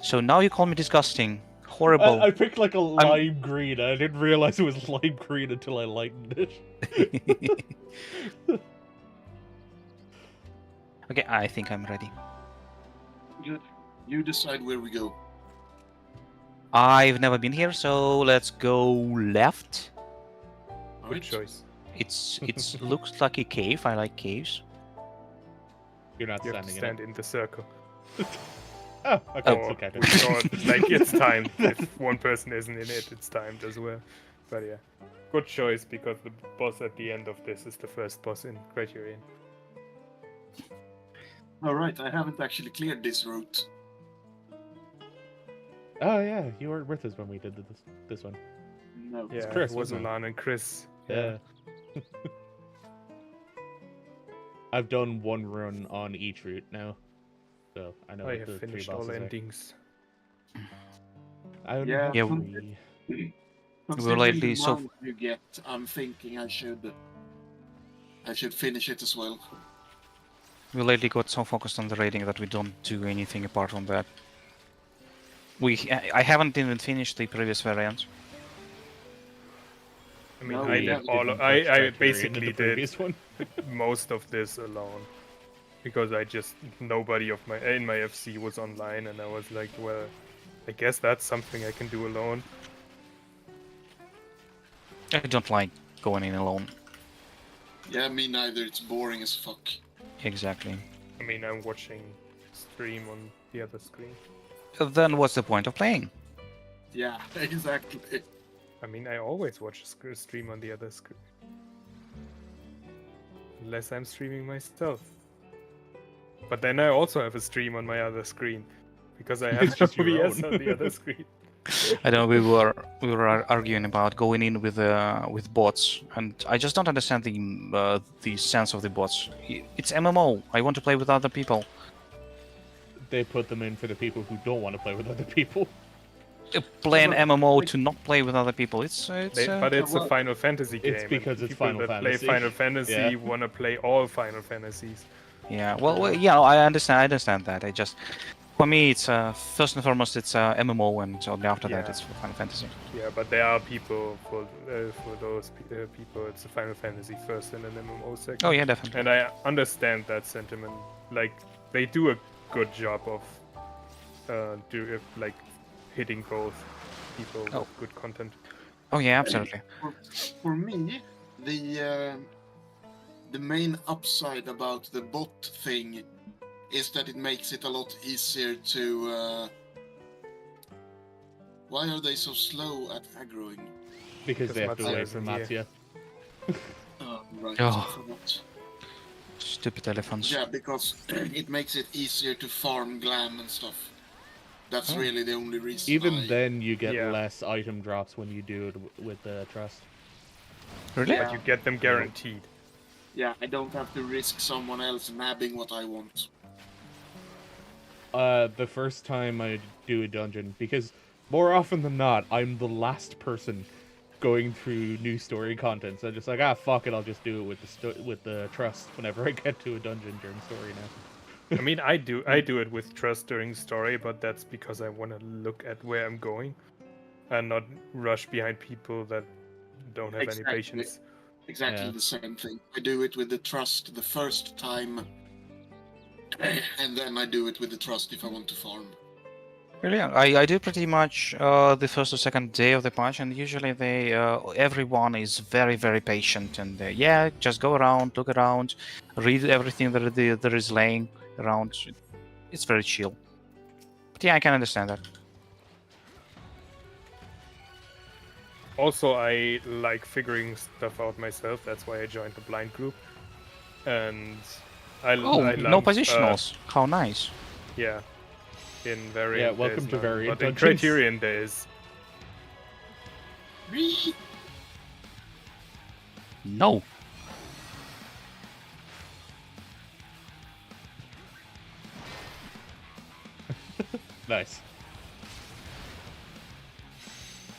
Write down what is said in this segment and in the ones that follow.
So now you call me disgusting. Horrible. I picked like a lime green. I didn't realize it was lime green until I lightened it. Okay, I think I'm ready. Good. You decide where we go. I've never been here, so let's go left. All Good right. choice. It's looks like a cave. I like caves. You're not You have to standing stand in the circle. Oh, okay, Or, it's okay. or like it's timed. If one person isn't in it, it's timed as well. But yeah, good choice because the boss at the end of this is the first boss in Criterion. All right. I haven't actually cleared this route. Oh yeah, you weren't with us when we did this one. No. Yeah, Chris, it was wasn't it? Aloalo and Chris. Yeah. I've done one run on each route now, so I know I what have the three finished all bosses are. endings. I only Yeah, have Yeah, three. Considering lately the so- amount you get, I'm thinking I should finish it as well. We lately got so focused on the raiding that we don't do anything apart from that. I haven't even finished the previous variant. I mean, No, I we did haven't all. Didn't touch I Criterion in basically the did previous one. most of this alone because I just nobody of my in my FC was online, and I was like, well, I guess that's something I can do alone. I don't like going in alone. Yeah, me neither. It's boring as fuck. Exactly. I mean, I'm watching stream on the other screen. Then what's the point of playing? Yeah, exactly. I mean, I always watch a stream on the other screen. Unless I'm streaming myself. But then I also have a stream on my other screen. Because I have It's just your OBS own. on the other screen. I don't know. We were arguing about going in with bots, and I just don't understand the sense of the bots. It's MMO. I want to play with other people. They put them in for the people who don't want to play with other people. Play an Well, MMO like- to not play with other people. But it's well, a Final Fantasy game. it's because and it's people Final that Fantasy. play Final Fantasy Yeah. want to play all Final Fantasies. yeah. Well, yeah. I understand that. I just, for me, it's first and foremost it's MMO, and only after that Yeah. it's for Final Fantasy. Yeah, but there are people for those people. It's a Final Fantasy first and an MMO second. Oh yeah, definitely. And I understand that sentiment. Like they do a good job of like hitting both people Oh. with good content. Oh yeah, absolutely. For me, the main upside about the bot thing is that it makes it a lot easier to. Why are they so slow at aggroing? Because they have to Matsuya wait for isn't here. Matsuya. Right. Oh. I forgot. Stupid elephants. Yeah, because it makes it easier to farm glam and stuff. That's really the only reason. Even then, you get Yeah. less item drops when you do it with the trust. Really? Yeah. But you get them guaranteed. Yeah, I don't have to risk someone else nabbing what I want. The first time I do a dungeon, because more often than not, I'm the last person going through new story content. So I'm just like, fuck it, I'll just do it with the trust whenever I get to a dungeon during story now. I mean, I do it with trust during story, but that's because I want to look at where I'm going, and not rush behind people that don't have Exactly. any patience. Exactly Yeah. the same thing. I do it with the trust the first time, and then I do it with the trust if I want to farm. Really? I do pretty much the first or second day of the patch, and usually everyone is very very patient, and yeah, just go around, look around, read everything that there is laying around. It's very chill. But yeah, I can understand that. Also, I like figuring stuff out myself. That's why I joined the blind group. And I Oh, I no love, positionals. How nice. Yeah. In variant Yeah, welcome days to now, variant but in dungeons. Criterion days. Whee! No. Nice.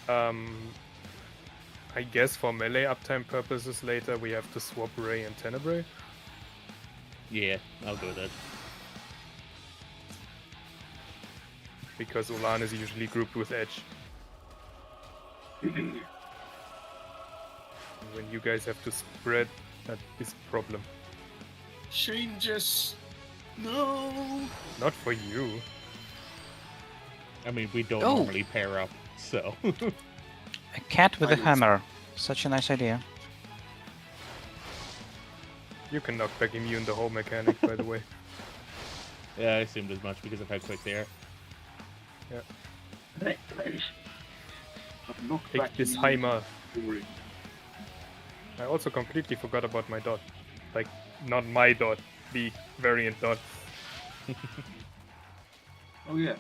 I guess for melee uptime purposes later we have to swap Ray and Tenebrae. Yeah, I'll go with that. because Ulan is usually grouped with Edge. And when you guys have to spread, that is a problem. Changes. No. Not for you. I mean, we don't Oh. normally pair up, so. A cat with a I use- hammer. Such a nice idea. You can knock back immune the whole mechanic, by the way. Yeah, I assumed as much because of how quick they are. But not Take back this in Heimer. story. I also completely forgot about my dot. Like, not my dot, the variant dot. Oh yeah,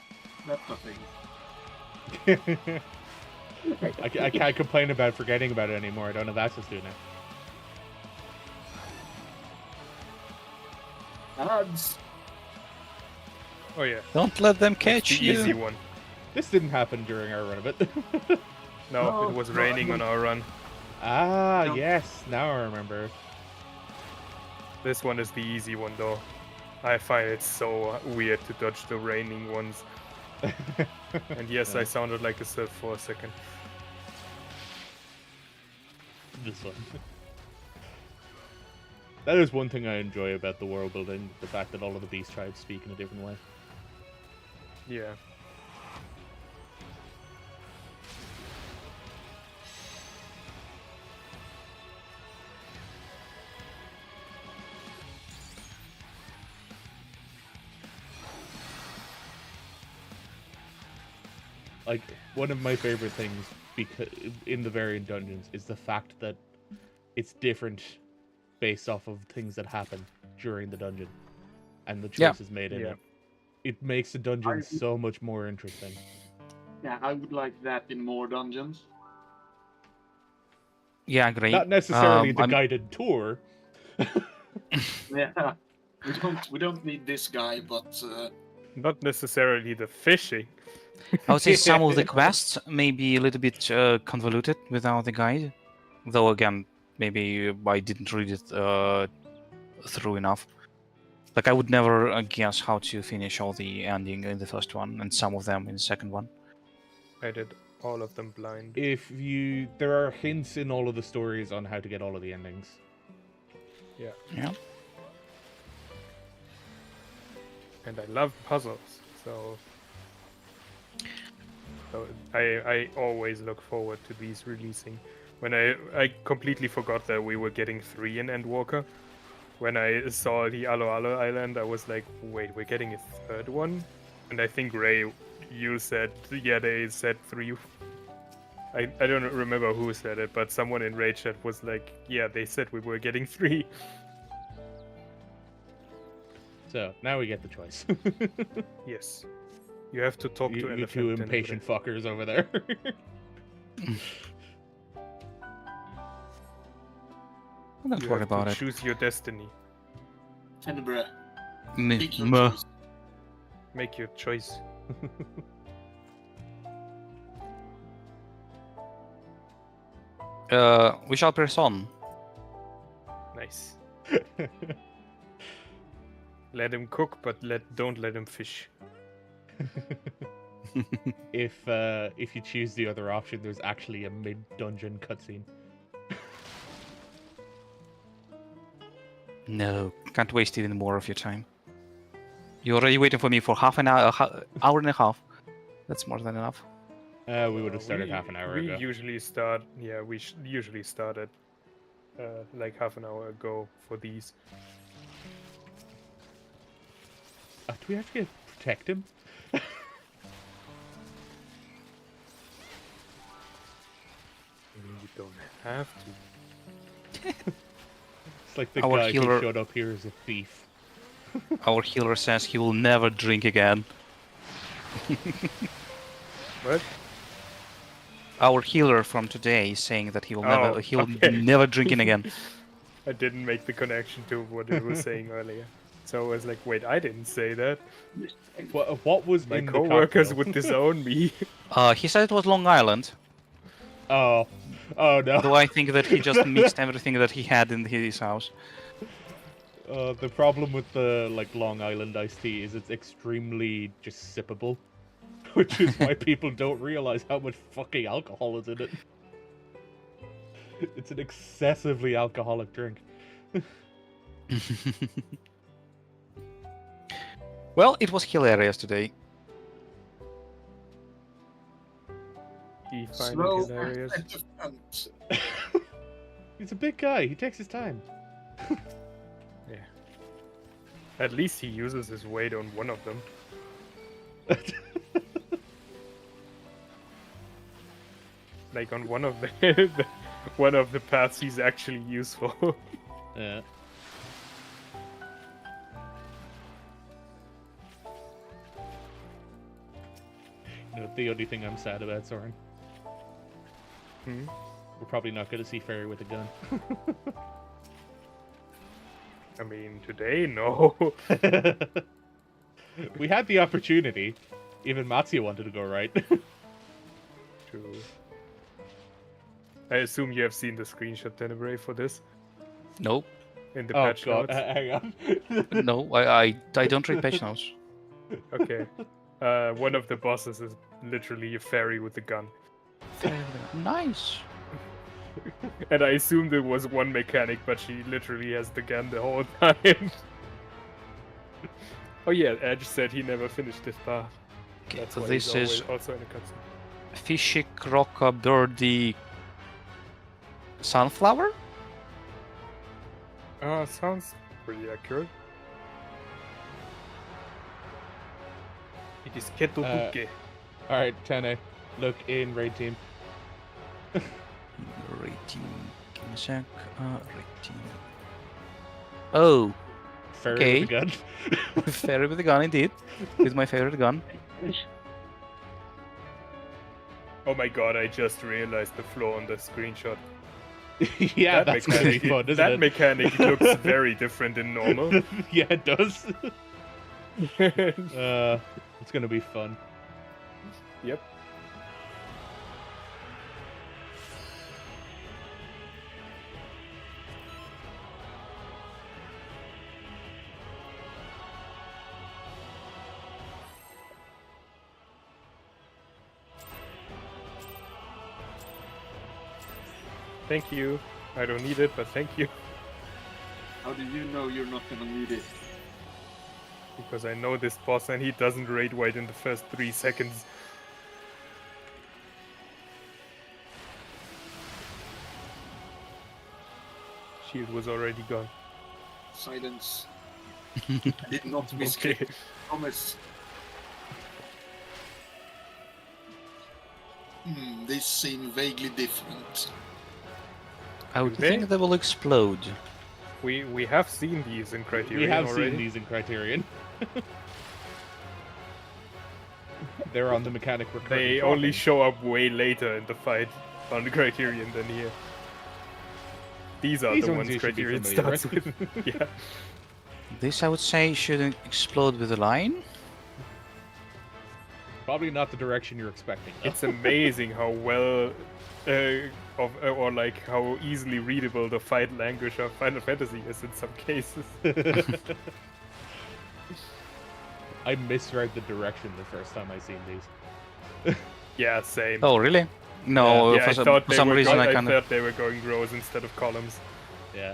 that's the thing. I can't complain about forgetting about it anymore. I don't have access to it now. Ads. Oh yeah, Don't let them it's catch the you. easy one. This didn't happen during our run of it. No, No, it was no, raining no. on our run. Ah, No. yes. Now I remember. This one is the easy one though. I find it so weird to dodge the raining ones. And yes, Yeah. I sounded like a Sith for a second. This one. That is one thing I enjoy about the world building, the fact that all of the beast tribes speak in a different way. Yeah. Like, one of my favorite things because in the variant dungeons is the fact that it's different based off of things that happen during the dungeon and the Yeah. choices made in Yeah. it. It makes the dungeon I- so much more interesting. Yeah, I would like that in more dungeons. Yeah, great. Not necessarily the I'm- guided tour. Yeah, we don't need this guy, but Not necessarily the fishing. I would say some of the quests may be a little bit convoluted without the guide. Though again, maybe I didn't read it through enough. Like I would never guess how to finish all the ending in the first one, and some of them in the second one. I did all of them blind. There are hints in all of the stories on how to get all of the endings. Yeah. And I love puzzles, so I always look forward to these releasing. When I completely forgot that we were getting 3 in Endwalker. When I saw the Aloalo Island, I was like, wait, we're getting a 3rd one? And I think Ray, you said, yeah, they said 3. I don't remember who said it, but someone in Ray chat was like, yeah, they said we were getting 3. So now we get the choice. Yes. You have to talk to you Elephant. two and impatient fuckers over there. Don't you worry have to about it. choose your destiny. Tenebrae, Me- pick your meh. choice. Make your choice. We shall press on. Nice. Let him cook, but don't let him fish. If you choose the other option, there's actually a mid-dungeon cutscene. No, can't waste even more of your time. You're already waiting for me for half an hour, hour and a half. That's more than enough. We would have started We- half an hour we ago. usually start. Yeah, we usually started like half an hour ago for these. Do we have to get protect him? You don't have to. It's like the Our guy healer- who showed up here as a thief. Our healer says he will never drink again. What? Our healer from today is saying that he will Oh, he'll okay. never drinking again. I didn't make the connection to what it was saying earlier. So I was like, wait, I didn't say that. What was My in the coworkers cocktail? would disown me. He said it was Long Island, Oh no. though I think that he just mixed everything that he had in his house. The problem with the Long Island iced tea is it's extremely just sippable. Which is why people don't realize how much fucking alcohol is in it. It's an excessively alcoholic drink. Well, it was hilarious today. He find it Slow hilarious. at the front. He's a big guy. He takes his time. Yeah. At least he uses his weight on one of them. Like on one of the one of the paths he's actually useful. Yeah. You know, the only thing I'm sad about, Soren, Hmm? we're probably not going to see Fairy with a gun. I mean, today, no. We had the opportunity. Even Matsuya wanted to go right. True. I assume you have seen the screenshot, Tenebrae, for this Nope. in the Oh patch god, notes. hang on. No, I don't read patch notes. Okay. One of the bosses is literally a fairy with a gun. Nice. And I assumed it was one mechanic, but she literally has the gun the whole time. Oh yeah, Edge said he never finished this path. Okay, That's so why this he's is always also in a cutscene. fishy croca birdie sunflower. Sounds pretty accurate. It is Ketobuke. Alright, Tene, look in raid team. Rating. Give me a sec. Rating. Oh, Fairy Okay. with a gun. fairy with a gun indeed. With my favorite gun. Oh my god, I just realized the flaw on the screenshot. Yeah, That that's gonna be fun, isn't that it? mechanic looks very different in normal. Yeah, it does. It's gonna be fun. Yep. Thank you. I don't need it, but thank you. How do you know you're not gonna need it? Because I know this boss and he doesn't raid white in the first 3 seconds. Shield was already gone. Silence. I did not miss Okay. it. Promise. These seem vaguely different. I would they? think they will explode. We have seen these in Criterion We have already. seen these in Criterion. They're on the mechanic we're currently They only talking. show up way later in the fight on the Criterion than here. These are These the ones ones you should be Criterion familiar starts with. with. Yeah. This I would say shouldn't explode with a line. Probably not the direction you're expecting. though. It's amazing how well, or like how easily readable the fight language of Final Fantasy is in some cases. I misread the direction the first time I seen these. Yeah, same. Oh, really? No, yeah, for I some, thought for they some were reason I I kind of. thought they were going rows instead of columns. Yeah.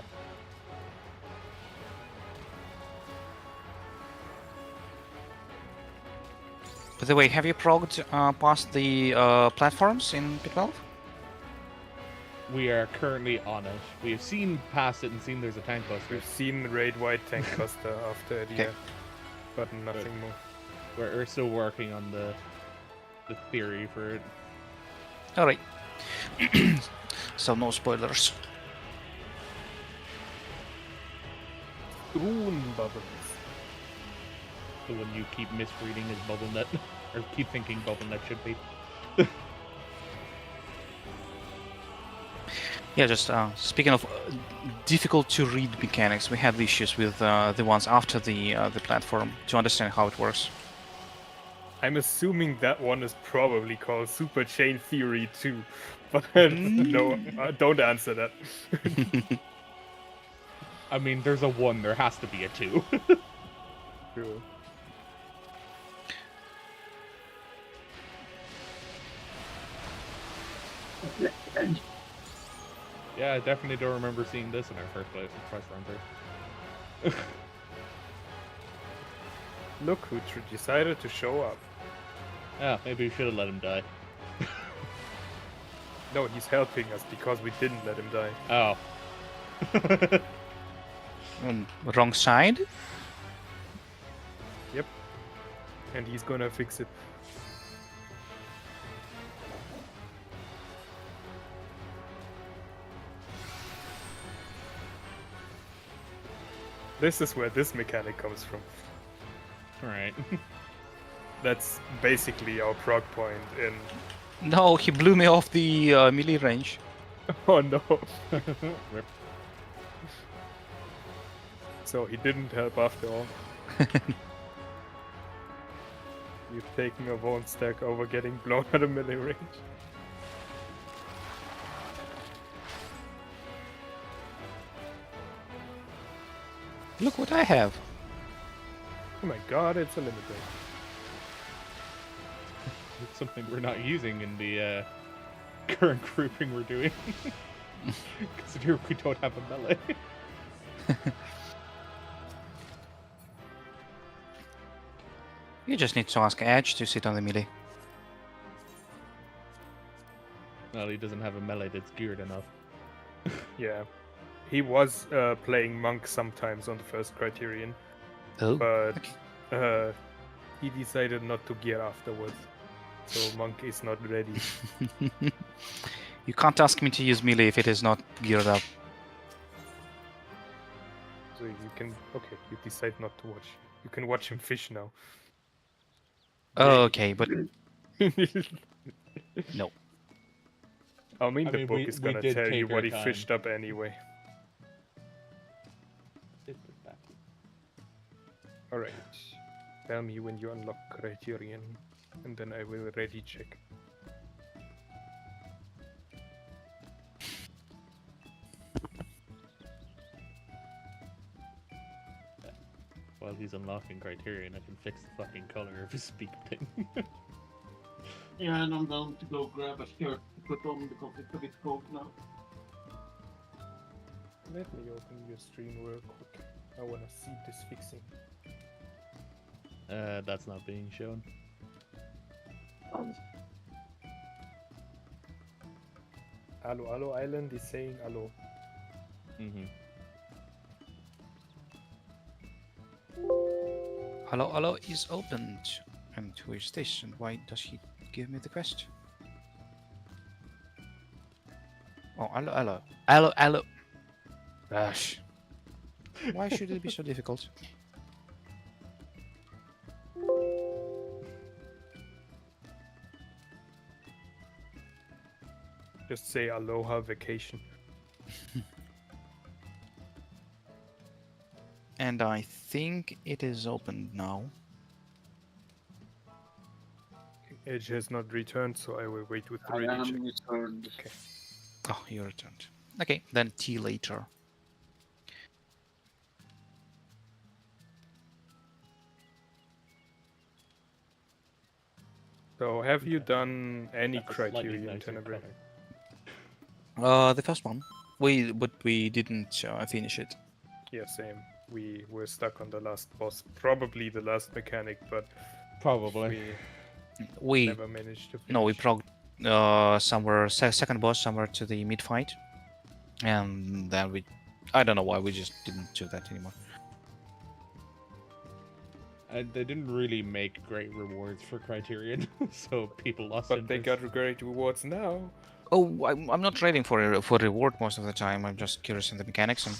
By the way, have you progged past the platforms in P12? We are currently on it. We have seen past it and seen there's a tank buster. We've seen Raid White Tank Buster after the Okay. but nothing more. We're still working on the theory for it. Alright. So no spoilers. Rune bubbles. The one you keep misreading as BubbleNet, or keep thinking BubbleNet should be. Yeah, just speaking of difficult to read mechanics, we had issues with the ones after the platform to understand how it works. I'm assuming that one is probably called Super Chain Theory 2, but no, don't answer that. I mean, there's a 1, there has to be a 2. True. Yeah, I definitely don't remember seeing this in our first run through. Look who decided to show up. Yeah, maybe we should have let him die. No, he's helping us because we didn't let him die. Oh. Wrong side? Yep. And he's gonna fix it. This is where this mechanic comes from. Alright. That's basically our prog point in... No, he blew me off the melee range. Oh no. Rip. So he didn't help after all. You've taken a one stack over getting blown out of melee range. Look what I have. Oh my god, it's a limit break. It's something we're not using in the current grouping we're doing. Considering we don't have a melee. You just need to ask Edge to sit on the melee. Well, he doesn't have a melee that's geared enough. Yeah. He was playing Monk sometimes on the first Criterion, Oh, but okay. he decided not to gear afterwards. So Monk is not ready. You can't ask me to use melee if it is not geared up. So you can... Okay, you decide not to watch. You can watch him fish now. Oh, okay, but no. I mean, I the mean, book we- is we gonna did tell you take our what he time. fished up anyway. Alright. Tell me when you unlock Criterion, and then I will ready check. While he's unlocking Criterion, I can fix the fucking color of his speak thing. Yeah, and I'm going to go grab a shirt to put on because it's a bit cold now. Let me open your stream real quick. I wanna see this fixing. That's not being shown. Aloalo Island is saying Allo. Mm-hmm. Allo is opened. And who is this? And why does he give me the quest? Oh, Allo. Gosh. Why should it be so difficult? Just say Aloha Vacation. And I think it is opened now. Edge has not returned, so I will wait with the I ready check. am returned. Oh, you returned. Okay, then tea later. So, have you done any That's a slightly Criterion nicer Tenebrae? color. The first one. But we didn't finish it. Yeah, same. We were stuck on the last boss, probably the last mechanic, but Probably. we We never managed to finish. no, we progged somewhere second boss somewhere to the mid fight, and then I don't know why we just didn't do that anymore. They didn't really make great rewards for Criterion, so people lost But they interest. got great rewards now. Oh, I'm not trading for reward most of the time. I'm just curious in the mechanics and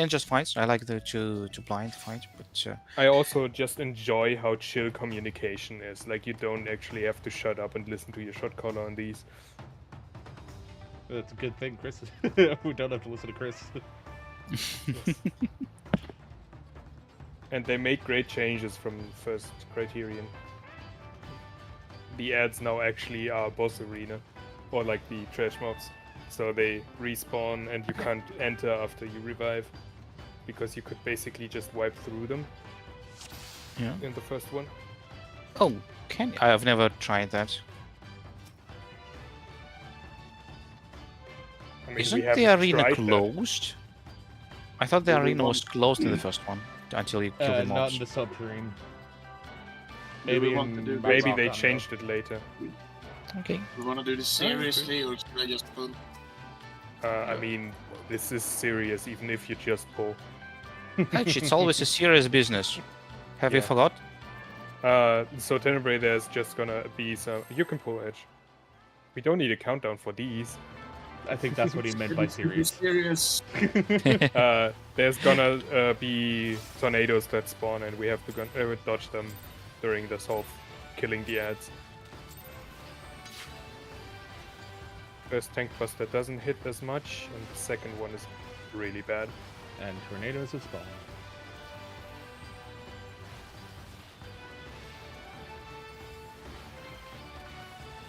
just fights. I like the to blind fight, but I also just enjoy how chill communication is. Like, you don't actually have to shut up and listen to your shot caller on these. That's a good thing, Chris. We don't have to listen to Chris. And they made great changes from first Criterion. The ads now actually are boss arena, or like the trash mobs. So they respawn and you can't enter after you revive, because you could basically just wipe through them yeah. in the first one. Oh, can I have never tried that. mean, we Isn't haven't the arena tried that. closed? I thought the Yeah, we arena was want- closed in the first one until you killed the Not mobs. in the subterranean. Do we Maybe want to do in that? Maybe Rock they on, though. changed it later. Okay. We want to do this seriously, or should I just pull? I mean, this is serious, even if you just pull. Actually, it's always a serious business. Have you Yeah. forgot? So Tenebrae, there's just gonna be some. You can pull edge. We don't need a countdown for these. I think that's what he meant by It's gonna be serious. serious. There's gonna be tornadoes that spawn, and we have to dodge them during this whole killing the ads. First tank buster doesn't hit as much, and the second one is really bad. And tornadoes have spawned.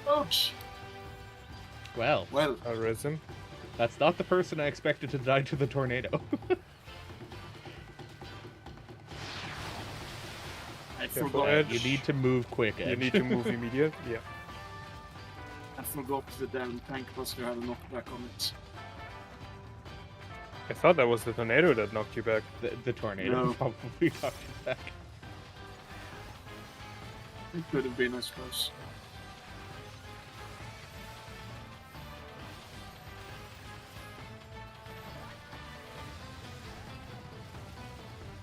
Ouch! Well, Well, I'll res him. that's not the person I expected to die to the tornado. I Careful, forgot. Ed. You need to move quick, You Ed. need to move immediate. Yeah. I forgot the damn tank buster had a knockback on it. I thought that was the tornado that knocked you back. The tornado No. probably knocked you back. It could have been, I suppose.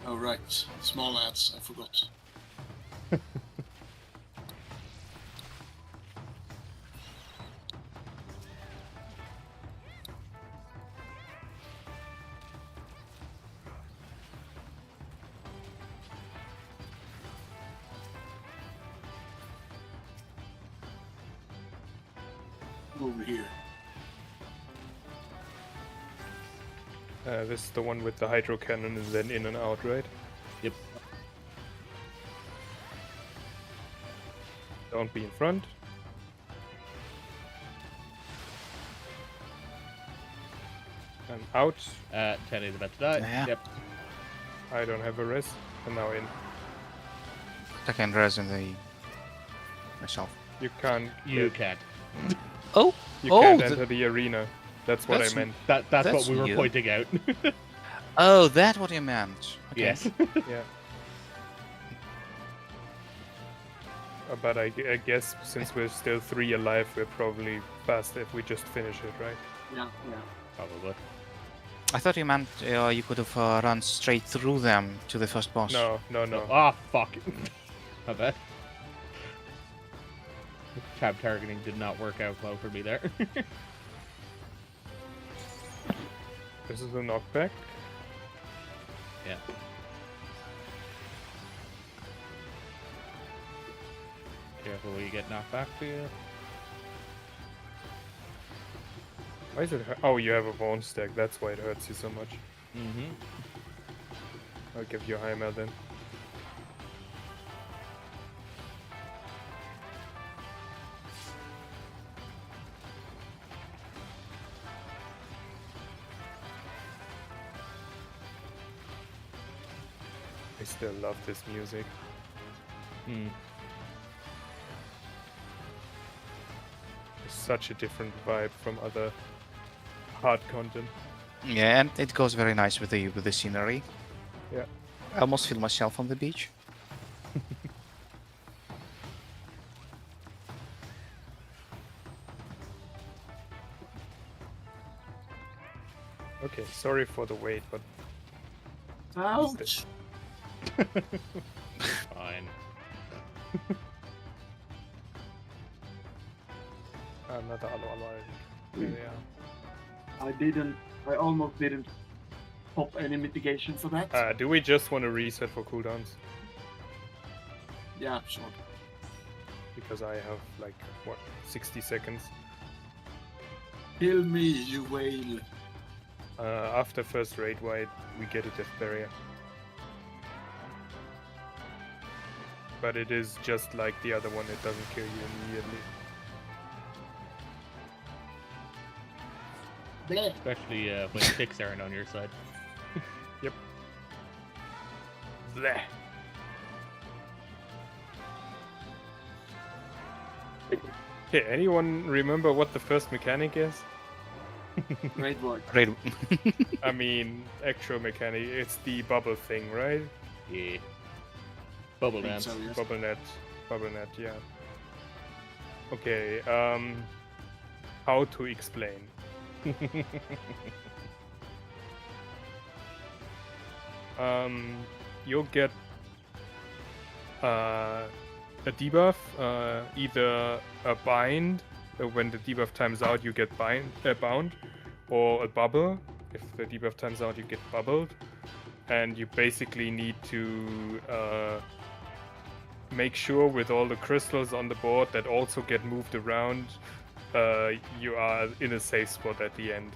Oh right, small ads, I forgot. Over here. This is the one with the hydro cannon and then in and out, right? Yep. Don't be in front. And out. Tenny's about to die. Yeah. Yep. I don't have a res. And now in. I can res in the myself. You can't. You get- can't. Oh, You oh, can't the- enter the arena. That's what That's- I meant. That's That's what we were new. pointing out. oh, that's what you meant. Okay. Yes. Yeah. But I guess since we're still 3 alive, we're probably fast if we just finish it, right? Yeah, yeah. Probably. I thought you meant you could have run straight through them to the first boss. No, no, no. Ah, fuck. My bad. Tab targeting did not work out well for me there. This is a knockback. Yeah. Careful when you get knocked back for you. Why is it? Oh, you have a bone stack. That's why it hurts you so much. Mm-hmm. I'll give you a Heimer then. I still love this music. Mm. It's such a different vibe from other hard content. Yeah, and it goes very nice with the scenery. Yeah. I almost feel myself on the beach. Okay, sorry for the wait, but Ouch! Fine. another Aloalo Island. There they are. I almost didn't pop any mitigation for that. Do we just want to reset for cooldowns? Yeah, sure. Because I have like, what, 60 seconds? Kill me, you whale. After first raid wide, we get a death barrier. But it is just like the other one, it doesn't kill you immediately. Bleh. Especially when sticks aren't on your side. Bleh. Okay, anyone remember what the first mechanic is? Great work. Great. I mean, actual mechanic, it's the bubble thing, right? Yeah. Bubble Think dance. so, yes. Bubble net, yeah. Okay, how to explain? You'll get a debuff, either a bind, when the debuff times out you get bound, or a bubble. If the debuff times out you get bubbled, and you basically need to make sure with all the crystals on the board that also get moved around, you are in a safe spot at the end.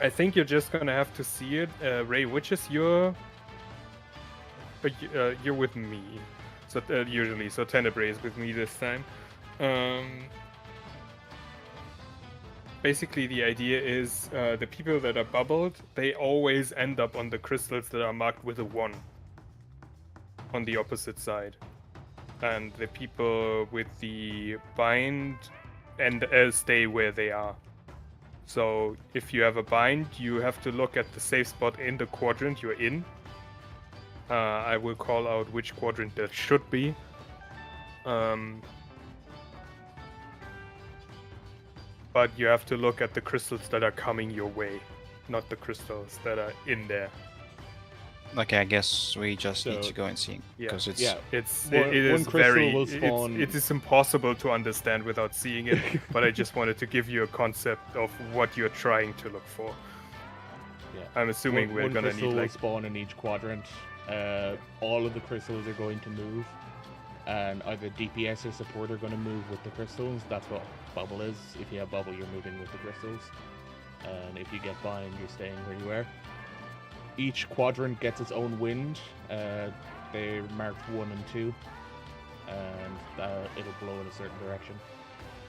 I think you're just gonna have to see it. Ray, which is your... But you're with me, so usually. So Tenebrae is with me this time. Basically, the idea is the people that are bubbled, they always end up on the crystals that are marked with a 1 on the opposite side. And the people with the bind and stay where they are. So if you have a bind, you have to look at the safe spot in the quadrant you're in. I will call out which quadrant that should be. But you have to look at the crystals that are coming your way, not the crystals that are in there. Okay, I guess we just need So- to go and see, Yeah. because it's Yeah. It One is crystal very will spawn- it is impossible to understand without seeing it. But I just wanted to give you a concept of what you're trying to look for. Yeah. I'm assuming we're one gonna crystal need will like spawn in each quadrant. All of the crystals are going to move, and either DPS or support are going to move with the crystals. That's what bubble is. If you have bubble, you're moving with the crystals, and if you get bind, you're staying where you are. Each quadrant gets its own wind. They're marked 1 and 2, and it'll blow in a certain direction.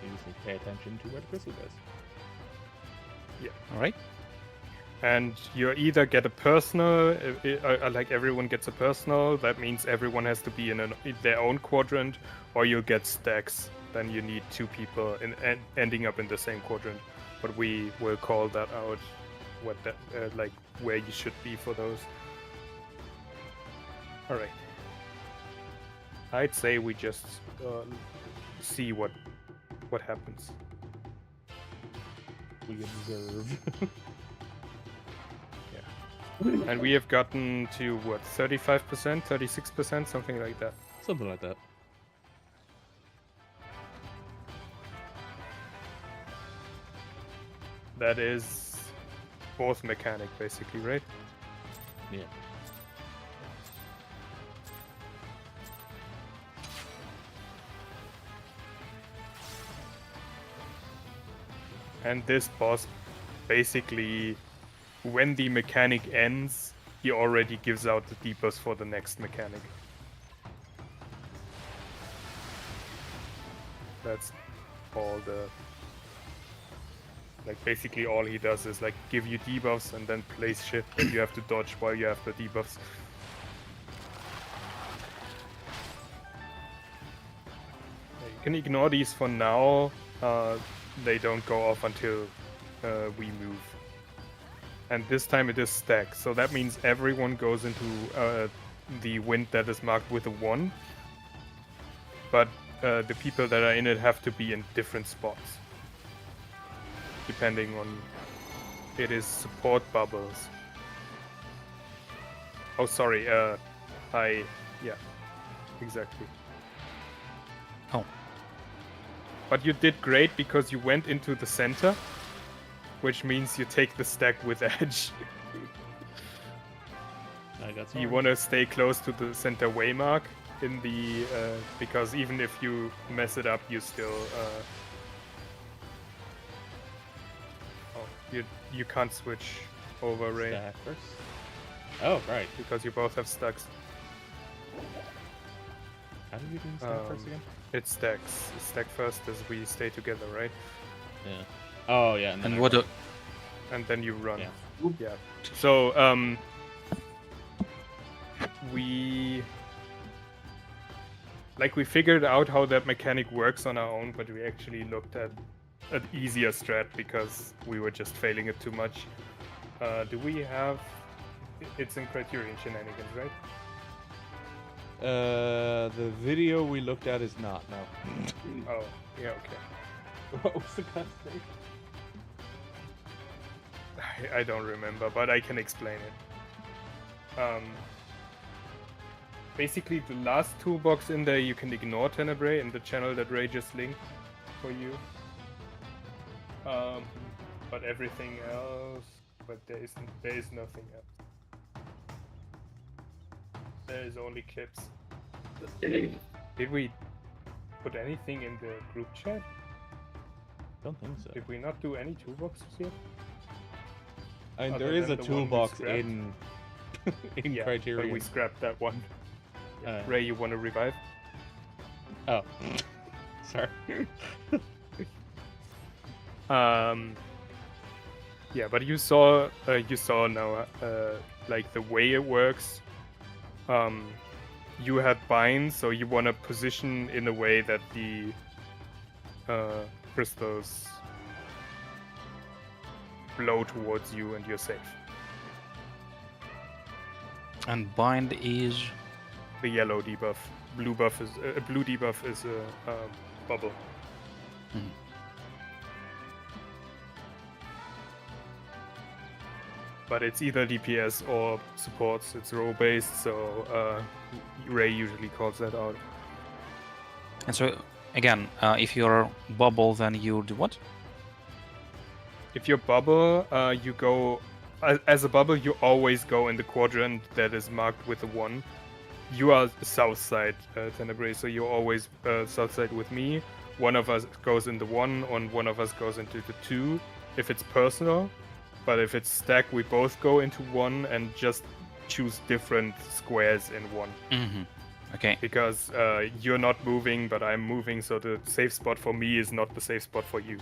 You just need to pay attention to where the crystal goes. all right. And you either get a personal, like everyone gets a personal, that means everyone has to be in their own quadrant, or you'll get stacks. Then you need 2 people ending up in the same quadrant. But we will call that out, what that, like where you should be for those. All right. I'd say we just see what happens. We observe. And we have gotten to what, 35%, 36%, something like that. Something like that. That is fourth mechanic, basically, right? Yeah. And this boss, basically, when the mechanic ends, he already gives out the debuffs for the next mechanic. That's all the... Like, basically all he does is, like, give you debuffs and then place shit that you have to dodge while you have the debuffs. You can ignore these for now. They don't go off until we move. And this time it is stacked, so that means everyone goes into the wind that is marked with a 1. But the people that are in it have to be in different spots. Depending on... It is support bubbles. Oh, sorry, yeah, exactly. Oh. But you did great because you went into the center, which means you take the stack with edge. I got You some. want to stay close to the center waymark in the because even if you mess it up, you still you can't switch over, Ray, Stack first. Oh, right. because you both have stacks. How do you do stack first again? It stacks. Stack first as we stay together, right? Yeah. Oh, yeah. And then And I what? run. And then you run. Yeah. Yeah. So we like we figured out how that mechanic works on our own, but we actually looked at an easier strat because we were just failing it too much. Do we have? It's in Criterion Shenanigans, right? The video we looked at is not, no. Oh, yeah, okay. What was the guy's name? I don't remember, but I can explain it. Basically, the last toolbox in there, you can ignore Tenebrae in the channel that Ray just linked for you. But everything else, but there is nothing else. There is only clips. Did we put anything in the group chat? Don't think so. Did we not do any toolboxes yet? I mean, Other there is a than the one we toolbox scrapped? in in Yeah, Criterion. but we scrapped that one. Uh, Ray, you want to revive? Oh, sorry. Yeah, but you saw now, like the way it works. You had binds, so you want to position in a way that the crystals blow towards you and you're safe. And bind is... The yellow debuff. Blue debuff is a bubble. Mhm. But it's either DPS or supports. It's roll based, so Ray usually calls that out. And so, again, if you're bubble, then you do what? If you're bubble, you go as a bubble. You always go in the quadrant that is marked with a 1. You are south side, Tenebrae, so you're always south side with me. One of us goes in the 1, and one of us goes into the 2. If it's personal, but if it's stack, we both go into 1 and just choose different squares in 1. Mm-hmm. Okay. Because you're not moving, but I'm moving, so the safe spot for me is not the safe spot for you.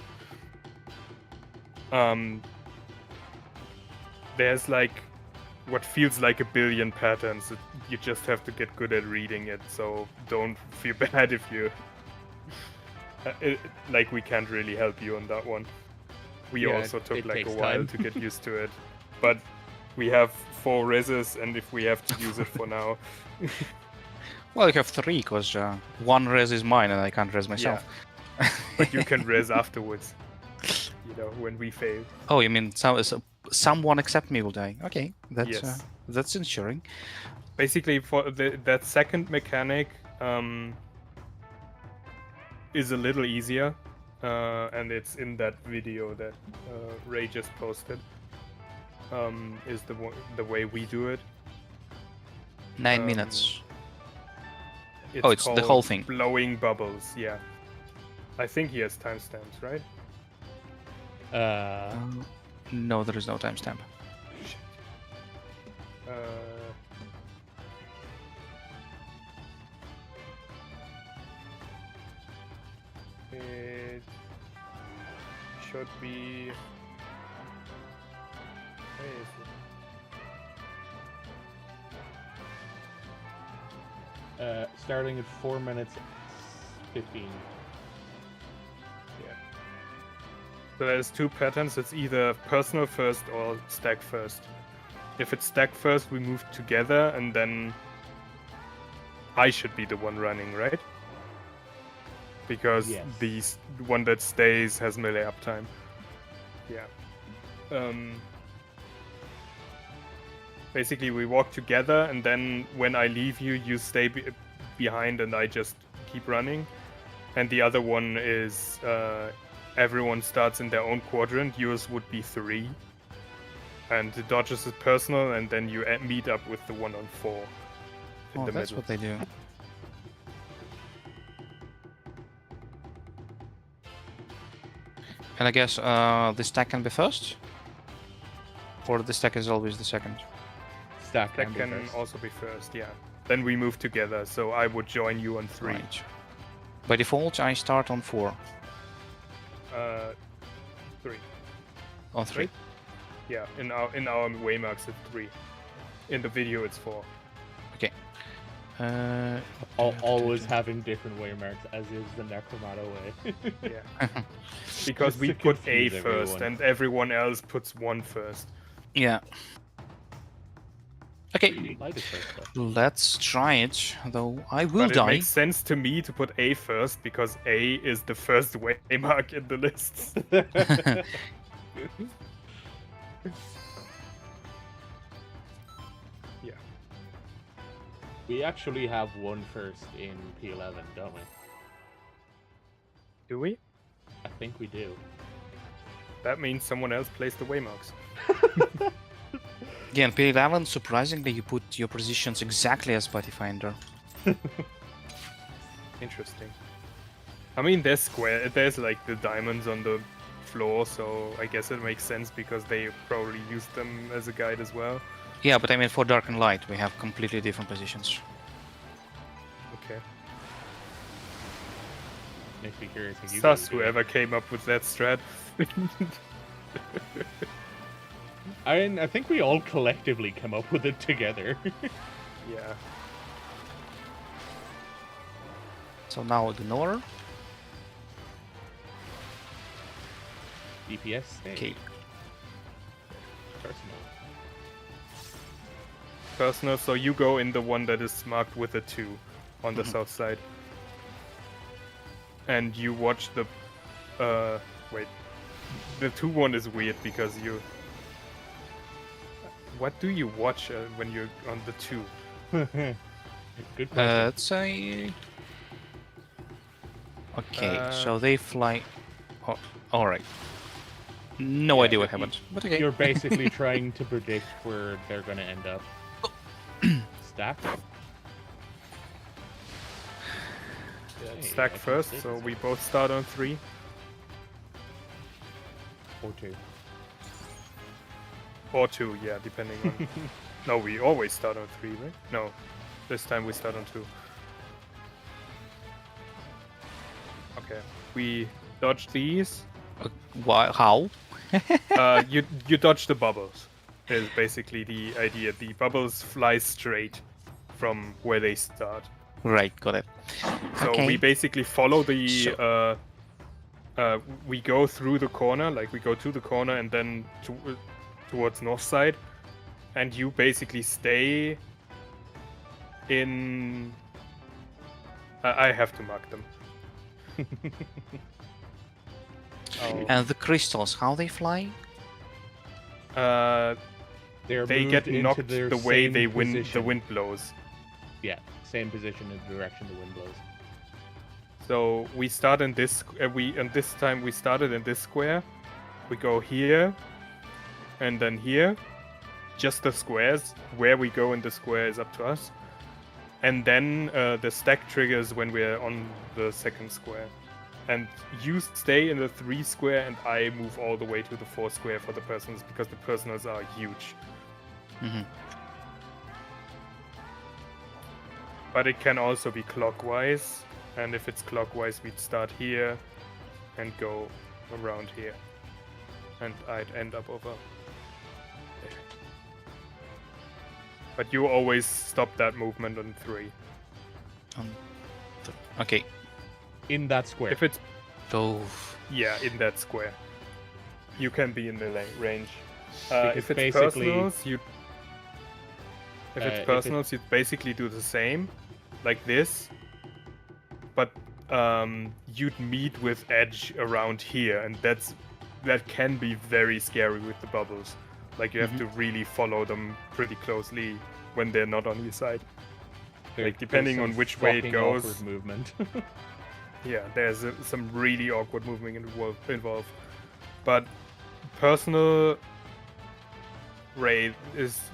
There's like what feels like a billion patterns. You just have to get good at reading it, so don't feel bad if you... like, we can't really help you on that one. We Yeah, also took it like a takes while time. to get used to it. But we have 4 reses, and if we have to use it for now... Well, you have 3, because 1 res is mine and I can't res myself. But you can res afterwards. You know, when we fail. Oh, you mean someone except me will die? Okay, that's Yes. that's ensuring. Basically, for that second mechanic is a little easier, and it's in that video that Ray just posted. Is the way we do it. 9 minutes. It's Oh, it's the whole called thing. Blowing bubbles. Yeah, I think he has timestamps, right? No, there is no timestamp. It should be. Where is it? Starting at 4 minutes 15. Yeah. So there's 2 patterns. It's either personal first or stack first. If it's stack first, we move together, and then I should be the one running, right? Because Yes. the one that stays has melee uptime. Yeah. Basically, we walk together, and then when I leave you, you stay behind, and I just keep running. And the other one is everyone starts in their own quadrant. Yours would be 3. And the dodges is personal, and then you meet up with the one on 4 in Oh, the that's middle. what they do. And I guess the stack can be first? Or the stack is always the second? Stack That be can first. also be first, yeah. Then we move together, so I would join you on 3. Right. By default, I start on 4. 3. On 3. Right? Yeah, in our waymarks it's 3. In the video it's 4. Always having different waymarks, as is the Necromata way. Yeah. Because Just we to put A confuse first, everyone. and everyone else puts 1 first. Yeah. Okay, Light is first, though. let's try it. Though I will But it die. makes sense to me to put A first, because A is the first waymark in the lists. Yeah. We actually have 1 first in P11, don't we? Do we? I think we do. That means someone else plays the waymarks. Again, P11, surprisingly, you put your positions exactly as Pathfinder. Interesting. I mean, there's like the diamonds on the floor, so I guess it makes sense because they probably used them as a guide as well. Yeah, but I mean, for Dark and Light, we have completely different positions. Okay. Makes me curious if you Sus, guys do it. whoever came up with that strat. I think we all collectively come up with it together. Yeah. So now ignore. DPS stay. Okay. Personal. Personal, so you go in the one that is marked with a 2 on the south side. And you watch the... wait. The 2-1 is weird because you... What do you watch when you're on the 2? Good question. Let's say. Okay, so Uh, they fly. Oh, all right. No Yeah, idea what you- happened, but okay. You're basically trying to predict where they're going to end up. Stack? Stack first, so we both start on 3. Or 2. Or 2, yeah, depending on... No, we always start on 3, right? No, this time we start on 2. Okay, we dodge these. Why? How? You dodge the bubbles. Is basically the idea. The bubbles fly straight from where they start. Right, got it. So Okay. we basically follow the. So- We go through the corner, like we go to the corner and then towards north side, and you basically stay in. I have to mark them. Oh. And the crystals, how they fly? They're They moved get into knocked their the way same they win. The position. wind blows. Yeah, same position in the direction the wind blows. So we start in this. And this time we started in this square. We go here, and then here. Just the squares. Where we go in the square is up to us. And then the stack triggers when we're on the second square. And you stay in the 3 square, and I move all the way to the 4 square for the personals because the personals are huge. Hmm. But it can also be clockwise, and if it's clockwise, we'd start here and go around here. And I'd end up over there. But you always stop that movement on 3. Okay. In that square. If it's, So yeah, in that square. You can be in the range. Because If it's basically- personals, you... If if it's it- personals, you basically do the same, like this. But you'd meet with edge around here, and that can be very scary with the bubbles. Like you have to really follow them pretty closely when they're not on your side. There- depending there's on some which way it fucking goes. awkward movement. Yeah, there's some really awkward movement involved. But personal raid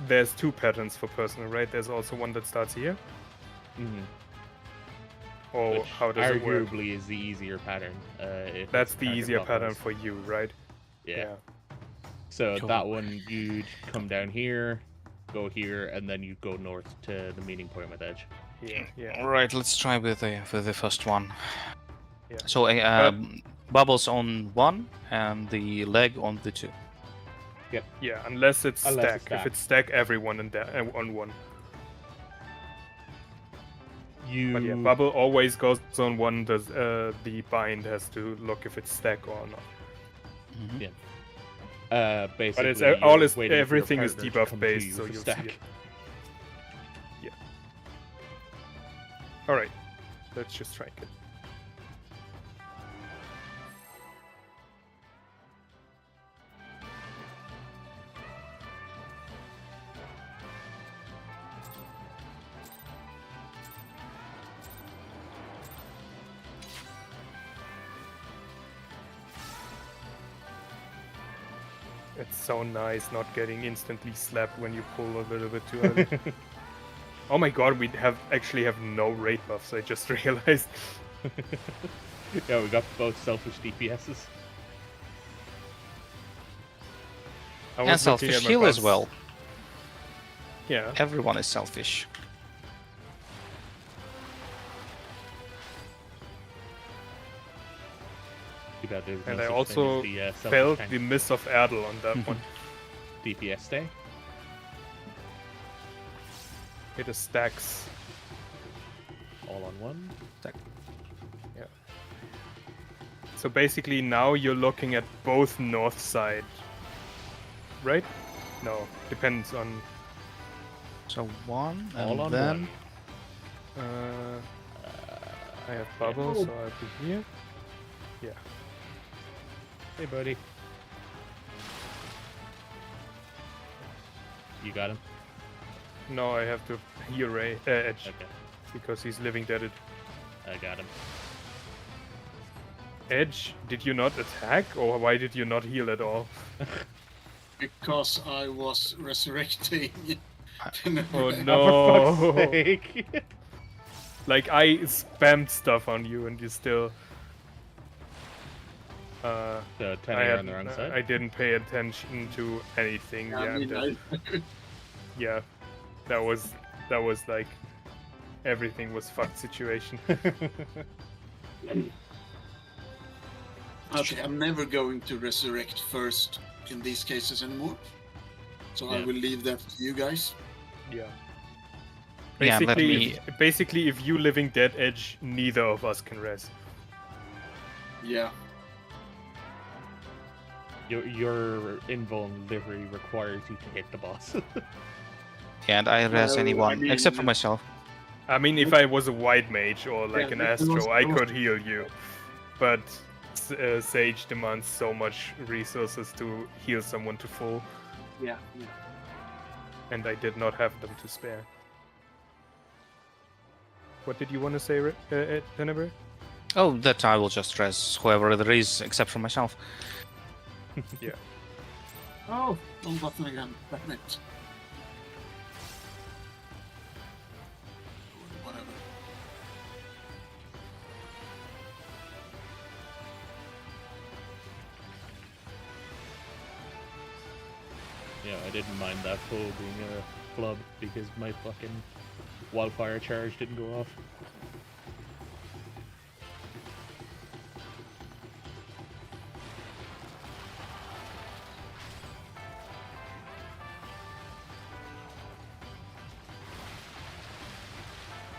there's 2 patterns for personal raid. There's also one that starts here. Mhm. Or Which how does it work? arguably is the easier pattern. If That's it's the target easier pattern bubbles. for you, right? Yeah. So Cool. that one, you'd come down here, go here, and then you go north to the meeting point with edge. Yeah. all right, let's try with the first one. Yeah. So bubbles on 1 and the leg on the 2. Yeah, unless it's Unless stack. it's stack. If it's stack, everyone on 1. But yeah, bubble always goes on one. The bind has to look if it's stack or not. Mhm. Yeah. Basically, But it's you're waiting for your everything is partner to debuff come to based, you so for you'll stack. see it. Yeah. All right, let's just strike it. It's so nice not getting instantly slapped when you pull a little bit too early. Oh my god, we actually have no raid buffs, I just realized. Yeah, we got both selfish DPSs. I And was looking selfish at my heal as buffs. well. Yeah. Everyone is selfish. Too bad there's no And I such also thing as the, felt selfish the tank. miss of Erdl on that one. DPS stay. It is stacks. All on one. Yeah. So basically now you're looking at both north side. Right? No, depends on... So one, All and on then one. I have bubble, so I'll be here. Yeah. Hey, buddy. You got him? No, I have to heal Edge, Okay, because he's living dead. I got him. Edge, did you not attack, or why did you not heal at all? Because I was resurrecting. Oh Oh, no! for fuck's sake. Like, I spammed stuff on you and you still... So 10 I, are on the wrong side? I didn't pay attention to anything. Yeah, that was like... Everything was fucked situation. Okay, I'm never going to resurrect first in these cases anymore. So I Yeah. will leave that to you guys. Yeah. Yeah, let Basically, me- basically, if you living dead Edge, neither of us can res. Yeah. Your invulnerability requires you to hit the boss. and I res Well, anyone I mean- except for myself. I mean, if I was a white mage or like Yeah, an that was- astro, I that was- could heal you. But Sage demands so much resources to heal someone to full, Yeah. and I did not have them to spare. What did you want to say, Tenebrae? Oh, that I will just res whoever there is except for myself. Yeah. Oh, wrong button again. Damn it. Whatever. Yeah, I didn't mind that foe being a club because my fucking wildfire charge didn't go off.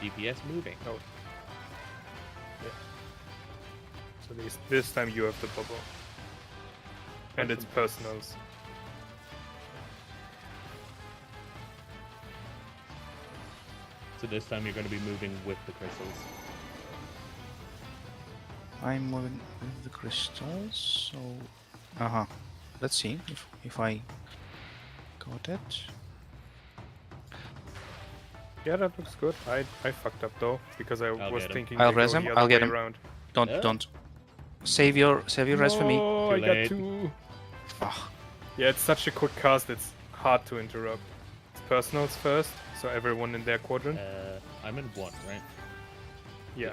DPS moving. Oh. Yeah. So this time you have the bubble. And it's personals. So this time you're going to be moving with the crystals. I'm moving with the crystals, so let's see if I got it. Yeah, that looks good. I fucked up though because I I'll was get him. thinking I'll to go res him, the other I'll get way him. around. Don't Yeah. don't save your res for me. Oh, Too I late. got two. Ah, Yeah, it's such a quick cast. It's hard to interrupt. It's personals first, so everyone in their quadrant. I'm in one, right? Yeah.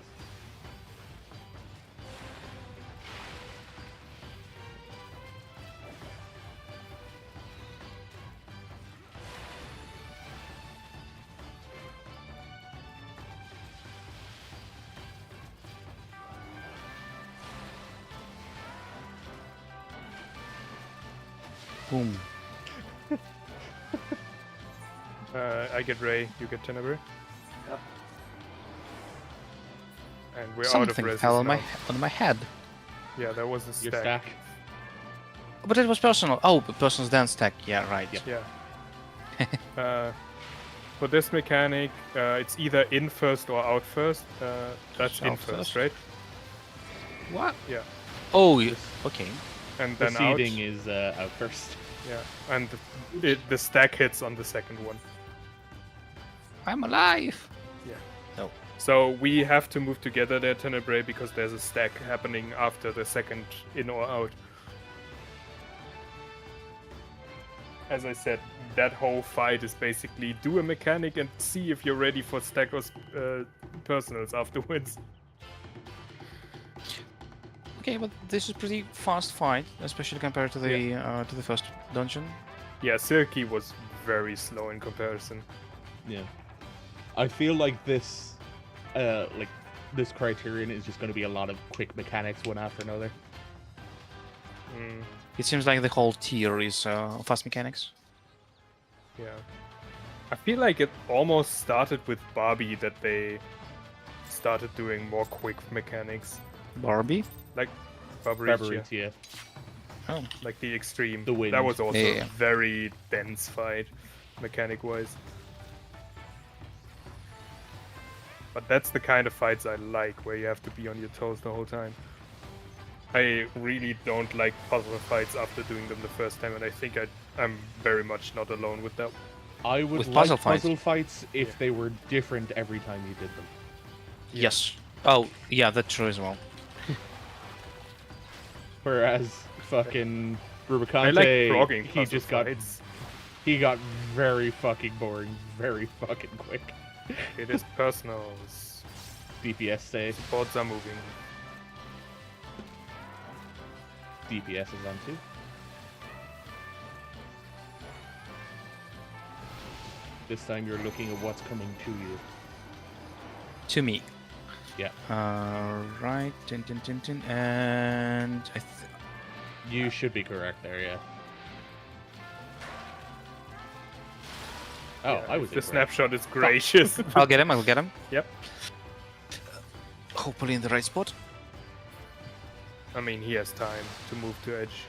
boom. I get Ray. You get Tenebrae. Yep. And we're out of Something reses fell on now. my head. Yeah, there was a Your stack. stack. But it was personal. Oh, person's then stack. Yeah, right. Yep. Yeah. For this mechanic, it's either in first or out first. That's in Out first, first. right? What? Yeah. Oh, This- okay. And The then out. seeding is out first. Yeah. And the stack hits on the second one. I'm alive. So we have to move together there, Tenebrae, because there's a stack happening after the second in or out. As I said, that whole fight is basically do a mechanic and see if you're ready for stack or personals afterwards. Okay, but this is pretty fast fight, especially compared to the first dungeon. Yeah, Silky was very slow in comparison. Yeah. I feel like this criterion is just going to be a lot of quick mechanics one after another. Mm, It seems like the whole tier is fast mechanics. yeah. I feel like it almost started with Barbie that they started doing more quick mechanics. Barbie. Like Barbaritia. Barbaritia. Oh, Like the extreme. The wind. That was also Yeah. a very dense fight, mechanic-wise. But that's the kind of fights I like, where you have to be on your toes the whole time. I really don't like puzzle fights after doing them the first time, and I think I'm very much not alone with that. I would With like puzzle puzzle fights. fights if Yeah. they were different every time you did them. yes. Oh, yeah, that's true as well. Whereas fucking Rubicante, I like progging he puzzle just got fights. he got very fucking boring very fucking quick. It is personals. DPS say Boards are moving. DPS is on too. This time you're looking at what's coming to you. To me. Yeah. Right. Tin, tin, tin, tin. And You should be correct there, yeah. Oh, Yeah, I was The incorrect. snapshot is gracious. I'll get him. I'll get him. Yep. Hopefully in the right spot. I mean, he has time to move to edge.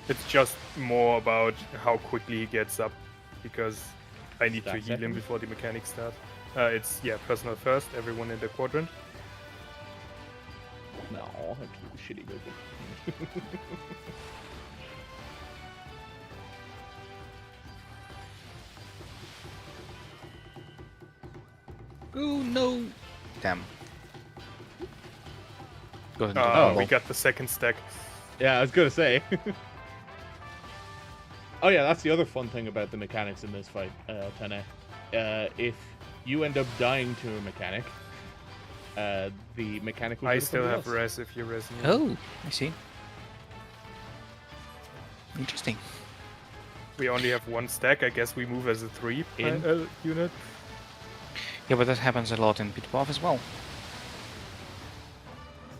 It's just more about how quickly he gets up, because I need to Stack heal him second? before the mechanics start. It's, yeah, personal first, everyone in the quadrant. No, that's a shitty movie. Oh no! Damn. Go ahead and Oh, do we the got the second stack. Yeah, I was gonna say. Oh yeah, that's the other fun thing about the mechanics in this fight, Tene. If you end up dying to a mechanic, the mechanic will I go to still somebody have else. res if you res me. Oh, I see. Interesting. We only have one stack. I guess we move as a 3 In. unit. Yeah, but that happens a lot in MCH PoV as well.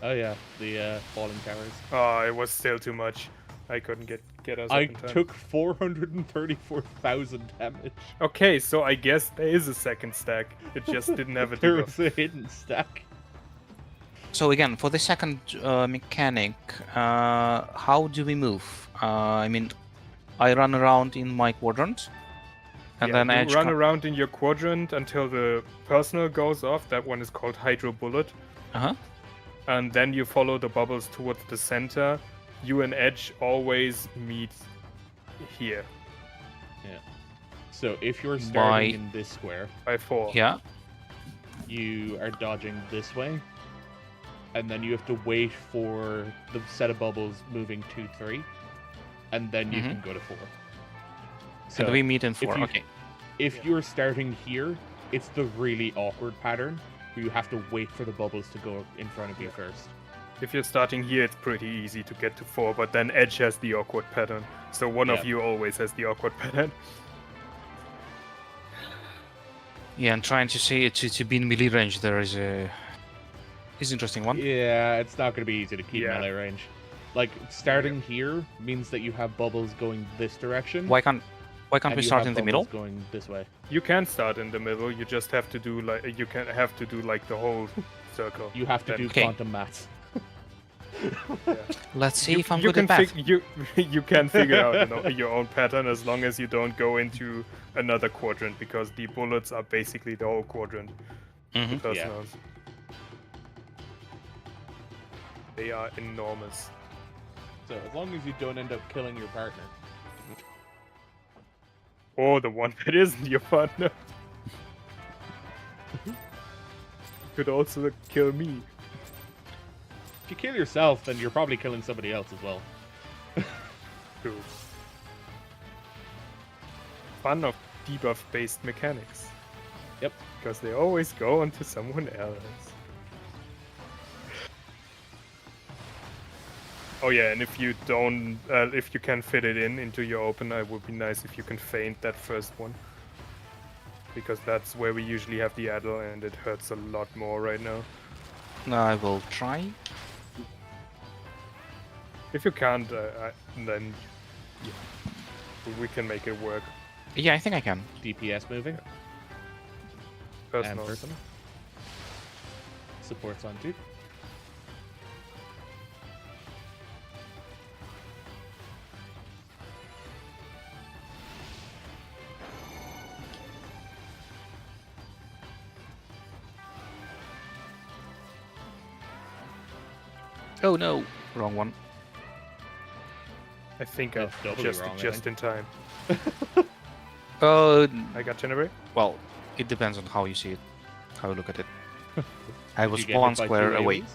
Oh yeah, the falling towers. Oh, it was still too much. I couldn't get us I up in time. took 434,000 damage. Okay, so I guess there is a second stack. It just didn't have a There debuff. was a hidden stack. So again, for the second mechanic, how do we move? I mean, I run around in my quadrant, and Yeah, then you edge. run around in your quadrant until the personal goes off. That one is called Hydro Bullet. Uh-huh. And then you follow the bubbles towards the center. You and Edge always meet here So if you're starting By- in this square, by 4. Yeah. you are dodging this way, and then you have to wait for the set of bubbles moving 2, 3, and then you Mhm. can go to 4. So And we meet in 4. you- Okay. if Yeah. you're starting here, it's the really awkward pattern where you have to wait for the bubbles to go in front of you first. If you're starting here, it's pretty easy to get to 4, but then Edge has the awkward pattern. So one Yeah. of you always has the awkward pattern. Yeah, and trying to see to be in melee range there is a interesting one. Yeah, it's not going to be easy to keep Yeah. melee range. Like, starting here means that you have bubbles going this direction. Why can't Why can't and we you start have in the middle? bubbles going this way. You can start in the middle. You just have to do like the whole circle. You have to Then- do Okay. quantum maths. Let's see if I'm you good can at math. you can figure out your own pattern as long as you don't go into another quadrant, because the bullets are basically the whole quadrant. Mhm. The personals. They are enormous. So as long as you don't end up killing your partner. Or the one that isn't your partner. Could also kill me. If you kill yourself, then you're probably killing somebody else as well. True. Fun of debuff-based mechanics. Yep. Because they always go onto someone else. Oh yeah, and if you don't, if you can fit it into your opener, it would be nice if you can feint that first one. Because that's where we usually have the addle, and it hurts a lot more right now. I will try. If you can't, then yeah, we can make it work. Yeah, I think I can. DPS moving Personal. and personal. Supports on too. Oh no, wrong one. I think That's I doubly just wrong, I just think. in time. Uh, I got generate. well, it depends on how you see it, how you look at it. I Did was you get hit one by square two away. AoEs?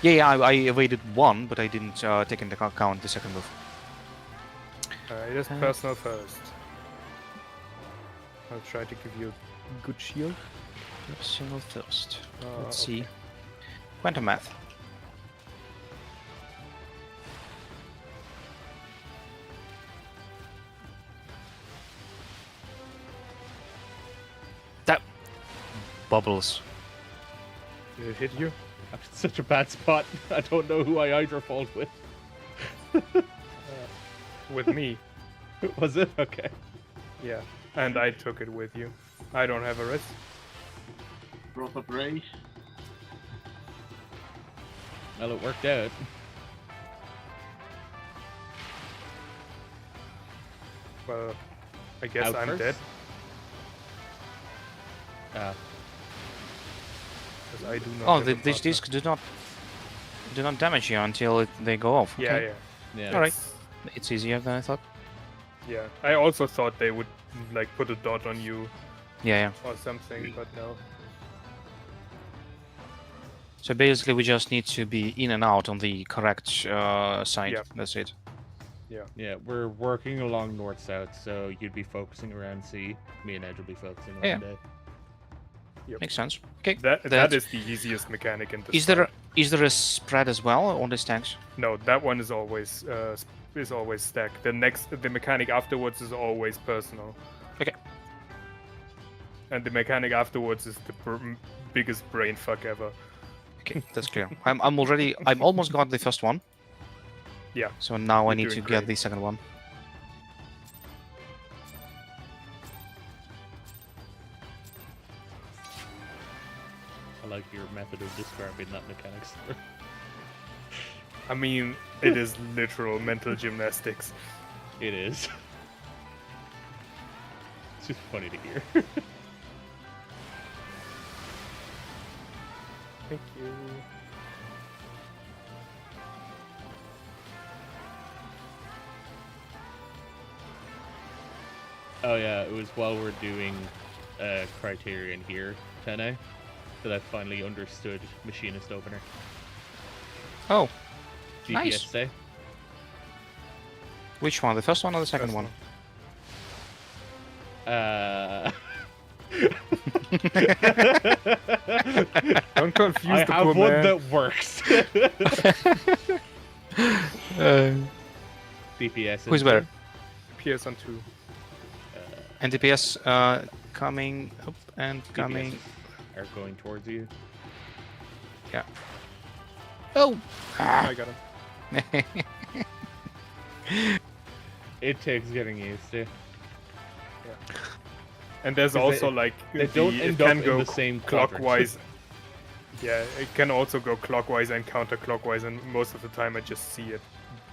Yeah, I evaded one, but I didn't take into account the second move. Alright, just personal first. I'll try to give you a good shield. Single first. Let's okay. see. Quantum math. That bubbles. Did it hit you? I'm in such a bad spot. I don't know who I Hydra falled with. With me. Was it? Okay. Yeah. And I took it with you. I don't have a risk. Drop a Bray. Well, it worked out. Well, I guess Out I'm first? dead. Uh, Because I do not. Oh, have a these partner. discs do not damage you until they go off. Yeah, Okay. yeah. yeah. All right. It's- It's easier than I thought. Yeah. I also thought they would like put a dot on you Yeah. or something, but no. So basically, we just need to be in and out on the correct side. Yeah. That's it. Yeah, we're working along north-south, so you'd be focusing around C. Me and Edge will be focusing around Yeah. A. Makes sense. Okay. That That's- is the easiest mechanic in the Is there a spread as well on these tanks? No, that one is always stacked. The mechanic afterwards is always personal. Okay. And the mechanic afterwards is the biggest brain fuck ever. Okay, that's clear. I'm almost got the first one. Yeah. So now I You're need to doing get great. the second one. I like your method of describing that mechanics. I mean, it is literal mental gymnastics. It is. It's just funny to hear. Thank you. Oh yeah, it was while we're doing Criterion here, 10A, that I finally understood Machinist Opener. Oh, GPS Nice. say? which one? The first one or the second First one? Don't confuse I the have poor one man. that works. DPS. Who's is better? PS on 2. And DPS coming up and coming. DPS are going towards you. Yeah. Oh! I got him. It takes getting used to. And there's 'Cause also they- like They don't it end can up go in the same quadrant. clockwise. Yeah, it can also go clockwise and counterclockwise, and most of the time I just see it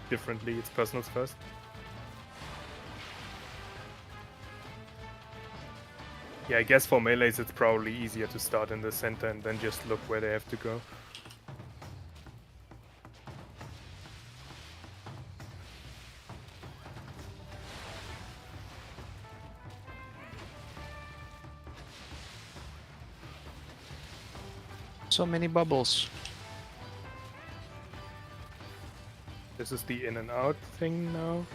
differently. It's personals first. Yeah, I guess for melees it's probably easier to start in the center and then just look where they have to go. So many bubbles. This is the in and out thing now.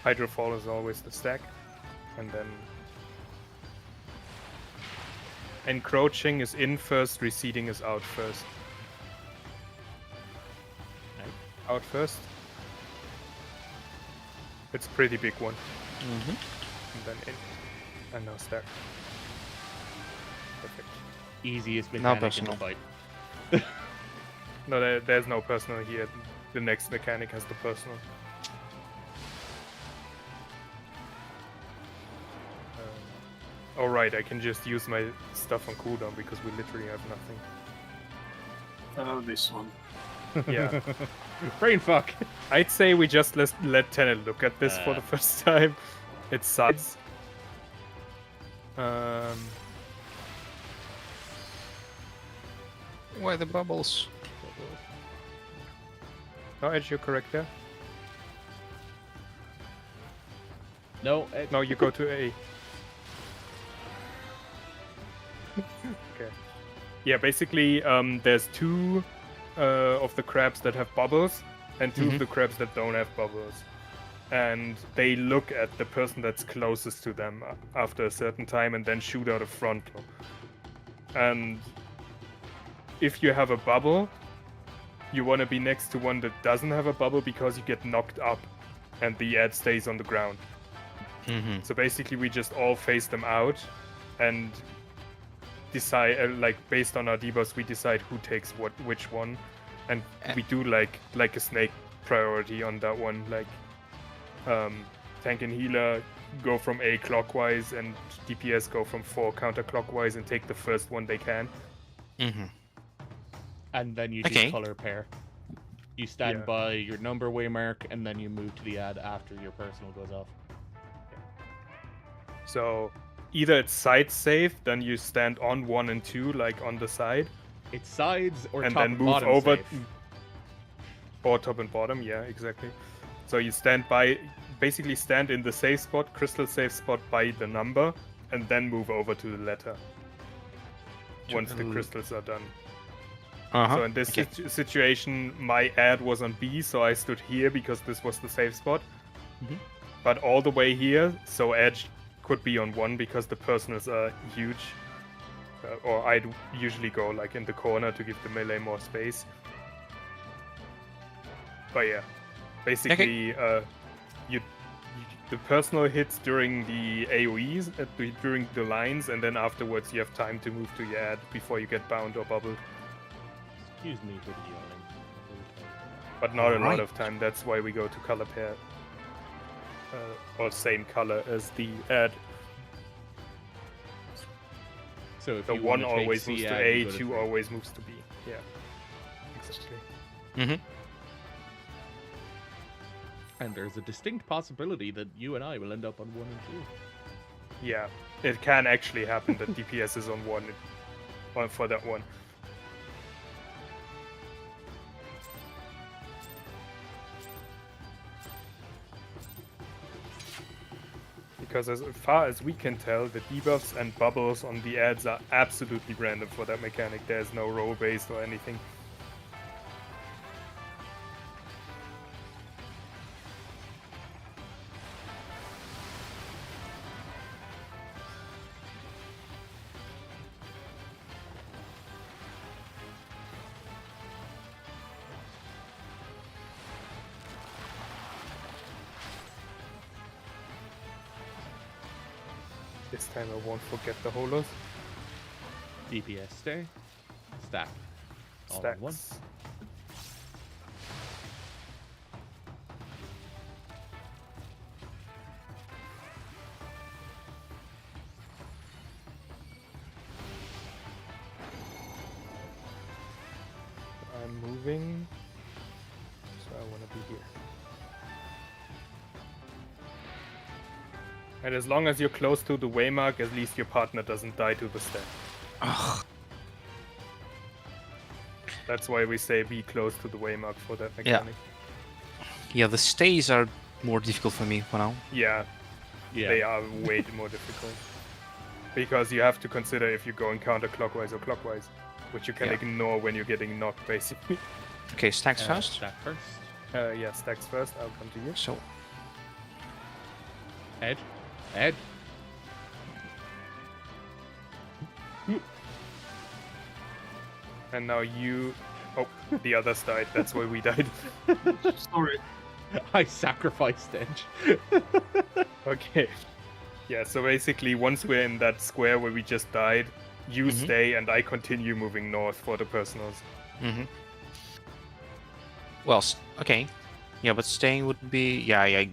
Hydrofall is always the stack. And then encroaching is in first, receding is out first. Out first. It's a pretty big one. And then in. And now stack. Perfect. Easiest Now mechanic in the personal. fight. No, there's no personal here. The next mechanic has the personal. Alright, I can just use my stuff on cooldown because we literally have nothing. This one. Yeah. Brain fuck. I'd say we just let Tenet look at this for the first time. It's sides. Why the bubbles? No, Edge, you're correct there. No, No, you go to A. Okay. Yeah, basically, there's two of the crabs that have bubbles, and two of the crabs that don't have bubbles. And they look at the person that's closest to them after a certain time and then shoot out a frontal. And if you have a bubble, you want to be next to one that doesn't have a bubble because you get knocked up and the ad stays on the ground. So basically we just all face them out and decide, like based on our debuffs, we decide who takes which one. And we do like a snake priority on that one. Like tank and healer go from A clockwise and DPS go from 4 counterclockwise and take the first one they can. and then you Okay. do color pair. You stand Yeah. by your number waymark, and then you move to the ad after your personal goes off. So either it's side safe, then you stand on 1 and 2, like on the side, It's sides or and top then and move bottom over, safe. or top and bottom. Yeah, exactly. So you stand by, basically stand in the safe spot, crystal safe spot by the number, and then move over to the letter once the crystals are done. So in this situation, my ad was on B, so I stood here because this was the safe spot. But all the way here, so edge could be on 1 because the personals are huge. Or I'd usually go like in the corner to give the melee more space. But yeah, basically, the personal hits during the AoEs, during the lines, and then afterwards you have time to move to your ad before you get bound or bubbled. Excuse me for the yawning. But not a lot Alright. of time, that's why we go to color pair. Or same color as the ad. So if So you 1 wanna take always C moves to ad, A, you go to 2 three. always moves to B. Yeah, exactly. And there's a distinct possibility that you and I will end up on 1 and 2. Yeah, it can actually happen that DPS is on 1 for that one. Because as far as we can tell, the debuffs and bubbles on the ads are absolutely random for that mechanic. There's no roll based or anything. This time I won't forget the holos. DPS stay. Stack. All in Stacks. one. moving. So I want to be here. And as long as you're close to the waymark, at least your partner doesn't die to the stack. Ugh. That's why we say be close to the waymark for that mechanic. Yeah, the stays are more difficult for me for now. Yeah, Yeah. they are way more difficult. Because you have to consider if you're going counterclockwise or clockwise, which you can Yeah. ignore when you're getting knocked, basically. Okay, stacks first. Stack first. Yeah, stacks first, I'll come to you. So, Edge. Edge. And now you... Oh, the others died, that's why we died. Sorry. I sacrificed Edge. Okay. Yeah, so basically, once we're in that square where we just died, you stay and I continue moving north for the personals. well, okay. Yeah, but staying would be... Yeah,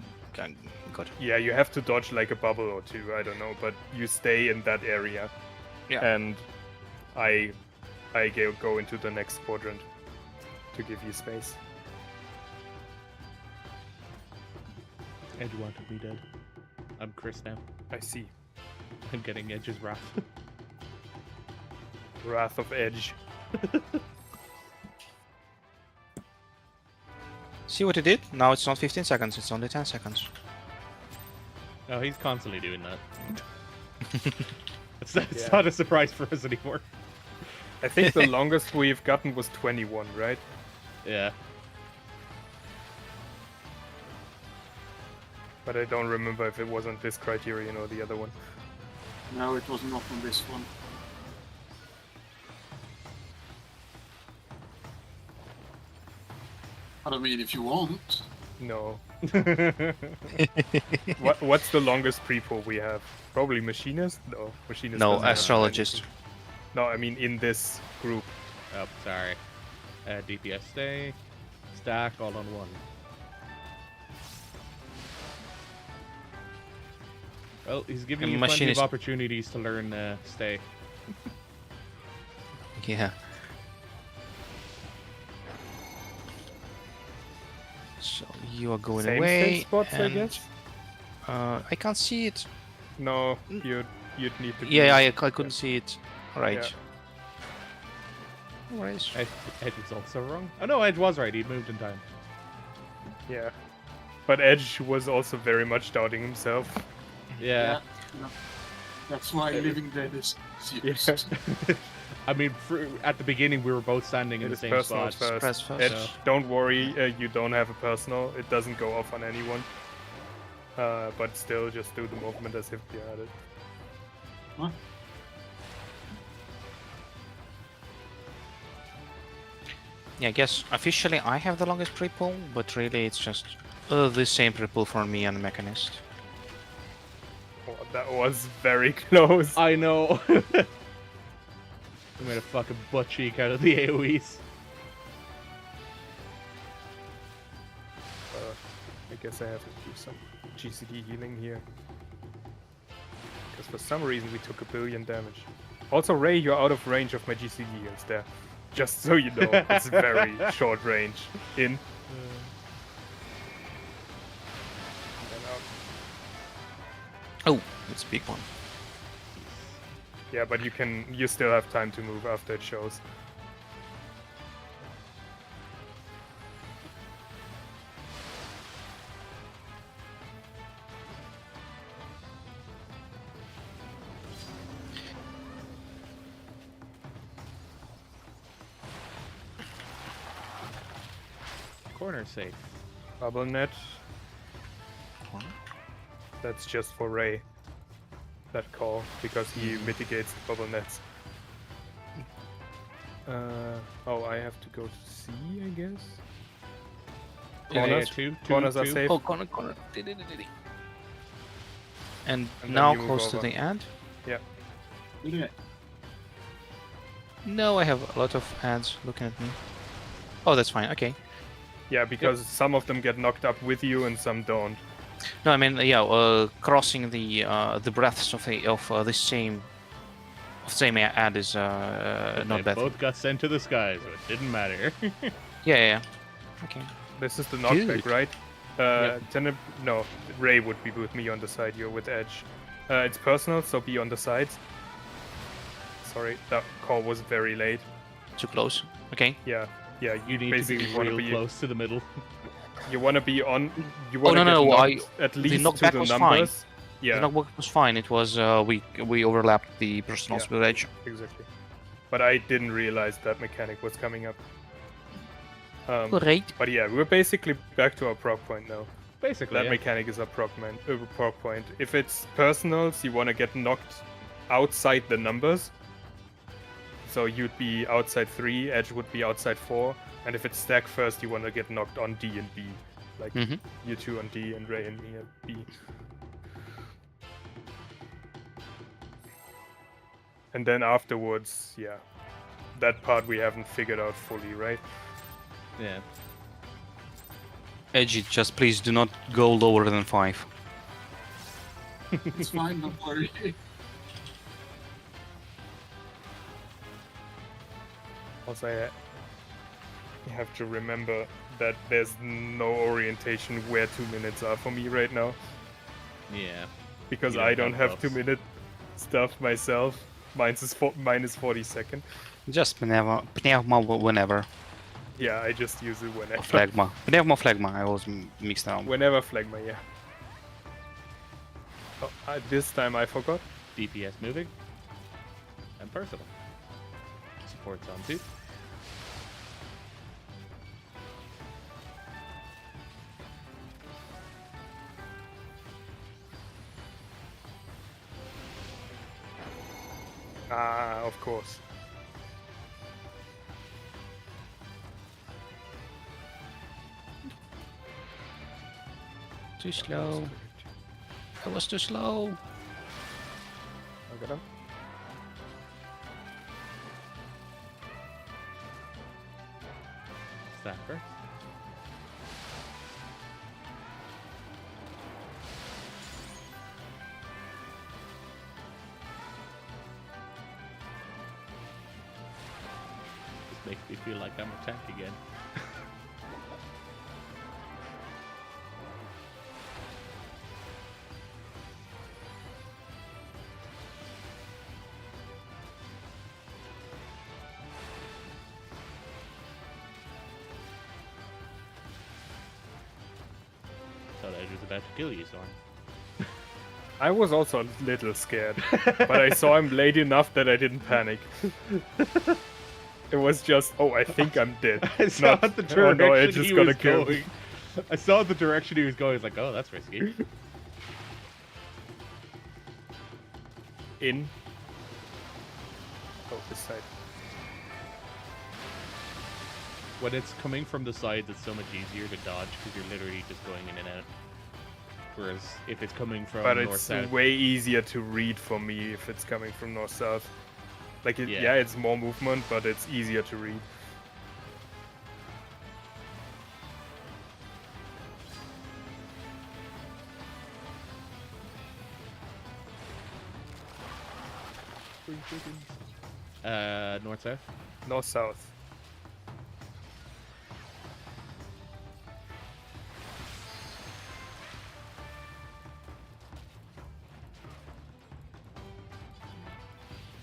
good. Yeah, you have to dodge like a bubble or two, I don't know, but you stay in that area. Yeah. And I go into the next quadrant to give you space. Edge wanted me dead. I'm Chris now. I see. I'm getting Edge's wrath. Wrath of Edge. See what it did? Now it's not 15 seconds, it's only 10 seconds. Oh, he's constantly doing that. It's Yeah. not a surprise for us anymore. I think the longest we've gotten was 21, right? Yeah. But I don't remember if it was on this criterion or the other one. No, it was not on this one. But I mean, if you want. No. What's the longest pre-pull we have? Probably machinist? No, machinist. No, doesn't have astrologist. anything. No, I mean in this group. Oh, sorry. DPS stay. Stack all on one. Well, he's giving And you plenty of machinist- opportunities to learn stay. Yeah. So you are going Same away. spots, I and, guess. I can't see it. No, you'd need to. Yeah, be- I couldn't see it. Right. Yeah. No worries. Edge is also wrong. Oh no, Edge was right. He moved in time. Yeah. But Edge was also very much doubting himself. Yeah. No. That's why Living Dead is used. Yeah. I mean, at the beginning we were both standing in It the is same personal spot. first. Press first. Edge, So- don't worry, you don't have a personal. It doesn't go off on anyone. But still, just do the movement as if you had it. What? Yeah, I guess officially I have the longest pre-pull, but really it's just the same pre-pull for me and Mechanist. Oh, that was very close. I know. I made a fucking butt cheek out of the AoEs. I guess I have to do some GCD healing here. Because for some reason we took 1 billion damage. Also, Ray, you're out of range of my GCD heals there. Just so you know, it's very short range. In. And out. Oh, that's a big one. Yeah, but you still have time to move after it shows. Corner safe. Bubble net, Corner. that's just for Ray. That call, because he mitigates the bubble nets. Oh, I have to go to C, I guess? Corners, corners are safe. Oh, corner. And then now you move close to over. the end. Yeah. No, I have a lot of ads looking at me. Oh, that's fine. Okay. Yeah, because some of them get knocked up with you and some don't. No, I mean, yeah, crossing the breaths of the same same ad is But not they bad. both got sent to the sky, so it didn't matter. Yeah. Okay. This is the knockback, Good. right? Yep. No, Ray would be with me on the side. You're with Edge. It's personal, so be on the sides. Sorry, that call was very late. Too close. Okay. Yeah, yeah. You need to basically be want real to be. close to the middle. You want to be on. You Oh want to no, get no, knocked at the least knockback to the was numbers. fine. Yeah, The knockback was fine. It was we overlapped the personals Yeah. with Edge. exactly. But I didn't realize that mechanic was coming up. Great. But yeah, we're basically back to our prog point now. Basically, That yeah. mechanic is a prog point. If it's personals, you want to get knocked outside the numbers. So you'd be outside 3, Edge would be outside 4, and if it's stack first, you want to get knocked on D and B. Like Mhm. you two on D and Ray and me at B. And then afterwards, yeah, that part we haven't figured out fully, right? Yeah. Edge, just please do not go lower than 5. It's fine, don't worry. Also, I have to remember that there's no orientation where 2 minutes are for me right now. Yeah. Because You I don't don't have have those. 2-minute stuff myself. Mine's is minus 40 second. Just pneuma whenever. Yeah, I just use it Or whenever. phlegma. Pneuma. I was mixed around. Whenever phlegma, yeah. Oh, this time I forgot. DPS moving. And personal. Support's on too. Ah, of course. Too slow. I was too slow. Okay. Stack first. This makes me feel like I'm a tank again. Thought Edge was about to kill you, Zorn. I was also a little scared, but I saw him late enough that I didn't panic. It was just, oh, I think I'm dead. I saw Not, the oh direction no, Edge is he gonna was kill me. going. I saw the direction he was going. I was like, oh, that's risky. In. Oh, this side. When it's coming from the sides, it's so much easier to dodge because you're literally just going in and out. Whereas if it's coming from But north it's south, way easier to read for me if it's coming from north south. Like, Yeah. yeah, it's more movement, but it's easier to read. north south. North south.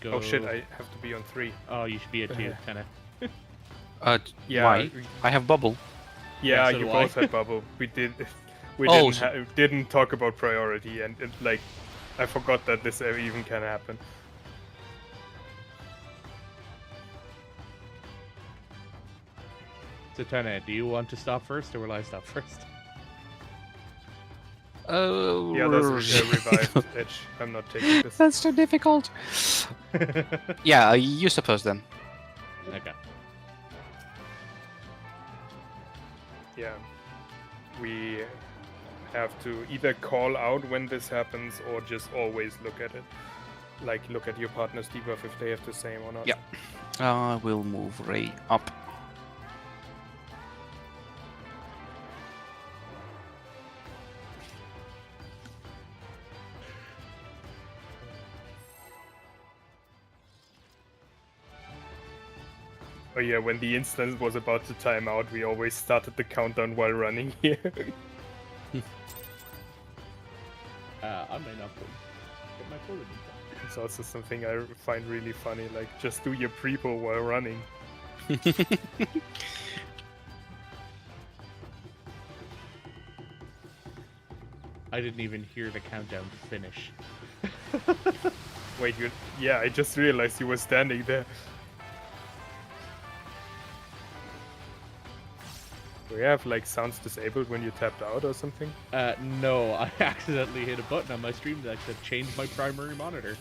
Go. Oh shit, I have to be on 3. Oh, you should be at 2, kind of. Yeah. Why? I have bubble. Yeah, Yeah, so you do I. both had bubble. We Oh, didn't talk about priority, and like, I forgot that this even can happen. So, Tana, do you want to stop first, or will I stop first? Oh. Yeah, there's a revived edge. I'm not taking this. That's too difficult. Yeah, you suppose then. Okay. Yeah, we have to either call out when this happens or just always look at it. Like, look at your partner's debuff if they have the same or not. Yeah. I will move Ray up. Oh yeah, when the instance was about to time out, we always started the countdown while running here. I may not get my pull in. It's also something I find really funny, like just do your pre-pull while running. I didn't even hear the countdown finish. Wait, yeah, I just realized you were standing there. Do we have like sounds disabled when you tapped out or something? No, I accidentally hit a button on my stream deck that changed my primary monitor.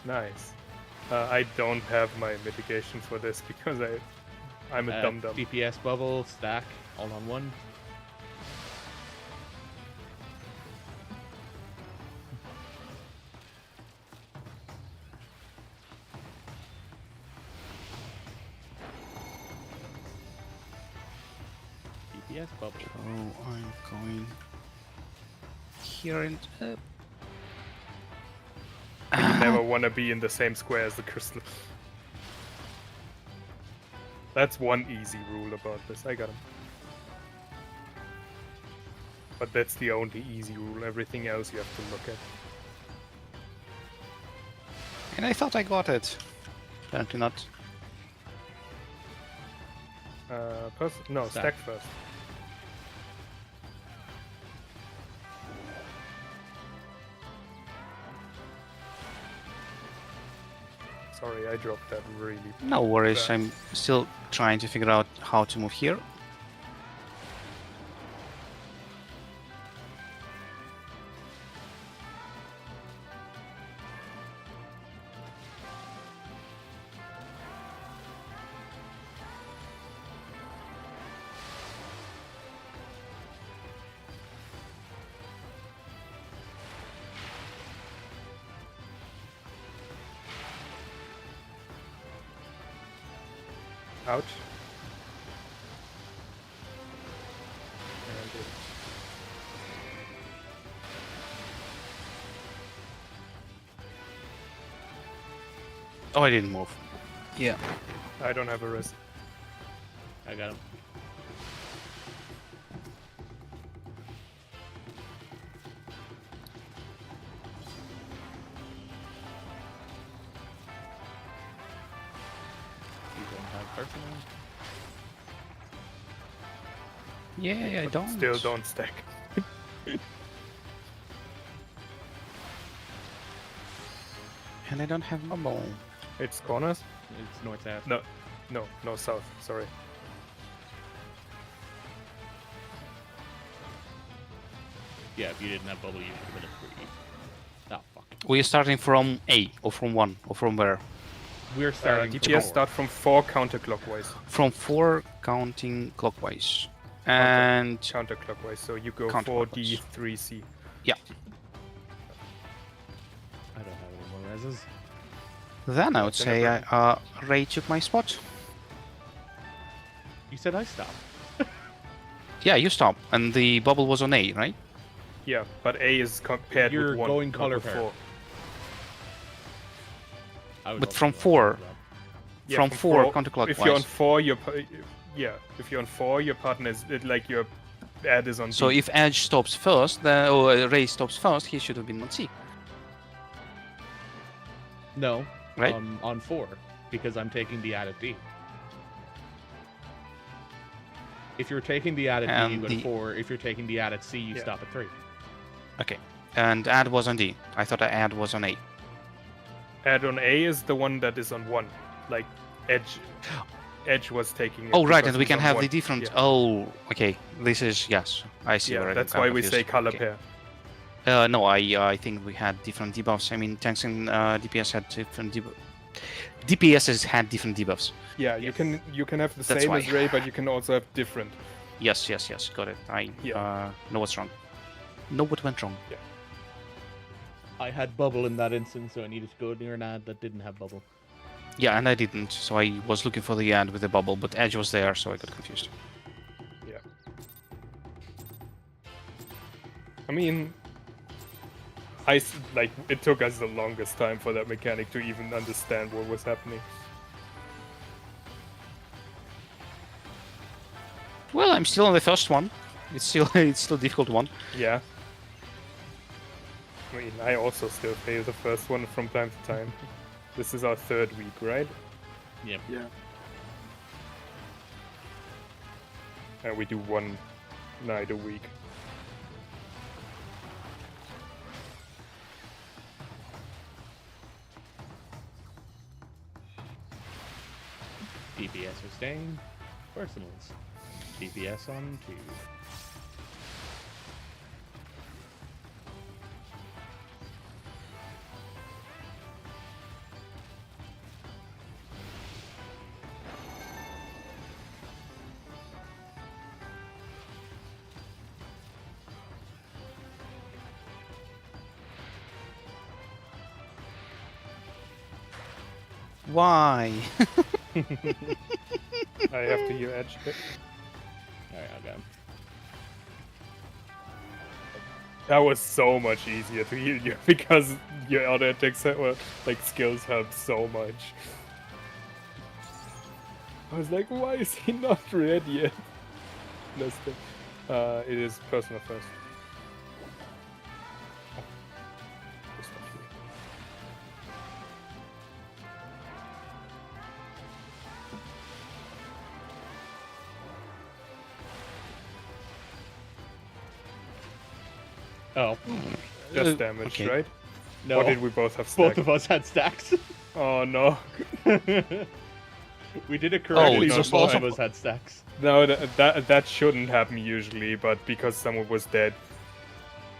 Nice. I don't have my mitigation for this because I'm a dum-dum. DPS bubble, stack, all on one. DPS bubble. Oh, I'm going here and up. You never want to be in the same square as the crystal. That's one easy rule about this. I got him. But that's the only easy rule. Everything else you have to look at. And I thought I got it. Apparently not. No, stack first. Sorry, I dropped that really. No worries, fast. I'm still trying to figure out how to move here. Ouch. And Oh, I didn't move. Yeah. I don't have a wrist. I got him. You don't have personal? Yeah, I But don't. Still don't stack. And I don't have bubble. It's corners? It's north south. No, south. Sorry. Yeah, if you didn't have bubble, you should have been at 3. Oh, fuck. We're starting from A, or from 1, or from where? We're starting from DPS 4. start from 4 counterclockwise. From 4 counting clockwise. And Counterclockwise, so you go Counterclockwise. 4D, 3C. yeah, I don't have any more reses. then I would say Ray took my spot. You said I stopped. Yeah, you stop, and the bubble was on A, right? Yeah, but A is compared You're with 1. going not color with pair. 4. I would But also from go 4. for that. Yeah, From 4 If you're on counterclockwise. 4, if you're on 4, your partner is like your ad is on So B. if Edge stops first, or Ray stops first, he should have been on C, No, right? on 4, because I'm taking the ad at D. If you're taking the ad at D, you And go to the- 4. If you're taking the ad at C, you Yeah. stop at 3. Okay. And ad was on D. I thought ad was on A. Ad on A is the one that is on 1. Like Edge was taking it. Oh, right, because and we it's can on have 1. the different. Yeah. Oh, okay. This is yes. I see. Yeah, where that's I'm why we confused. say color Okay. pair. No, I think we had different debuffs. I mean, tanks and DPS had different debuffs. DPSs had different debuffs. Yeah, Yes. you can have the That's same why. as Ray, but you can also have different. Yes, got it. I Yeah. know what's wrong. Know what went wrong. I had bubble in that instance, so I needed to go near an ad that didn't have bubble. Yeah, and I didn't, so I was looking for the ad with the bubble, but Edge was there, so I got confused. Yeah. I mean, it took us the longest time for that mechanic to even understand what was happening. Well, I'm still on the first one. It's still a difficult one. Yeah. I mean, I also still fail the first one from time to time. This is our 3rd week, right? Yep. Yeah. And we do 1 night a week. DPS are staying. Personals. DPS on 2. Why? I have to hear edge hit. Alright, I'll go. That was so much easier to heal you because your other attacks or like skills help so much. I was like, why is he not ready yet? That's the, it is personal first. Oh. Just damage, okay. right? No. Or did we both have stacks? Both of us had stacks. Oh no. We did it correctly, it's but just both also- of us had stacks. No, that shouldn't happen usually, but because someone was dead.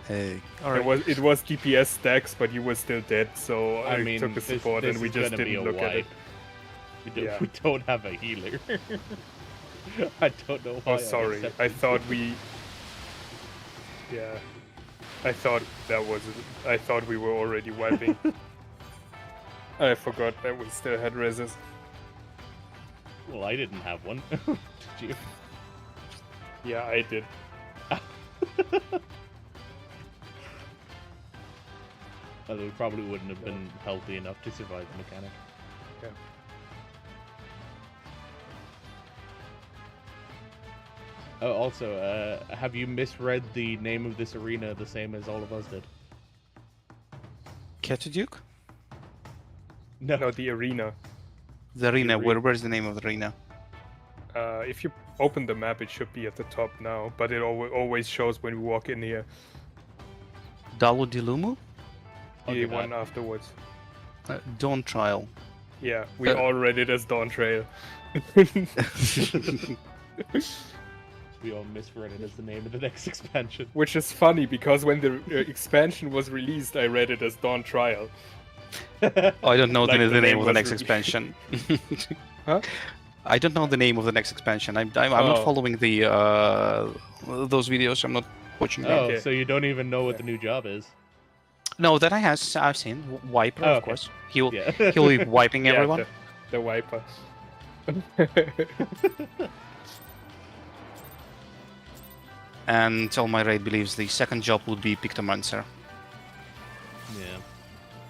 Hey. It was DPS stacks, but you were still dead, so I I mean, took the this support and we is just gonna be didn't a look at it. wipe. Yeah. We don't have a healer. I don't know why. Oh, sorry. I thought we. Yeah. I thought we were already wiping. I forgot that we still had resist. Well, I didn't have one. Did you? Yeah, I did. Well, we probably wouldn't have been healthy enough to survive the mechanic. Yeah. Oh, also, have you misread the name of this arena the same as all of us did? qotd? No, the arena. The arena. arena. Where's the name of the arena? If you open the map, it should be at the top now, but it always shows when we walk in here. Dalu Dilumu? I'll The give one that. afterwards. Dawn Trial. Yeah, we all read it as Dawn Trail. We all misread it as the name of the next expansion. Which is funny because when the expansion was released, I read it as Dawn Trial. Oh, I don't know Like the the name name of the was next re- expansion. Huh? I don't know the name of the next expansion. I'm Oh. not following the those videos. I'm not watching them. Oh, Okay. so you don't even know what Yeah. the new job is? No, that I've seen. Wiper, Oh, of okay. course. He'll Yeah. he'll be wiping Yeah, everyone. The wiper. And All My Raid believes the second job would be Pictomancer. Yeah.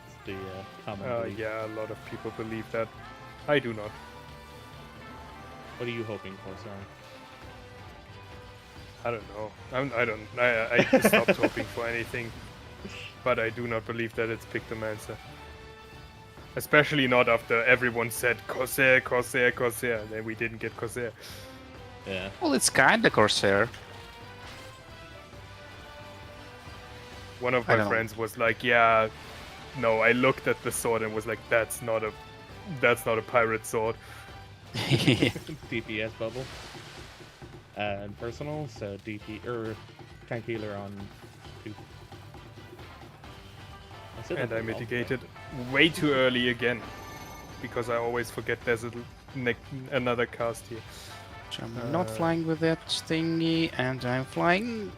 It's the common belief. Yeah, a lot of people believe that. I do not. What are you hoping for, sorry? I don't know. I stopped hoping for anything, but I do not believe that it's Pictomancer. Especially not after everyone said Corsair, Corsair, Corsair, and then we didn't get Corsair. Yeah. Well, it's kinda Corsair. One of I my don't know. friends was like, "Yeah, no." I looked at the sword and was like, "That's not a pirate sword." DPS bubble. And personal, so DP or tank healer on 2. said And that I very well. mitigated way too early again, because I always forget there's another cast here. So I'm not flying with that thingy, and I'm flying.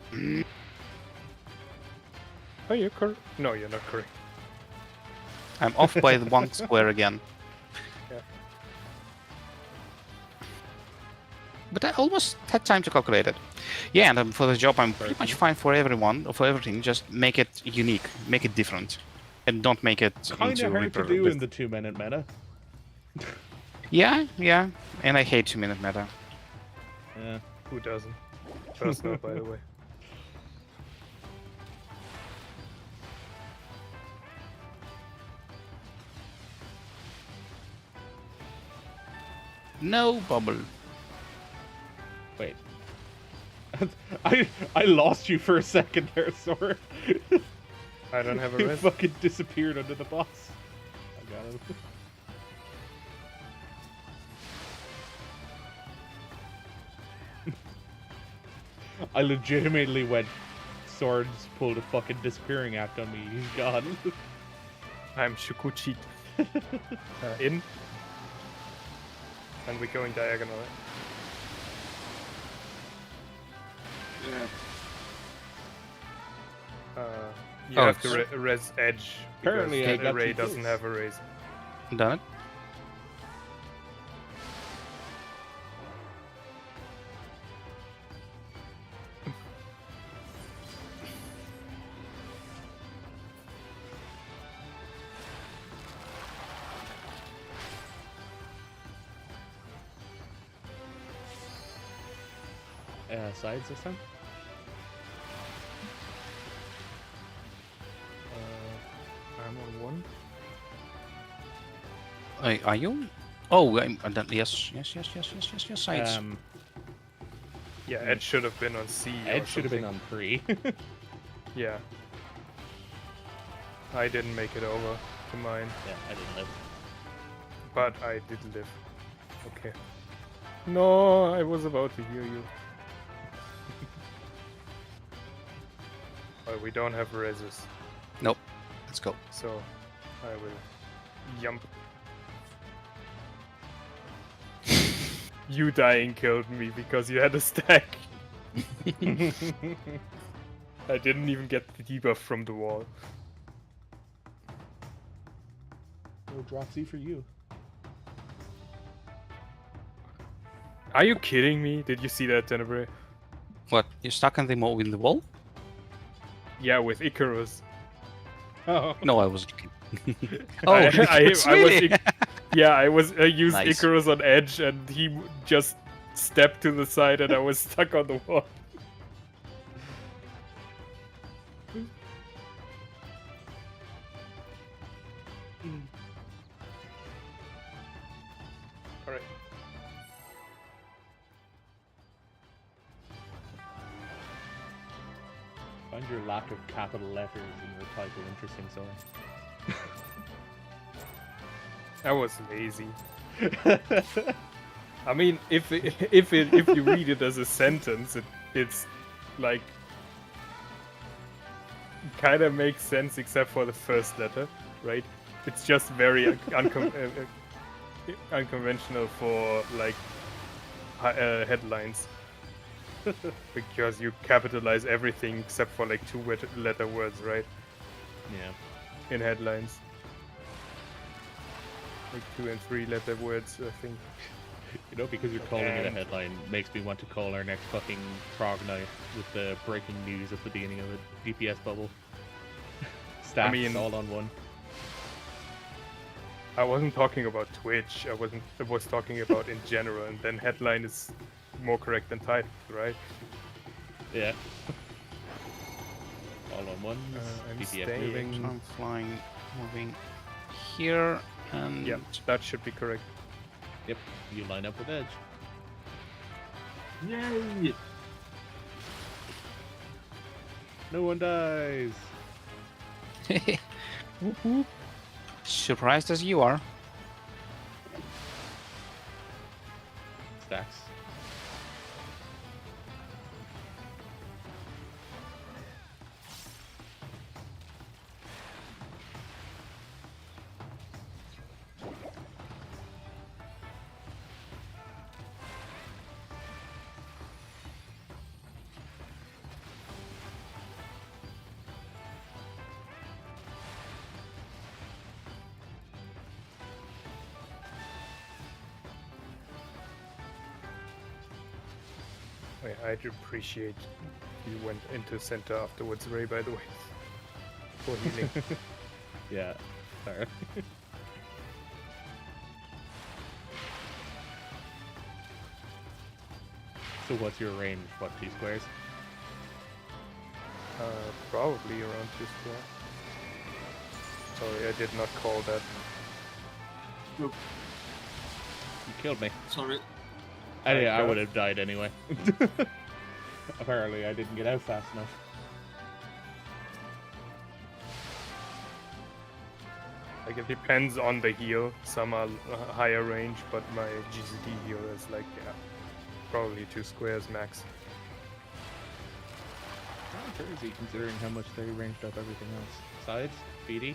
Oh, you're correct. No, you're not correct. I'm off by the one square again. Yeah. But I almost had time to calculate it. Yeah, and for the job, I'm pretty much fine for everyone, for everything. Just make it unique, make it different, and don't make it Kind into of hard Reaper. to do with- in the 2-minute meta. Yeah, and I hate 2-minute meta. Yeah. Who doesn't? Personal, by the way. No bubble. Wait. I lost you for a second there, Sora. I don't have a You res. fucking disappeared under the boss. I got him. I legitimately went, Swords pulled a fucking disappearing act on me. He's gone. I'm Shukuchi. In. And we're going diagonal. Yeah. You Oh, have to res edge. Apparently I because got array two doesn't kills. have a raise. Done it. Sides this time? I'm on one. Are you? Oh, yes. Sides. Yeah, edge should have been on C. or Ed should have been something. on 3. Yeah. I didn't make it over to mine, Yeah, I didn't live. but I did live. Okay. No, I was about to hear you. But we don't have reses, Nope. Let's go. so I will jump. You dying killed me because you had a stack. I didn't even get the debuff from the wall. No Dropsy for you. Are you kidding me? Did you see that, Tenebrae? What? You're stuck in the wall? Yeah, with Icarus. Oh. No, I was looking. I really? I used Nice. Icarus on edge, and he just stepped to the side, and I was stuck on the wall. All right. Find your lack of capital letters in your title interesting, Sora. I was lazy. I mean, if you read it as a sentence, it's like kind of makes sense except for the first letter, right? It's just very unconventional for like headlines because you capitalize everything except for like two-letter words, right? Yeah. In headlines, like 2 and 3-letter words, I think. You know, because you're calling it a And- headline makes me want to call our next fucking prog night with the breaking news at the beginning of a DPS bubble. Stats mean- all on one. I wasn't talking about Twitch. I was talking about in general, and then headline is more correct than title, right? Yeah. All on one. I'm DPS staying. moving. I'm flying, moving here, and Yeah, that should be correct. Yep. You line up with Edge. Yay! No one dies. Whoop, whoop. Surprised as you are. Stacks. I'd appreciate you went into center afterwards, Ray, by the way. For healing. Yeah. Fair. So what's your range? What, 2 squares? Probably around 2 square. Sorry, I did not call that. Nope. You killed me. Sorry. I would have died anyway. Apparently, I didn't get out fast enough. Like, it depends on the heal. Some are higher range, but my GCD heal is like, yeah, probably 2 squares max. Crazy considering how much they ranged up everything else. Sides? BD?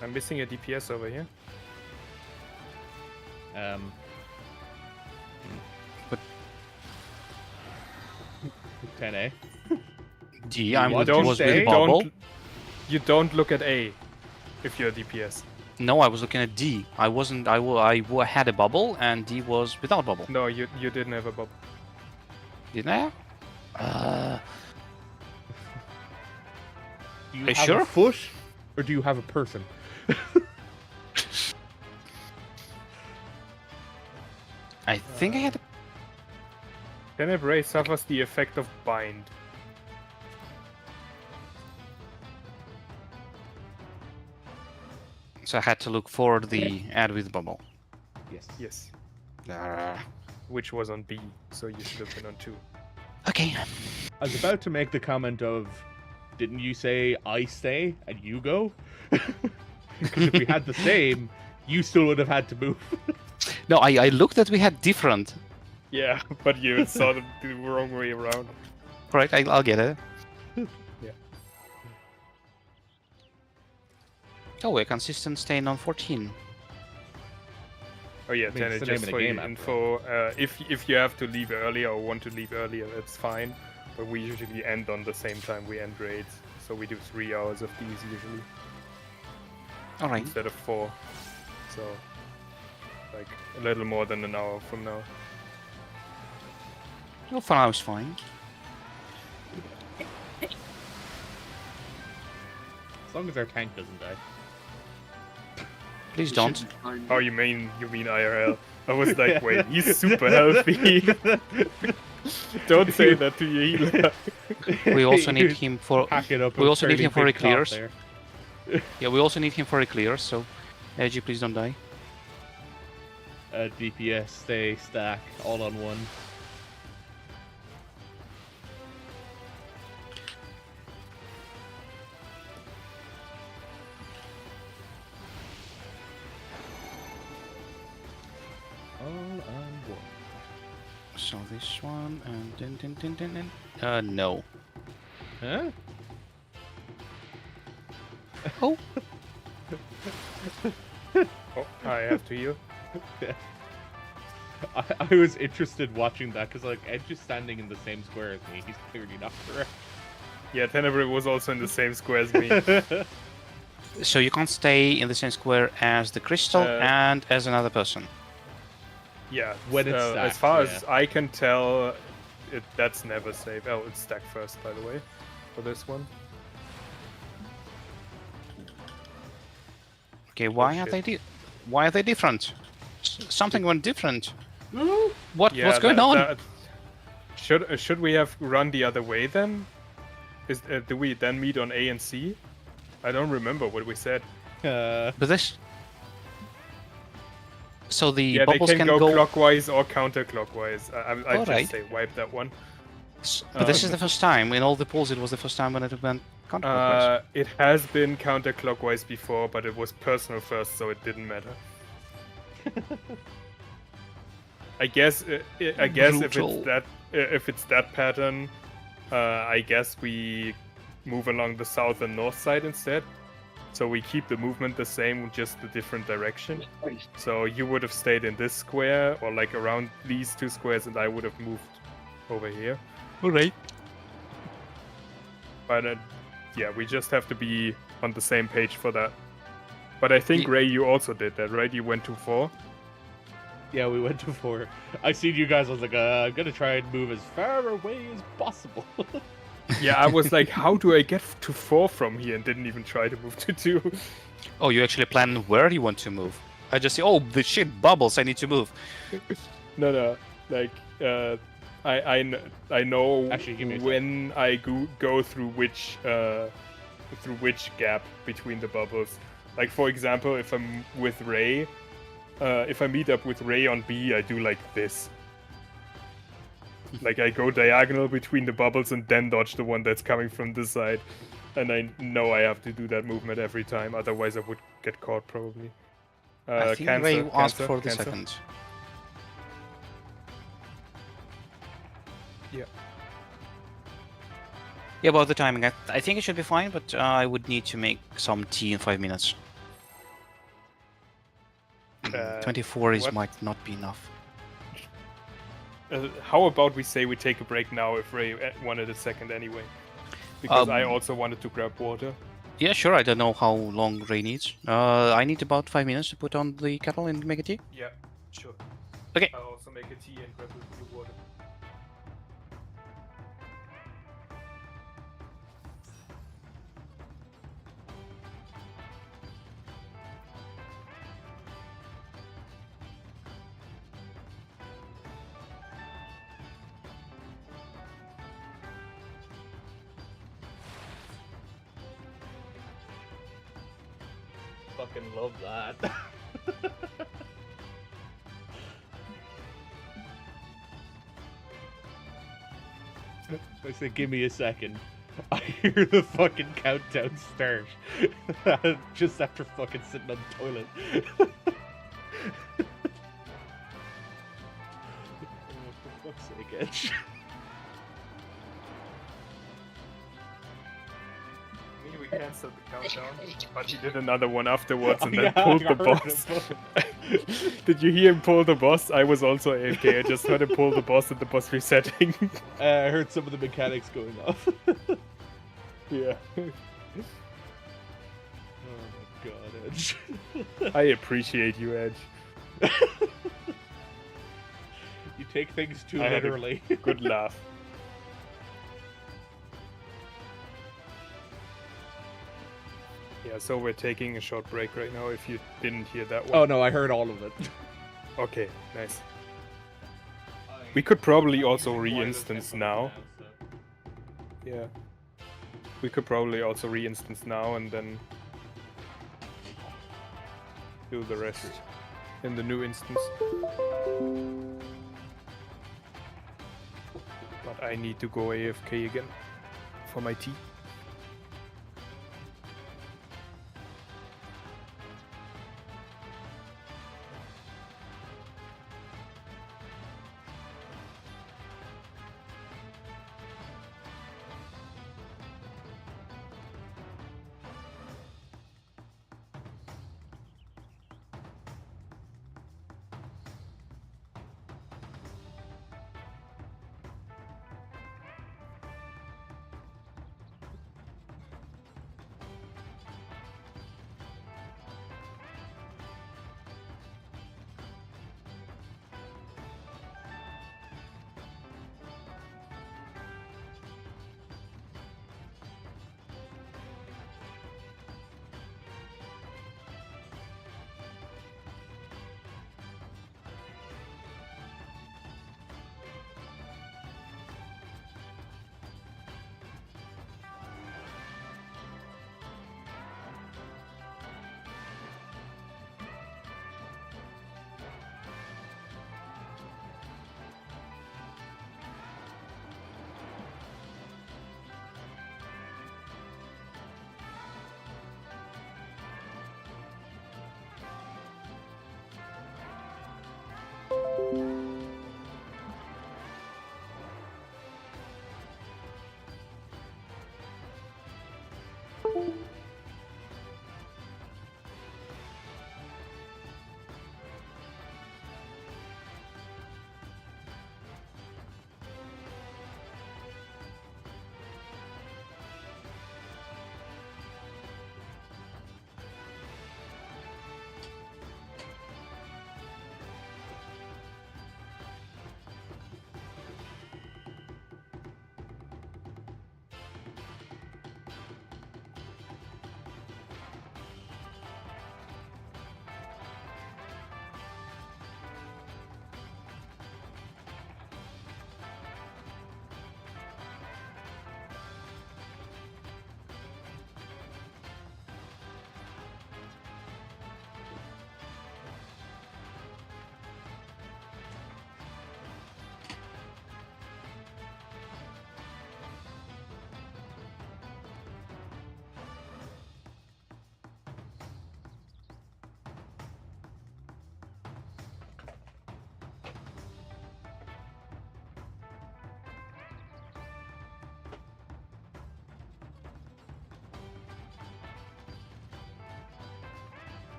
I'm missing a DPS over here. But 10A. D, I'm What with, don't was say? with bubble. You don't look at A if you're a DPS. No, I was looking at D. I wasn't. I had a bubble, and D was without bubble. No, you didn't have a bubble. Didn't I? Do you Are you have sure? a foot, or do you have a person? I think I had. A... Tenebrae suffers the effect of bind. So I had to look for the add with bubble. Yes. Yes. Ah. Which was on B, so you should have been on 2. Okay. I was about to make the comment of, didn't you say I stay and you go? Because if we had the same, you still would have had to move. No, I looked that we had different. Yeah, but you saw the wrong way around. Correct. I'll get it. Yeah. Oh, we're consistent staying on 14. Oh yeah, I mean, then it's it the name just of the for game your after info. If you have to leave earlier or want to leave earlier, that's fine. But we usually end on the same time we end raids, so we do 3 hours of these usually All right. instead of 4. So like a little more than an hour from now. Well, for now it's fine. As long as our tank doesn't die. Please don't. Oh, you mean IRL? I was like, wait, he's super healthy. Don't say that to your healer. We also need him for. Pack it up We a also need fairly him for big top clears. there. Yeah, we also need him for a clear. So, Edgy, please don't die. DPS, stay, stack, all on one. All on one. So this one and then. No. Huh? Oh. Oh, I have to heal. I was interested watching that because like Edge is standing in the same square as me. He's clearly not correct. Yeah, Tenebrae was also in the same square as me. So you can't stay in the same square as the crystal and as another person. Yeah, When it's as stacked, far yeah. as I can tell, that's never safe. Oh, it's stacked first, by the way, for this one. Okay, why are shit. they why are they different? Something went different. No, What's going on? Should we have run the other way then? Do we then meet on A and C? I don't remember what we said. But this. So the Yeah, they bubbles can go go. clockwise or counterclockwise. I just Alright. say wipe that one. But this is the first time in all the polls. It was the first time when it went counterclockwise. It has been counterclockwise before, but it was personal first, so it didn't matter. I guess Brutal. if it's that pattern, I guess we move along the south and north side instead. So we keep the movement the same, just the different direction. So you would have stayed in this square or like around these 2 squares, and I would have moved over here. Alright. But yeah, we just have to be on the same page for that. But I think, Ray, you also did that, right? You went to 4? Yeah, we went to 4. I seen you guys. I was like, I'm gonna try and move as far away as possible. Yeah, I was like, how do I get to 4 from here? And didn't even try to move to 2. Oh, you actually plan where you want to move. I just say, oh, the shit bubbles, I need to move. No. Like, I know Actually, give me a when I go through which gap between the bubbles. Like, for example, if I'm with Ray, if I meet up with Ray on B, I do like this. Like, I go diagonal between the bubbles and then dodge the one that's coming from this side. And I know I have to do that movement every time, otherwise I would get caught probably. I think Ray asked for the second. Yeah. Yeah, about the timing, I think it should be fine, but I would need to make some tea in 5 minutes. 24 what? might not be enough. How about we say we take a break now if Ray wanted a second anyway? Because I also wanted to grab water. Yeah, sure, I don't know how long Ray needs. I need about 5 minutes to put on the kettle and make a tea. Yeah, sure. Okay. I'll also make a tea and grab a few water. Fucking love that. I said, give me a second. I hear the fucking countdown start. Just after fucking sitting on the toilet. Oh, for fuck's sake, Edge. We cancelled the countdown, but he did another one afterwards and Oh, then yeah, pulled I the heard boss. him. Did you hear him pull the boss? I was also AFK. I just heard him pull the boss and the boss resetting. I heard some of the mechanics going off. Yeah. Oh my god, Edge. I appreciate you, Edge. You take things too I had a literally. Good laugh. Yeah, so we're taking a short break right now if you didn't hear that one. Oh no, I heard all of it. Okay, nice. We could probably also re-instance now. Yeah. We could probably also re-instance now and then do the rest in the new instance. But I need to go AFK again for my tea.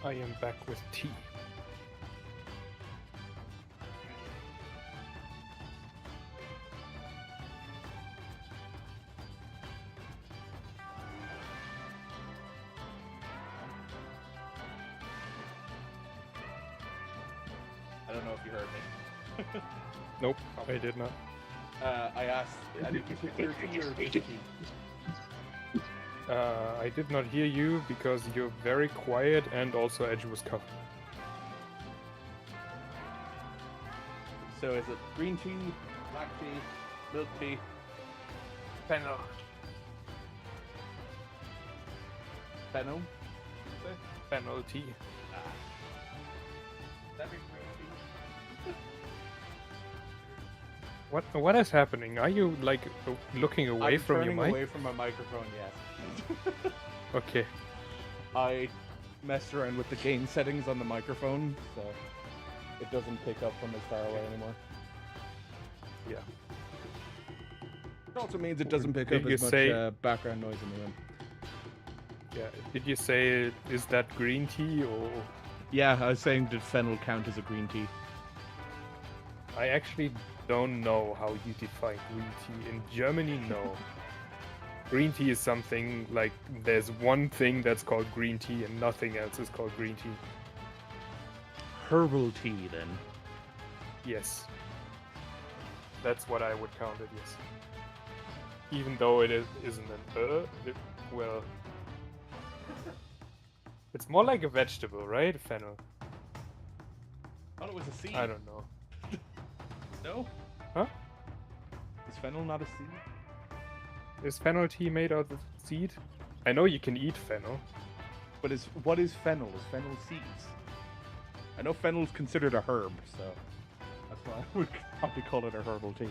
I am back with tea. I don't know if you heard me. Nope, I did not. I asked, I did particular tea or just tea? I did not hear you because you're very quiet and also Edge was covered. So is it green tea, black tea, milk tea? Fennel. Fennel? Fennel tea. That'd be green tea. What is happening? Are you like looking away from your turning mic? away from my microphone, yes. Okay. I messed around with the gain settings on the microphone, so it doesn't pick up from as far away anymore. Yeah. It also means it doesn't pick Did up you as say- much background noise in the room. Yeah. Did you say is that green tea or? Yeah, I was saying, did fennel count as a green tea? I actually don't know how you define green tea. In Germany, no. Green tea is something like there's one thing that's called green tea and nothing else is called green tea. Herbal tea, then. Yes. That's what I would count it, yes. Even though it isn't an well... It's more like a vegetable, right? Fennel. I thought it was a seed. I don't know. No? Huh? Is fennel not a seed? Is fennel tea made out of seed? I know you can eat fennel. But what is fennel? Is fennel seeds? I know fennel's considered a herb, so that's why I would probably call it a herbal tea.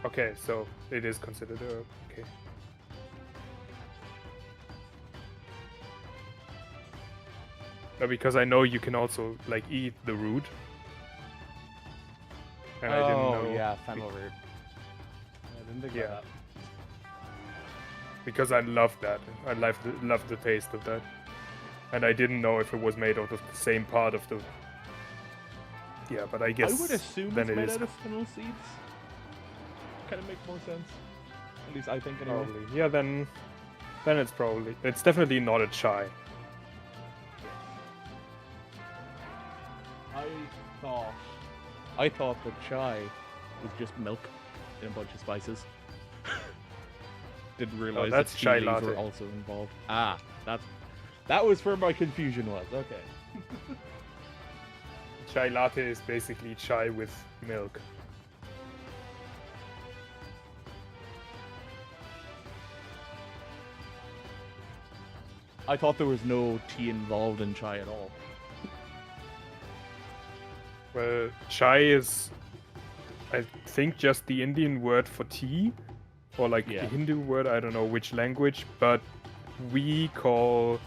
Okay, so it is considered a... Okay. No, because I know you can also, like, eat the root. And I didn't know... yeah, fennel root. I didn't think Yeah. about that. Because I love that. I love the taste of that. And I didn't know if it was made out of the same part of the... Yeah, but I guess I would assume then it's it made is out of fennel seeds. Kind of makes more sense. At least I think anyway. probably. Yeah, then it's probably... It's definitely not a chai. I thought that chai was just milk and a bunch of spices. Didn't realize that's that chai tea leaves were latte. also involved. Ah, that was where my confusion was. Okay. Chai latte is basically chai with milk. I thought there was no tea involved in chai at all. Well, chai is, I think, just the Indian word for tea, or like Yeah. the Hindu word. I don't know which language, but we call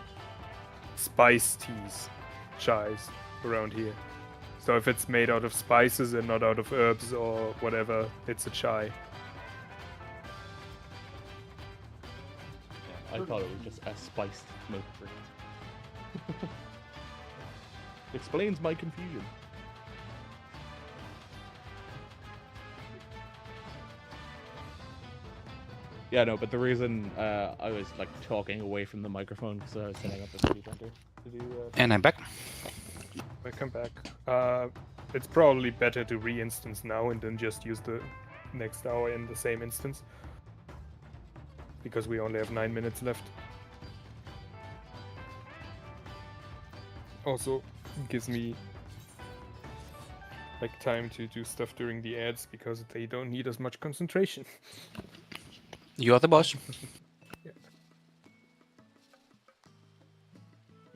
spice teas chais around here. So if it's made out of spices and not out of herbs or whatever, it's a chai. I thought it was just a spiced milk drink. Explains my confusion. Yeah, no, but the reason I was like talking away from the microphone because I was setting up the 3D printer to do. And I'm back. Welcome back. It's probably better to re-instance now and then just use the next hour in the same instance. Because we only have 9 minutes left. Also, gives me like time to do stuff during the ads because they don't need as much concentration. You are the boss.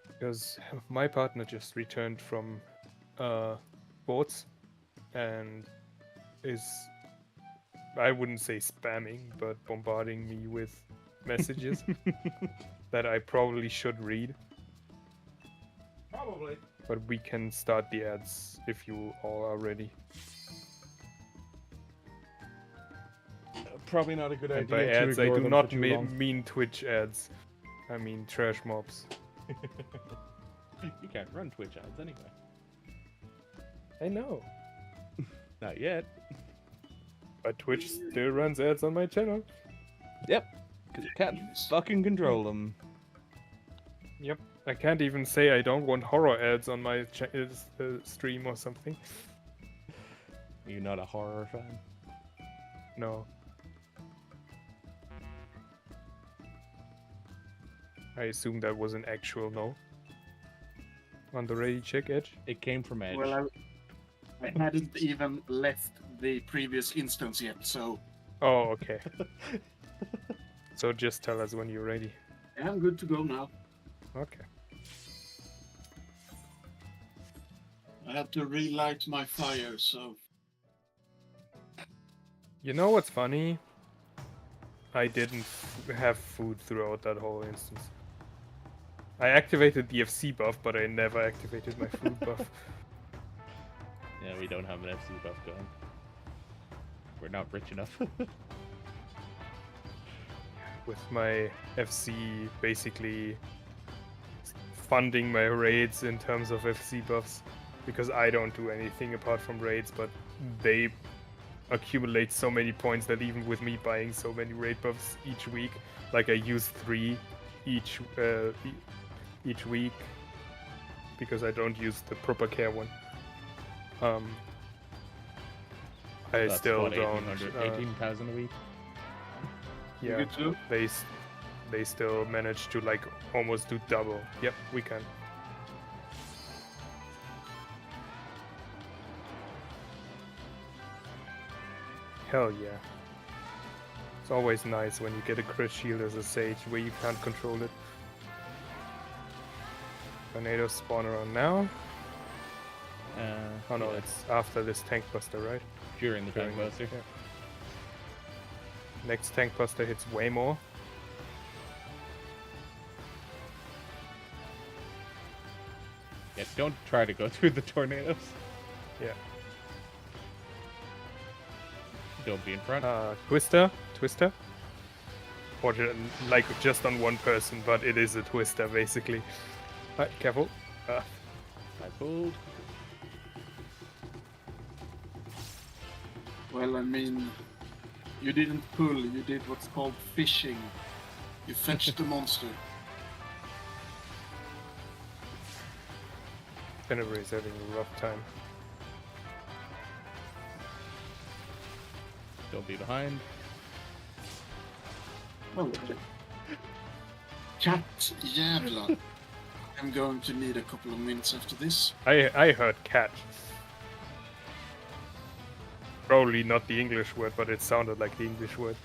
Because my partner just returned from sports and is, I wouldn't say spamming, but bombarding me with messages that I probably should read. Probably. But we can start the ads if you all are ready. Probably not a good And idea. by to ads, I ignore do them not for too long. mean Twitch ads. I mean trash mobs. You can't run Twitch ads anyway. I know. Not yet. But Twitch still runs ads on my channel. Yep. Because you can't fucking control them. Yep. I can't even say I don't want horror ads on my stream or something. You're not a horror fan? No. I assume that was an actual no. On the ready check Edge. It came from Edge. Well, I hadn't even left the previous instance yet, so Oh, okay. So just tell us when you're ready. I'm good to go now. Okay. I have to relight my fire, so You know what's funny? I didn't have food throughout that whole instance. I activated the FC buff, but I never activated my food buff. Yeah, we don't have an FC buff going. We're not rich enough. With my FC basically funding my raids in terms of FC buffs, because I don't do anything apart from raids, but they accumulate so many points that even with me buying so many raid buffs each week, like I use 3 each week because I don't use the proper care one. I That's still what, don't. 18,000 a week. Yeah, good too. they still manage to like almost do double. Yep, we can. Hell yeah. It's always nice when you get a crit shield as a sage where you can't control it. Tornado spawner on now. Oh no, yeah, it's after this tank buster, right? during the tank During- buster. yeah. Next tank buster hits way more. Yeah, don't try to go through the tornadoes. Yeah. Don't be in front. Twister. Or like just on one person, but it is a twister basically. Careful. I pulled. well, I mean, you didn't pull, you did what's called fishing. You fetched the monster. Tenebrae is having a rough time. Don't be behind. Oh, cat jävlar. I'm going to need a couple of minutes after this. I heard cat. Probably not the English word, but it sounded like the English word.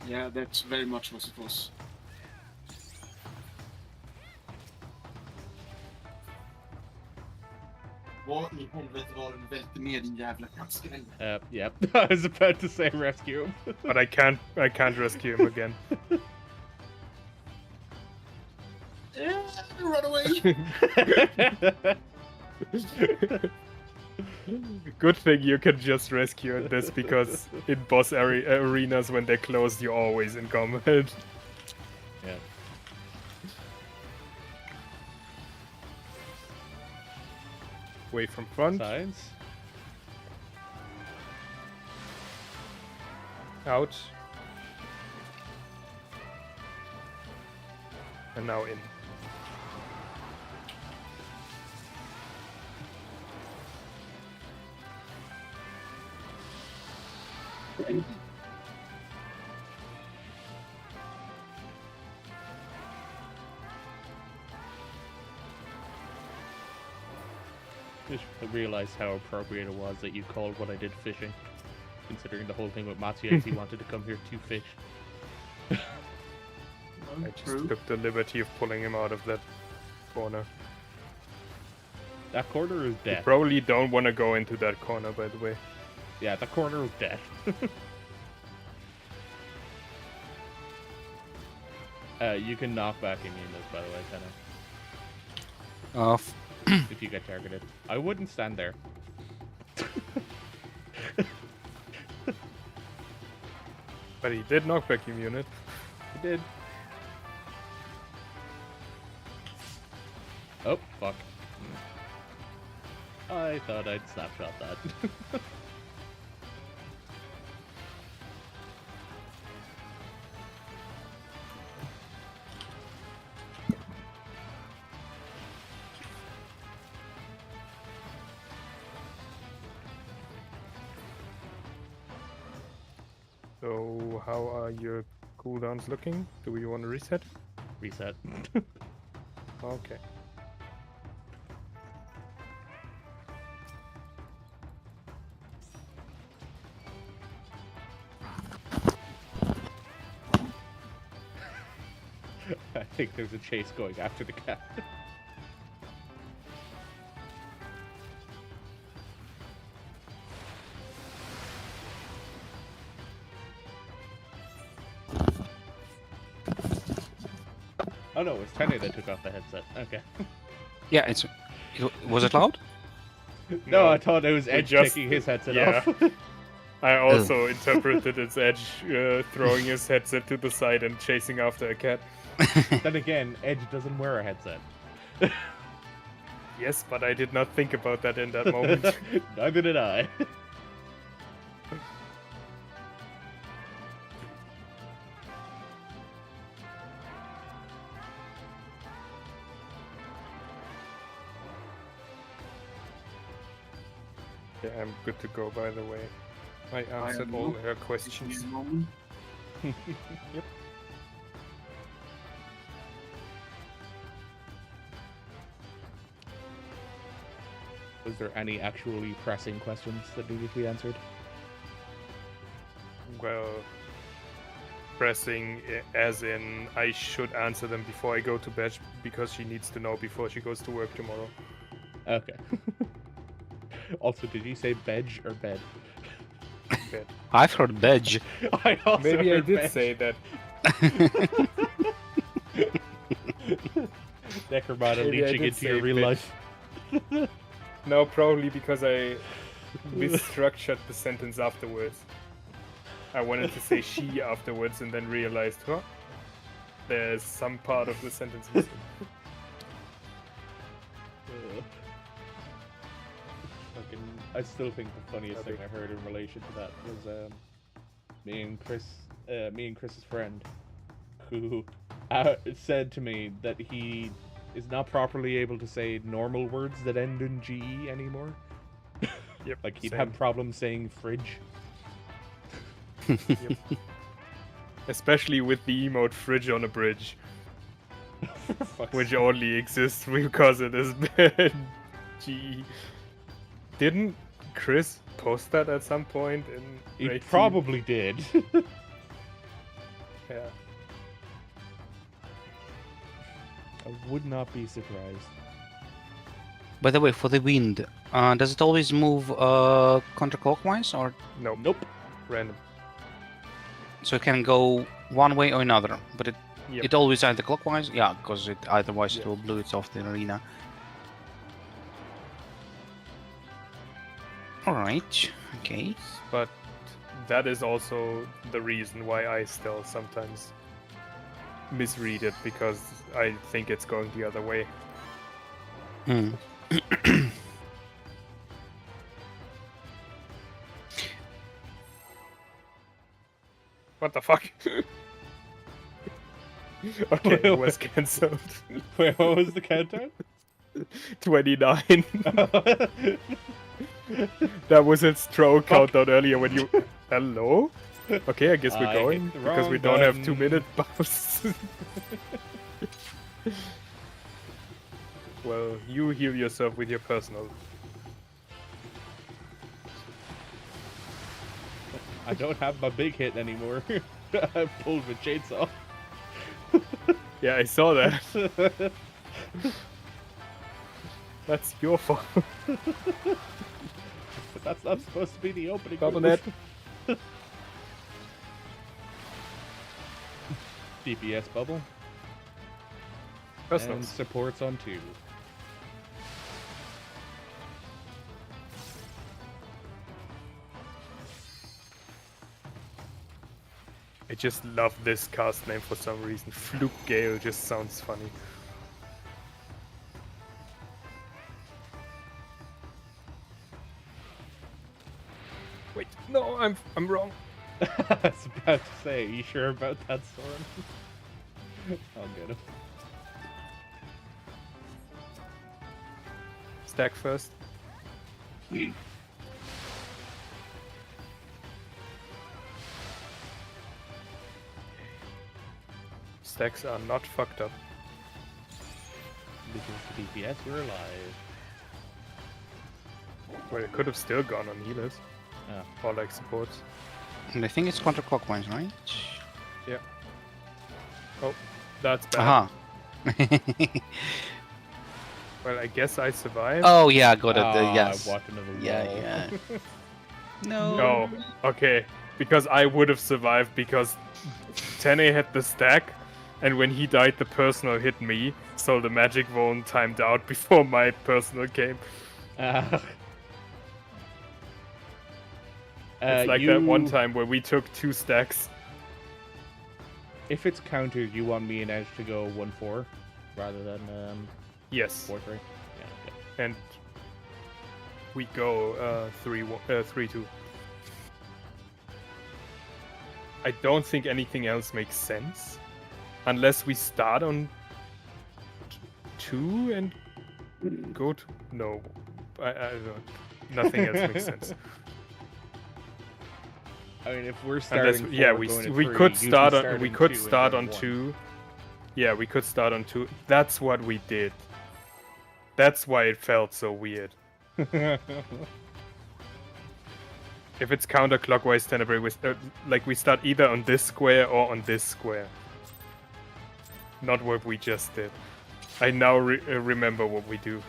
Yeah, that's very much what it was. Vad i helvete var det du välte ner din jävla kattskräng? Yep. I was about to say rescue him. But I can't rescue him again. Run away! Good thing you can just rescue this, because in boss arenas when they're closed, you're always in combat. Yeah. Away from front, Sides. out, and now in. Just realized how appropriate it was that you called what I did fishing. Considering the whole thing with Mathieu, he wanted to come here to fish. I just took the liberty of pulling him out of that corner. That corner is You dead. probably don't want to go into that corner, by the way. Yeah, that corner is dead. You can knock back immunes, by the way, Tenno, Off. if you get targeted. I wouldn't stand there. But he did knockback immune it. He did. Oh, fuck. I thought I'd snapshot that. So, how are your cooldowns looking? Do we want to reset? Reset. Okay. I think there's a chase going after the cat. Oh no, it's Tenny that took off the headset. Okay. Yeah, was it loud? No, I thought it was we Edge just- taking his headset yeah. off. I also interpreted its Edge throwing his headset to the side and chasing after a cat. Then again, Edge doesn't wear a headset. Yes, but I did not think about that in that moment. Neither did I. Yeah, I'm good to go, by the way. I answered am all not her questions. Yep. Was there any actually pressing questions that needed to be answered? Well, pressing as in I should answer them before I go to bed because she needs to know before she goes to work tomorrow. Okay. Also, did you say bedge or bed? Bed. I've heard bedge. I also Maybe I heard did bedge. say that. Necromata Maybe I leeching did into your say real bitch. life. No, probably because I restructured the sentence afterwards. I wanted to say she afterwards and then realized, huh? There's some part of the sentence missing. I still think the funniest thing I heard in relation to that was me and Chris's friend, who said to me that he is not properly able to say normal words that end in GE anymore. Yep. Like he'd same. have problems saying fridge. Yep. Especially with the emote fridge on a bridge, For fuck's which sake. only exists because it is GE. Didn't Chris post that at some point in He Raid Team? probably did. Yeah. I would not be surprised. By the way, for the wind, does it always move counterclockwise, or Nope. Nope. Random. so it can go one way or another? But Yep. it always either clockwise, yeah, because otherwise Yeah. it will blow it off the arena. All right, okay. But that is also the reason why I still sometimes misread it, because I think it's going the other way. Hmm. What the fuck? Okay, it was cancelled. Wait, what was the countdown? 29. That was its throw countdown earlier when you... Hello? Okay, I guess we're I going, hit the because we wrong don't have button. 2-minute buffs. Well, you heal yourself with your personal. I don't have my big hit anymore. I pulled the chainsaw. Yeah, I saw that. That's your fault. But that's not supposed to be the opening. Bubble move. net. DPS bubble. Personal. And supports on 2. I just love this cast name for some reason. Fluke Gale just sounds funny. I'm wrong. I was about to say, are you sure about that, Soren? I'll get him. Stack first. Stacks are not fucked up. Because the DPS were alive. Well, it could have still gone on healers. Oh. Or like supports. And I think it's counterclockwise, right? Yeah. Oh, that's bad. Aha. Well, I guess I survived. Oh yeah, got it. Ah, Yes. I walked into the wall. Yeah, yeah. No. No. Okay. Because I would have survived because Tene had the stack, and when he died, the personal hit me, so the magic wand timed out before my personal came. It's like that one time where we took 2 stacks. If it's countered, you want me and Edge to go 1-4 rather than Yes. 4-3. Yeah. Okay. And we go 3-2. I don't think anything else makes sense. Unless we start on 2 and go to... No. I don't... Nothing else makes sense. I mean, if we're starting, Unless, yeah, we could start on 2. 2. Yeah, we could start on 2. That's what we did. That's why it felt so weird. If it's counterclockwise, Tenebrae, like we start either on this square or on this square. Not what we just did. I now remember what we do.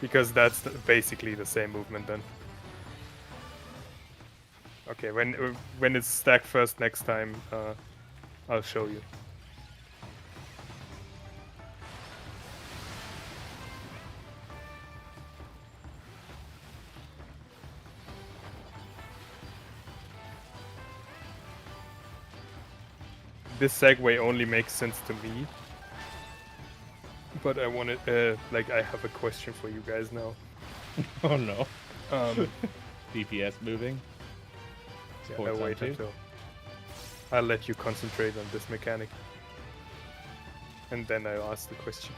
Because that's basically the same movement then. Okay, when it's stacked first next time, I'll show you. This segue only makes sense to me. But I wanted, like, I have a question for you guys now. Oh no. DPS moving. Yeah, I'll wait until. I'll let you concentrate on this mechanic. And then I'll ask the question.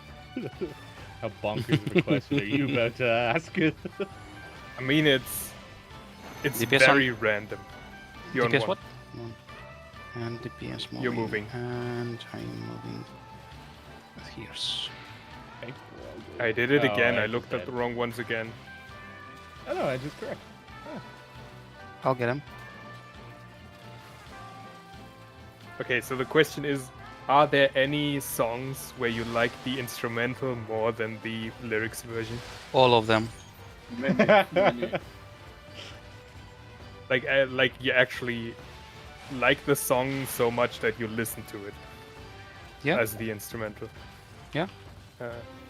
How bonkers of a question are you about to ask? I mean, it's DPS very random. You're on DPS one. what? One. And DPS moving. You're moving. And I'm moving with here's. I did it Oh, again. I I looked at did. the wrong ones again. Oh no, I just correct. I'll get him. Okay, so the question is, are there any songs where you like the instrumental more than the lyrics version? All of them. Many. Like you actually like the song so much that you listen to it Yeah. as the instrumental. Yeah.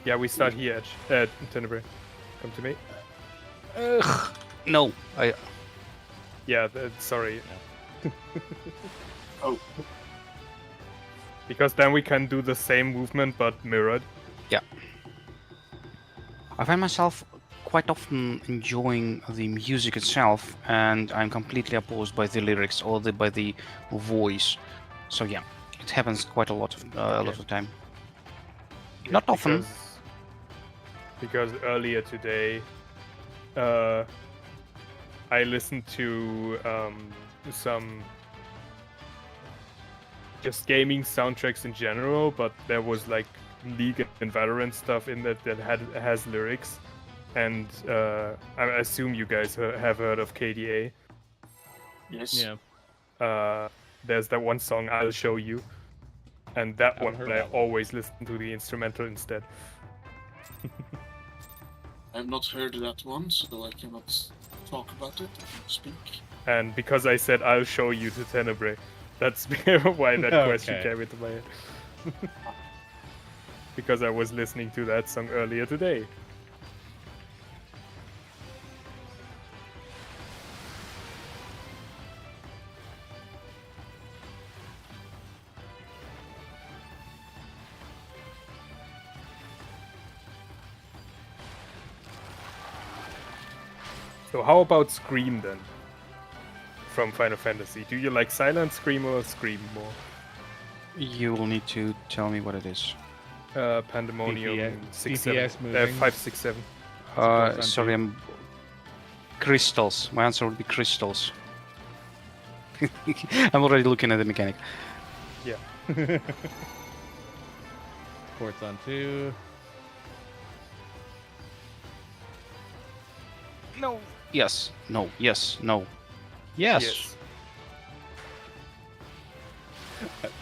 Yeah, we start here at Tenebrae. Come to me. Ugh. No. Yeah, sorry. Oh, Because then we can do the same movement but mirrored. I find myself quite often enjoying the music itself, and I'm completely opposed by the lyrics or by the voice. So yeah, it happens quite a lot of the time. Yeah, Not often. Because earlier today, I listened to some just gaming soundtracks in general, but there was like League and Valorant stuff in that has lyrics, and I assume you guys have heard of KDA. yes. Yeah. There's that one song, I'll Show You, and that Haven't one heard I that one. always listen to the instrumental instead. I've not heard that one, so I cannot talk about it. I cannot speak. And because I said I'll show you to Tenebrae, that's why that question Okay. came into my head. Because I was listening to that song earlier today. So how about Scream then? from Final Fantasy? Do you like Silent Scream or Scream more? You will need to tell me what it is. Pandemonium DPS 6, DPS 7, moving. 5, 6, 7. Sorry, crystals. My answer would be crystals. I'm already looking at the mechanic. Quartz on 2. No. Yes. No. Yes. No. Yes.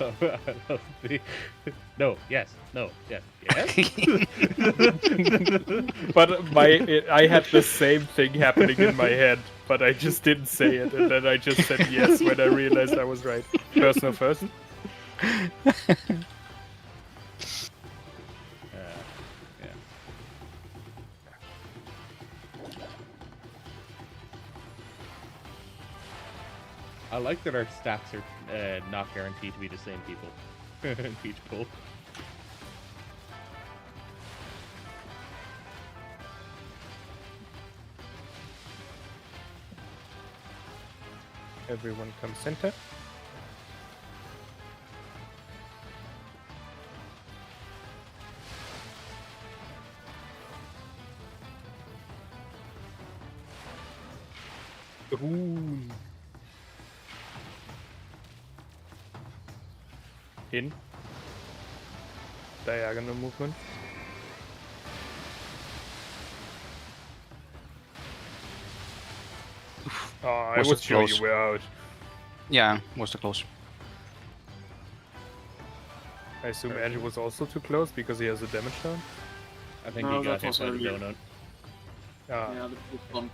I love the... No, yes, no, yes, yes. But I had the same thing happening in my head, but I just didn't say it, and then I just said yes when I realized I was right. Personal first. Yeah. I like that our stats are not guaranteed to be the same people in each pool. Everyone come center. Ooh. In. Diagonal movement. Oh, I Was was it sure close? you were out. Yeah, was too close. I assume Andrew was also too close because he has a damage down. I think No, he got that hit was by the earlier. donut. Ah, Yeah, the big one.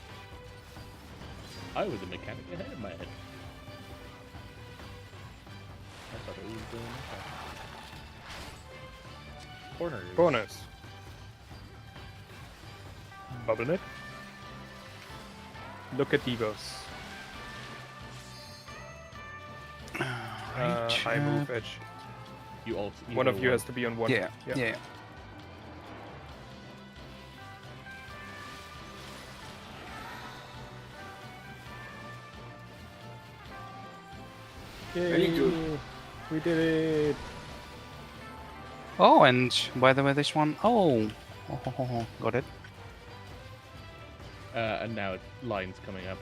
I was a mechanic ahead of my head. I thought it was doing corners. corners. Bubble it. Look at Devos. I move edge. You also One of you has to be on one. Yeah. Yeah. Very good. We did it. Oh, and by the way, this one. Oh, got it. And now lines coming up.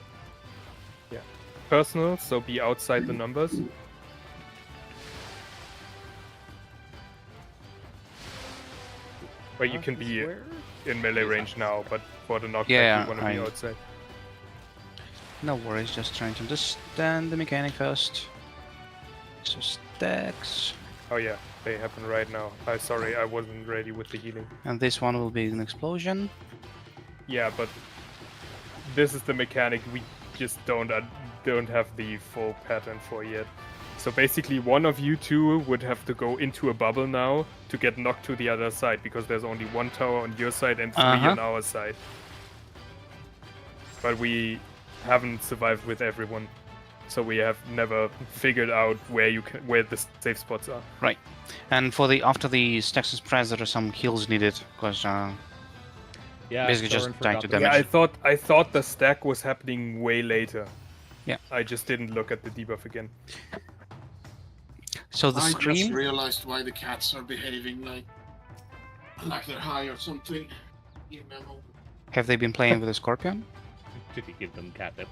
Personal, so be outside the numbers. But you can be in melee range now, but for the knockback Yeah, you want to be I- outside. No worries, just trying to understand the mechanic first. So stacks. Oh yeah, they happen right now. Sorry, I wasn't ready with the healing. And this one will be an explosion. Yeah, but this is the mechanic we just don't have the full pattern for yet. So basically, one of you two would have to go into a bubble now to get knocked to the other side, because there's only one tower on your side and 3 on our side. But we haven't survived with everyone, so we have never figured out where the safe spots are. Right. And for the after the stacks is pressed, there are some heals needed because Yeah, Basically just Soren trying forgot to that. damage. Yeah, I thought the stack was happening way later. Yeah. I just didn't look at the debuff again. so the I just scream. realized why the cats are behaving like they're high or something. You know. Have they been playing with the scorpion? Did he give them catnip?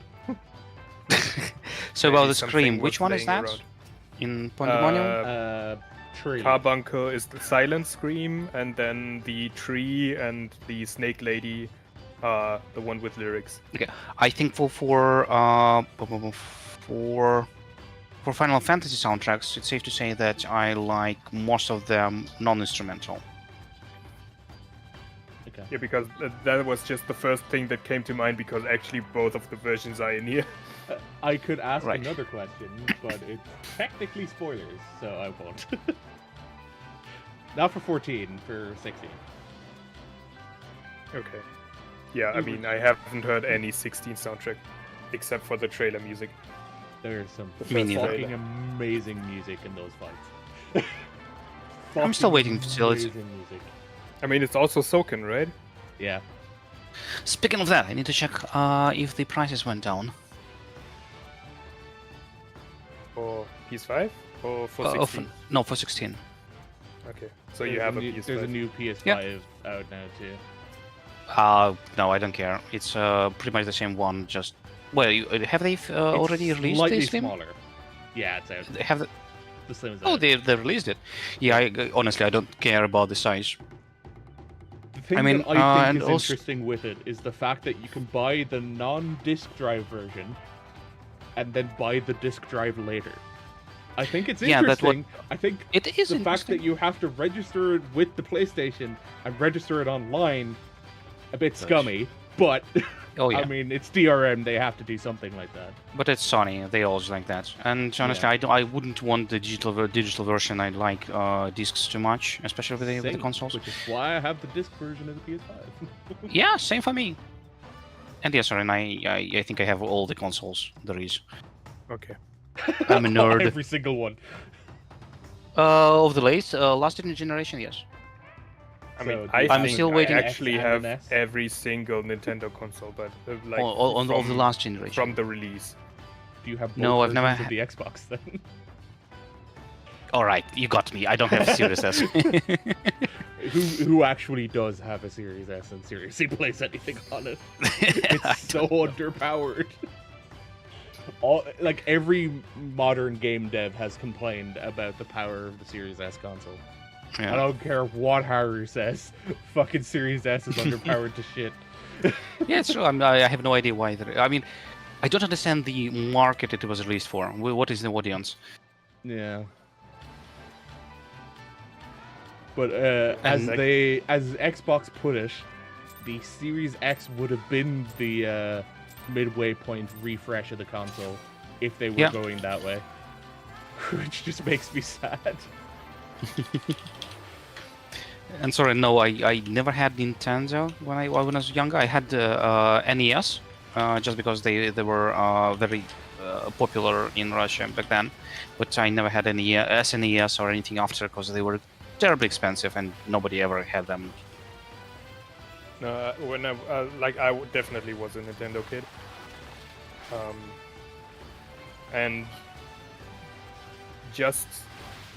So Maybe about the something scream, was which one is laying that? around. In Pandemonium? Tree. Carbuncle is the silent scream, and then the tree and the snake lady are the one with lyrics. I think for Final Fantasy soundtracks, it's safe to say that I like most of them non-instrumental. Okay. Yeah, because that was just the first thing that came to mind, because actually both of the versions are in here. I could ask Right. another question, but it's technically spoilers, so I won't. Not for 14, for 16. Okay. Yeah, I mean, I haven't heard any 16 soundtrack, except for the trailer music. There's some Me neither. fucking amazing music in those fights. I'm still Fucking waiting to tell it. amazing music. I mean, it's also Soken, right? Yeah. Speaking of that, I need to check if the prices went down. For PS5 or for Uh, 16? no, for 16. Okay, so you have a PS5. There's a new PS5 Yeah. out now too. No, I don't care. It's pretty much the same one. Just well, have they already It's released slightly the Slim? smaller. Yeah, it's out. They have the... The Slim is Oh, out. they released it. Yeah, honestly, I don't care about the size. The thing I mean, that I and think is also- interesting with it is the fact that you can buy the non-disc drive version and then buy the disc drive later. I think it's Yeah, that's what- interesting. I think It is the fact that interesting. you have to register it with the PlayStation and register it online a bit scummy, but Oh yeah, I mean it's DRM, they have to do something like that. but it's Sony. They always like that. And honestly, I wouldn't want the digital version. I like discs too much, especially with the Same, consoles. which is why I have the disc version of the PS5. Yeah, same for me. And yes, and I think I have all the consoles there is. Okay. I'm a nerd. Every single one. Of the last generation, yes. I So mean, do I you I'm think still I waiting- actually X have and an S? every single Nintendo console, but like On of the last generation. from the release. Do you have both No, I've never versions of the Xbox then? All right, you got me. I don't have a Series S. Who actually does have a Series S and seriously plays anything on it? It's so underpowered. Like every modern game dev has complained about the power of the Series S console. Yeah. I don't care what Haru says. Fucking Series S is underpowered to shit. Yeah, it's true. I have no idea why. I mean, I don't understand the market it was released for. What is the audience? Yeah. But as And- Xbox put it, the Series X would have been the midway point refresh of the console if they were Yeah. going that way, which just makes me sad. And sorry, no, I never had Nintendo when I was younger. I had NES, just because they were very popular in Russia back then. But I never had any SNES or anything after because they were terribly expensive and nobody ever had them. No, when I definitely was a Nintendo kid, and just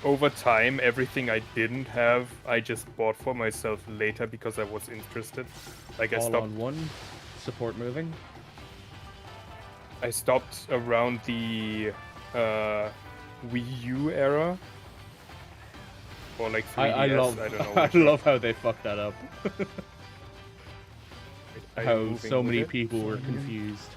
over time, everything I didn't have, I just bought for myself later because I was interested. Like I All stopped. on one, support moving. I stopped around the Wii U era, or like 3DS. I love I don't know. I which one. love how they fucked that up. Are you How moving so with many it? people were confused.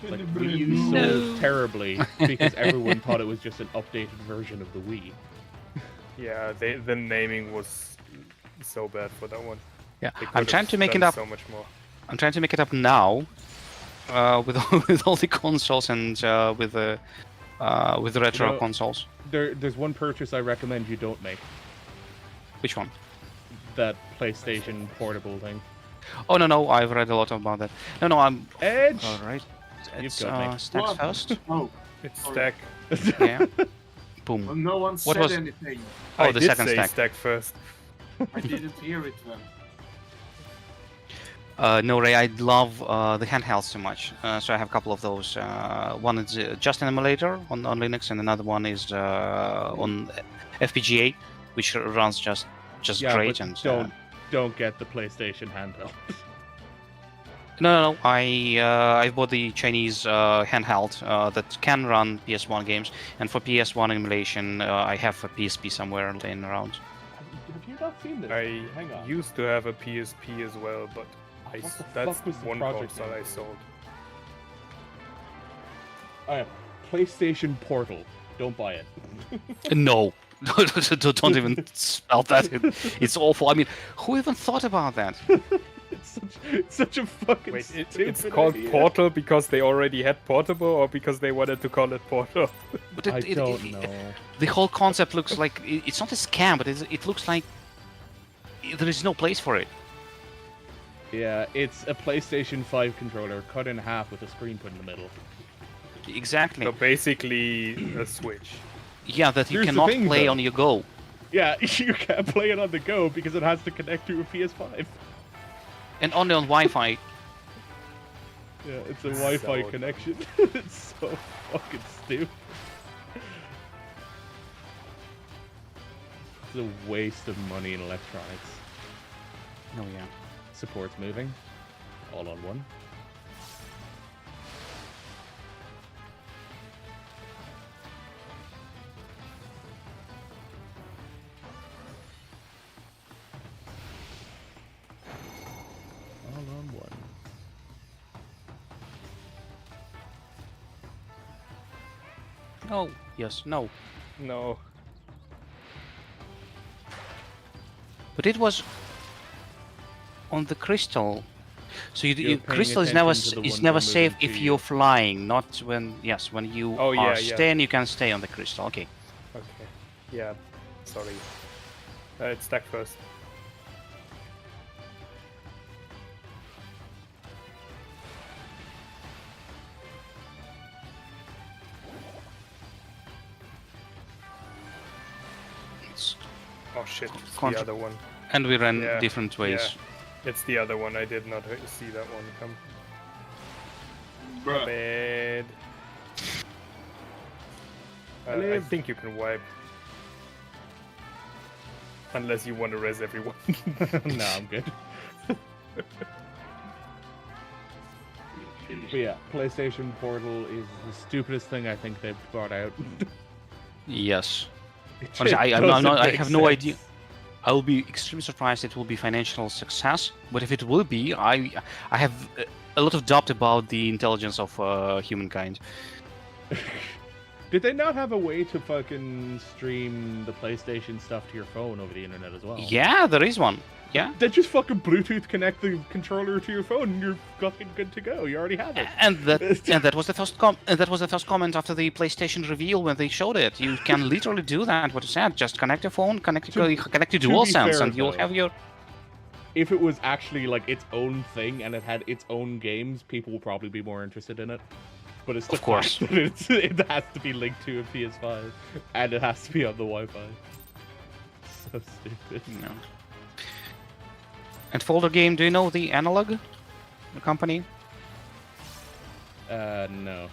Like Wii U sold terribly because everyone thought it was just an updated version of the Wii. Yeah, the naming was so bad for that one. Yeah, They I'm could trying have to make it done up. so much more. I'm trying to make it up now, with with all the consoles and with the retro know- consoles. There's one purchase I recommend you don't make. Which one? That PlayStation portable thing. Oh no, I've read a lot about that. No, I'm Edge. all right. You've It's got me. stacks What? first. Oh, It's Sorry. stack. Yeah. Boom. no one What said was- anything. Oh, I the did second say stack. stack first. I didn't hear it then. No, Ray, I love the handhelds so much. So I have a couple of those. One is just an emulator on Linux, and another one is on FPGA, which runs just Yeah, great. but And don't get the PlayStation handheld. no, I bought the Chinese handheld that can run PS1 games, and for PS1 emulation, I have a PSP somewhere laying around. Have you not seen this? I Hang on. used to have a PSP as well, but What the that's fuck was the one project console name? I sold. Oh, yeah. PlayStation Portal. Don't buy it. No. Don't even spell that. It's awful. I mean, who even thought about that? It's such a fucking Wait, stupid it's called idea. Portal because they already had Portable, or because they wanted to call it Portal? But I don't know. The whole concept looks like it's not a scam, but it looks like there is no place for it. Yeah, it's a PlayStation 5 controller cut in half with a screen put in the middle. Exactly. So basically, a Switch. Yeah, that you Here's the cannot thing, play though. on your go. Yeah, you can't play it on the go because it has to connect to a PS5. And only on Wi-Fi. Yeah, it's a Wi-Fi So connection. It's so fucking stupid. It's a waste of money in electronics. Oh yeah. Supports moving. All on one. All on one. No. Yes. No. No. But it was on the crystal. So You're paying crystal is never attention to the is ones never that are safe moving if to you're you. flying, not when when you Oh, are yeah, yeah. staying. You can stay on the crystal. Okay. Okay. Yeah. Sorry. It's stack first. It's, Oh shit, it's Contra- the other one. and we ran Yeah, different ways. Yeah. It's the other one. I did not see that one come. Bruh. Bad. I live. think you can wipe. Unless you want to res everyone. No, I'm good. But yeah, PlayStation Portal is the stupidest thing I think they've brought out. Yes. It Honestly, I doesn't I make have no sense. idea. I will be extremely surprised it will be financial success. But if it will be, I have a lot of doubt about the intelligence of humankind. Did they not have a way to fucking stream the PlayStation stuff to your phone over the internet as well? Yeah, there is one. Yeah. They just fucking Bluetooth connect the controller to your phone and you're fucking good to go. You already have it. And that was the first comment after the PlayStation reveal when they showed it. You can literally do that. What you said, just connect your phone, connect your To be DualSense, fair, and you'll though, have your. If it was actually like its own thing and it had its own games, people would probably be more interested in it. But it's the Of course. fact that it has to be linked to a PS5 and it has to be on the Wi-Fi. So stupid. No. And Folder Game, do you know the Analog, the company? No.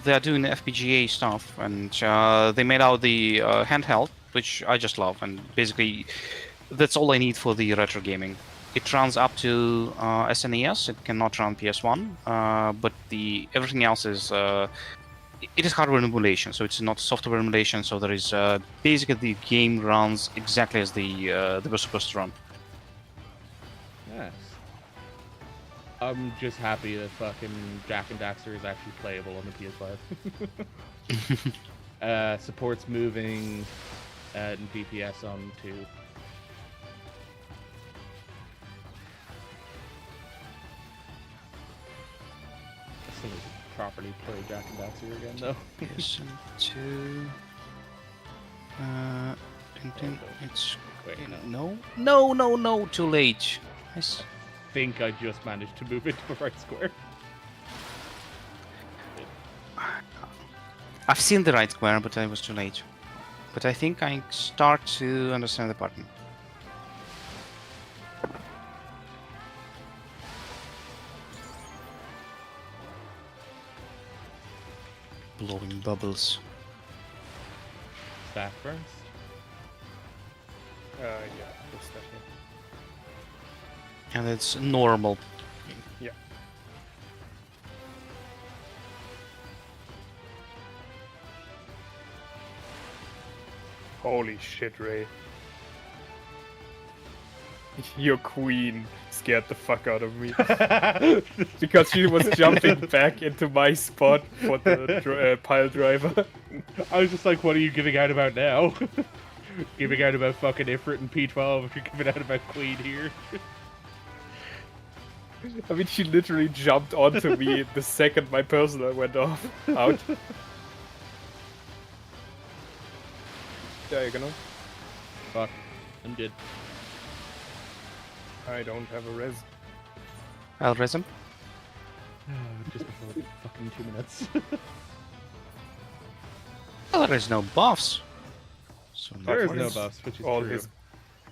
They are doing the FPGA stuff, and they made out the handheld, which I just love, and basically that's all I need for the retro gaming. It runs up to SNES. It cannot run PS1, but everything else is it is hardware emulation, so it's not software emulation. So there is basically the game runs exactly as they were supposed to run. Nice. I'm just happy that fucking Jack and Daxter is actually playable on the PS5. Supports moving and DPS on 2. I still need to properly play Jack and Daxter again, though. Yes, and two. It's Wait, no. no, too late. Yes. I think I just managed to move into the right square. I've seen the right square, but I was too late. But I think I start to understand the pattern. Blowing bubbles. Staff first. Yeah, just that here. And it's normal. Yeah. Holy shit, Ray. Your queen scared the fuck out of me. Because she was jumping back into my spot for the pile driver. I was just like, what are you giving out about now? Giving out about fucking Ifrit and P12 if you're giving out about Queen here. I mean, she literally jumped onto me the second my personal went off. Out. Diagonal. Fuck. I'm good. I don't have a res. I'll res him. Just before the fucking 2 minutes. Well, there is no buffs. So There is What no is buffs, which is all true. his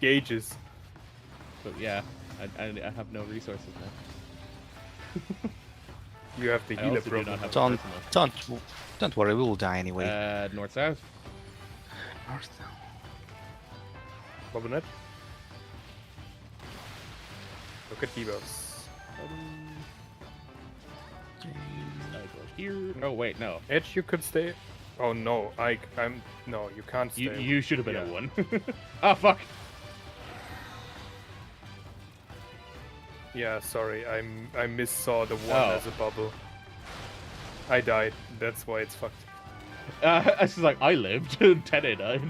gauges. But yeah, I have no resources now. You have the I healer also do problem. not have a Don't, personal. don't worry, we will die anyway. North south. Bobblenet. Look at Devos. I go here. Oh wait, no. Edge, you could stay. Oh no, I'm no, you can't stay. You should have been Yeah. at one. Oh fuck. Yeah, sorry, I missaw the one Oh. as a bubble. I died. That's why it's fucked. I was like, I lived. Tene died.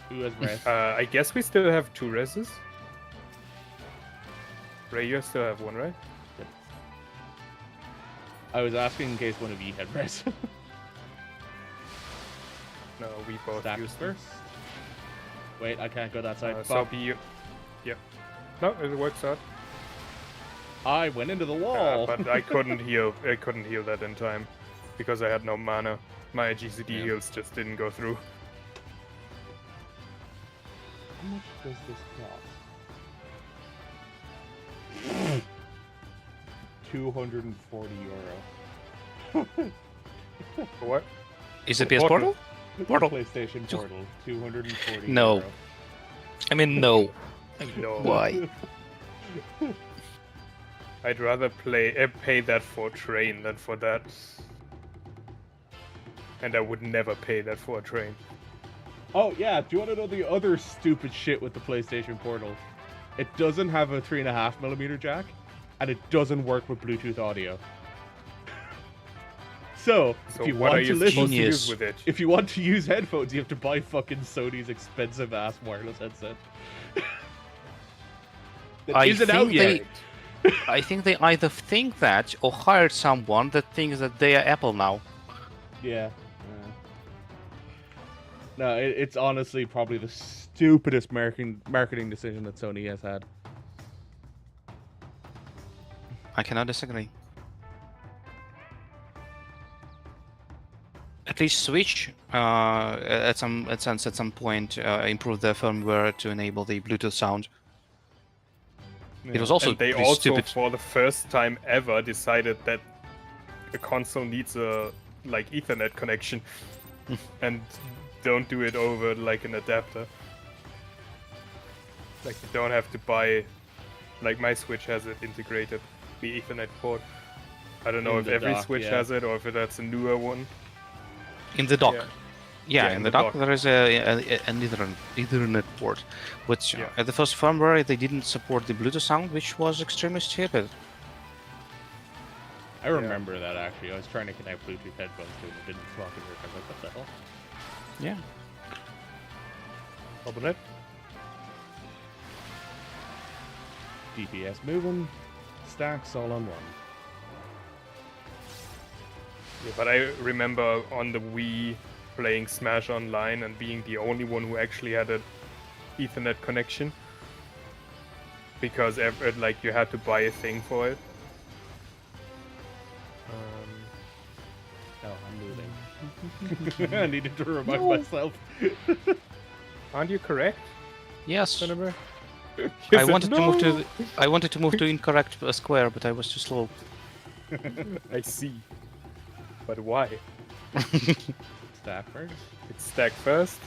Who has rest? I guess we still have 2 reses. Ray, you still have 1, right? I was asking in case one of you had rest. No, we both Stack used them. first. Wait, I can't go that side. So Fuck. be you. Yeah. No, it works out. I went into the wall. But I couldn't heal. I couldn't heal that in time because I had no mana. My GCD Yeah. heals just didn't go through. How much does this cost? 240 euro. What? Is it PS Portal. Portal? PlayStation Portal. 240 No. euro. I mean, no. No. Why? I'd rather pay that for train than for that. And I would never pay that for a train. Oh yeah, do you want to know the other stupid shit with the PlayStation Portal? It doesn't have a 3.5mm jack, and it doesn't work with Bluetooth audio. So So if you what want are to you listen, supposed to Genius. use with it? if you want to use headphones, you have to buy fucking Sony's expensive ass wireless headset. That I isn't out think yet. I think they either think that or hired someone that thinks that they are Apple now. Yeah. No, it's honestly probably the stupidest marketing decision that Sony has had. I cannot disagree. At least Switch, at some point, improved their firmware to enable the Bluetooth sound. It was also And they pretty also, stupid. for the first time ever, decided that a console needs a Ethernet connection, and don't do it over like an adapter. Like you don't have to buy. Like my Switch has it integrated, the Ethernet port. I don't know In if the every dock, Switch yeah. has it or if that's a newer one. In the dock. Yeah. Yeah, Yeah, in the dock there is an Ethernet port. Which Yeah. at the first firmware they didn't support the Bluetooth sound, which was extremely stupid. I remember that actually. I was trying to connect Bluetooth headphones to it, it didn't fucking work. I was like, what the hell? Yeah. Open it. DPS moving, stacks all on one. Yeah, but I remember on the Wii playing Smash Online and being the only one who actually had an Ethernet connection. Because you had to buy a thing for it. Oh, I'm moving. I needed to remind myself. Aren't you correct, Yes. Senator? I wanted to move to incorrect square, but I was too slow. I see. But why? Stack first. It's stack first.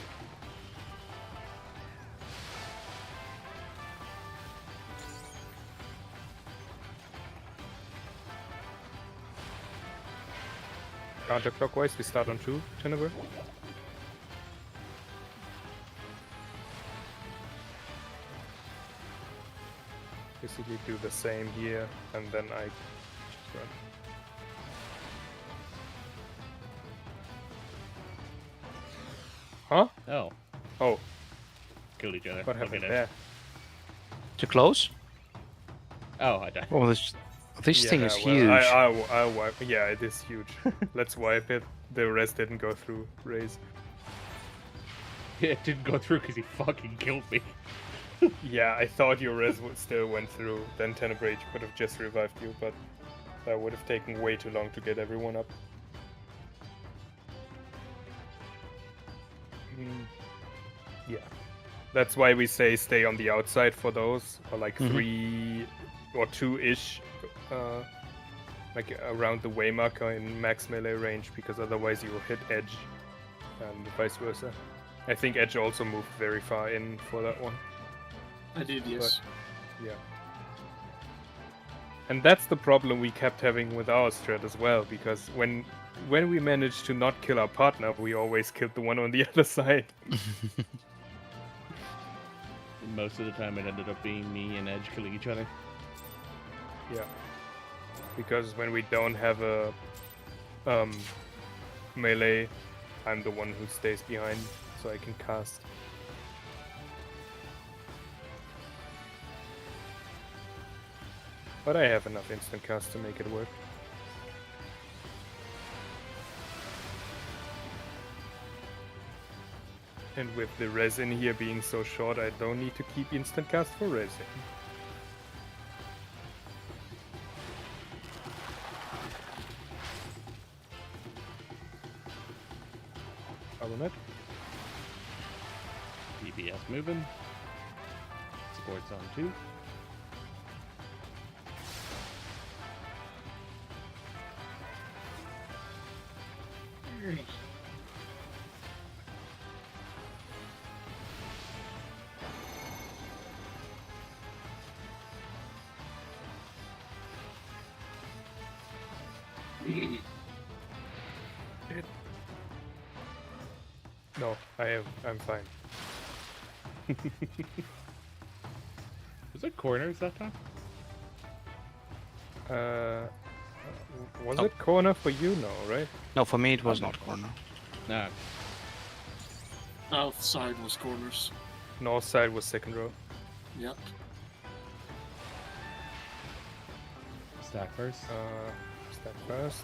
Counterclockwise, we start on 2, Teneber. Basically do the same here, and then I just run. Huh? Oh, Oh, killed each other. what Look happened at it. there? Too close? Oh, I died. Oh, this thing is well, huge. I'll wipe. Yeah, it is huge. Let's wipe it. The rest didn't go through. Raise. It didn't go through because he fucking killed me. Yeah, I thought your res still went through. Then Tenebrate could have just revived you, but that would have taken way too long to get everyone up. Yeah. That's why we say stay on the outside for those, or like Mhm. 3 or 2-ish like around the way marker in max melee range, because otherwise you will hit edge, and vice versa. I think edge also moved very far in for that one. I did, yes. Yeah. And that's the problem we kept having with our strat as well, because when we managed to not kill our partner, we always killed the one on the other side. Most of the time, it ended up being me and Edge killing each other. Yeah. Because when we don't have a melee, I'm the one who stays behind, so I can cast. But I have enough instant cast to make it work. And with the resin here being so short, I don't need to keep instant cast for resin. It. DPS moving. Support's on 2. No, I'm fine. Was it corners that time? Was it corner for you? No, right? No, for me it was not corner. No. South side was corners. North side was second row. Yep. Stack first. Step first.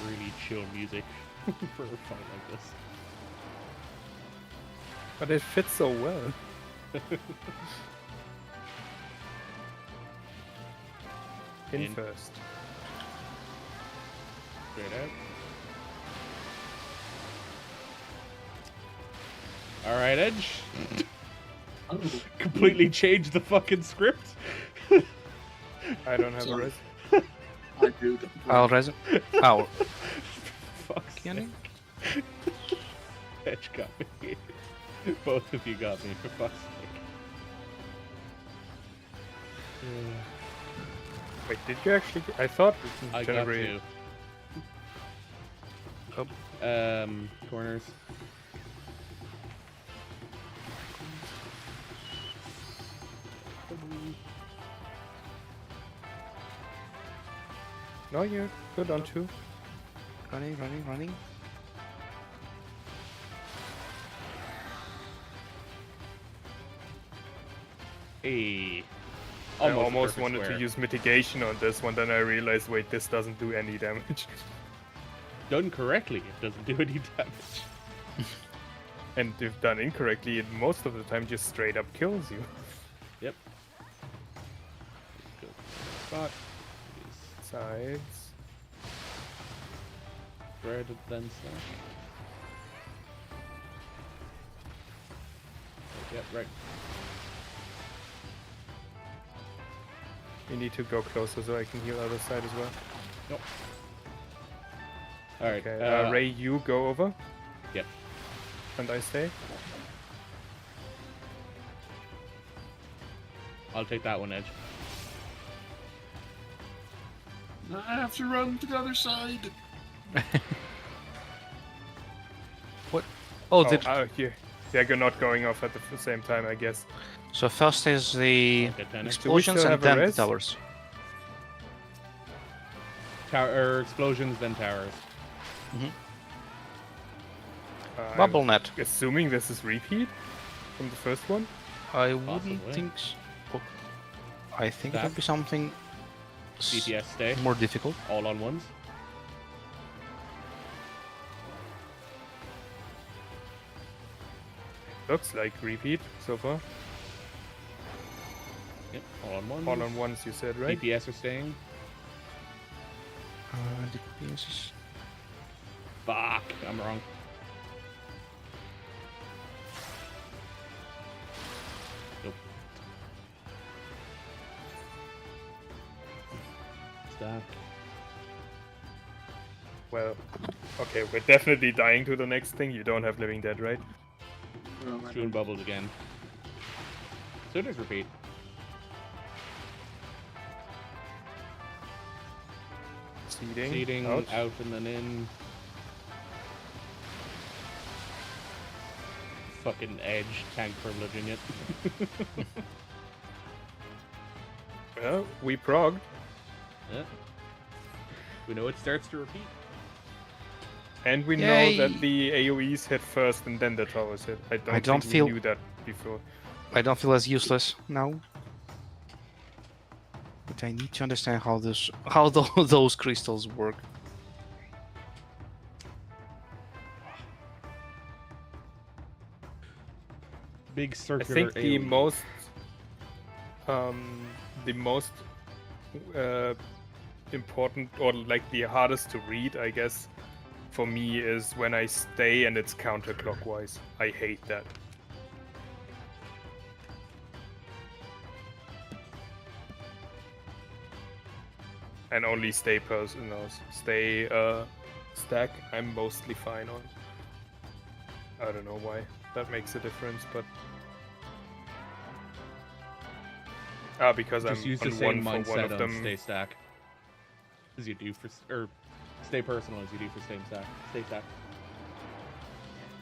Really chill music for a fight like this. But it fits so well. In first. Straight out. Alright, Edge. Oh, Completely changed the fucking script. I don't have a Sorry. res. I do. I'll resin. Oh, Fuck's Kenny? sake. Edge got me. Both of you got me, for fuck's sake. Wait, did you actually? I thought I got generate. two. Corners. No, you're good on 2. running. Hey. I a almost perfect wanted to square. use mitigation on this one, then I realized, wait, this doesn't do any damage. Done correctly, it doesn't do any damage. And if done incorrectly, it most of the time just straight up kills you. Yep. Go. Spot. Sides. Spread it then slash. Yep, right. You need to go closer so I can heal other side as well. Nope. Alright. Okay, Ray, you go over. Yep. And I stay. I'll take that one, Edge. I have to run to the other side. What? Oh, the, yeah, you're not going off at the same time, I guess. so first is the Okay, 10. explosions still and have a then the res? towers. Tower explosions, then towers. Bubble net. I'm assuming this is repeat from the first one. I wouldn't Possibly. think so. I think it That- would be something DPS stay. more difficult. All on ones. Looks like repeat so far. Yep, all on one. All on ones, you said, right? DPS are staying. DPS. Fuck, I'm wrong. Nope. Stack. Well, okay, we're definitely dying to the next thing. You don't have Living Dead, right? Shooting bubbles again. So it is repeat. Seeding, Out and then in. Fucking edge tank privileging it. Well, we progged. Yeah. We know it starts to repeat. And we know that the AoEs hit first and then the towers hit. I don't think we knew that before. I don't feel as useless now. But I need to understand how those crystals work. Big I circular think the AoE. most important, or like the hardest to read, I guess, for me is when I stay and it's counterclockwise. I hate that. And only stay stack I'm mostly fine on. I don't know why that makes a difference, but because Just I'm use the on same one for one mindset of on them. stay stack as you do for, or stay personal as you do for stay stack. Stay stack.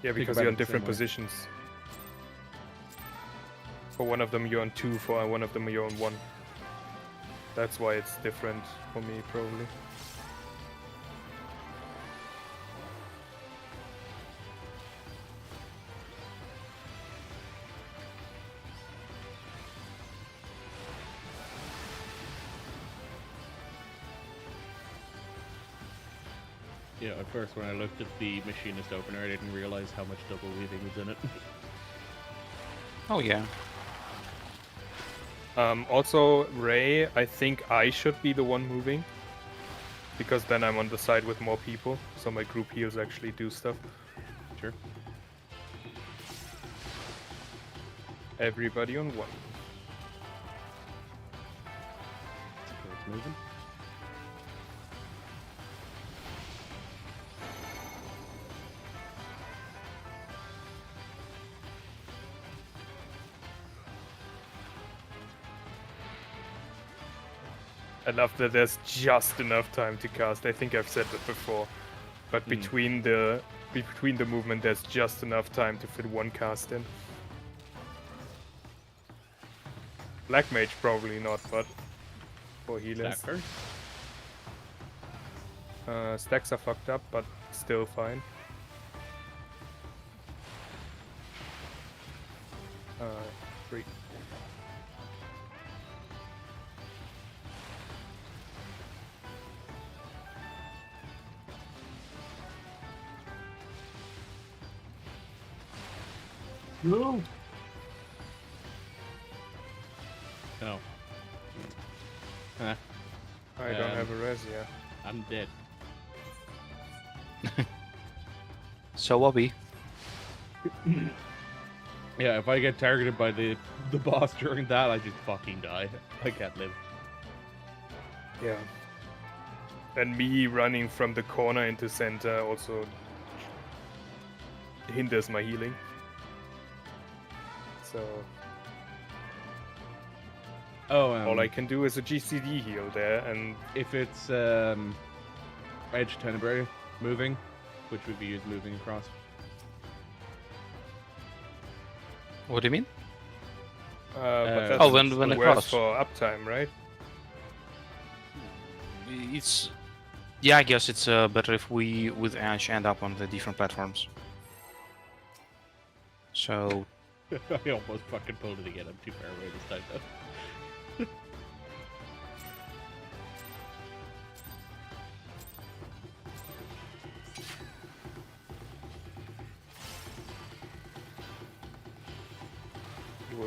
Yeah, because about you're it on the different same way. positions. For one of them you're on 2, for one of them you're on 1. That's why it's different for me, probably. Yeah, at first when I looked at the machinist opener, I didn't realize how much double weaving was in it. Oh yeah. Also, Ray, I think I should be the one moving. Because then I'm on the side with more people, so my group heals actually do stuff. Sure. Everybody on 1. So it's moving. I love that there's just enough time to cast. I think I've said that before. But between the movement, there's just enough time to fit one cast in. Black Mage probably not, but for healers. Stack first. Stacks are fucked up, but still fine. 3. No. No. Huh. I don't have a res, yeah. I'm dead. So Wobby. Yeah, if I get targeted by the boss during that, I just fucking die. I can't live. Yeah. And me running from the corner into center also hinders my healing. So all I can do is a GCD heal there, and if it's edge tenebrae moving, which would be used moving across. What do you mean? but that's Oh, when worse across. for uptime, right? It's yeah, I guess it's better if we with Ash end up on the different platforms. So I almost fucking pulled it again. I'm too far away this time though.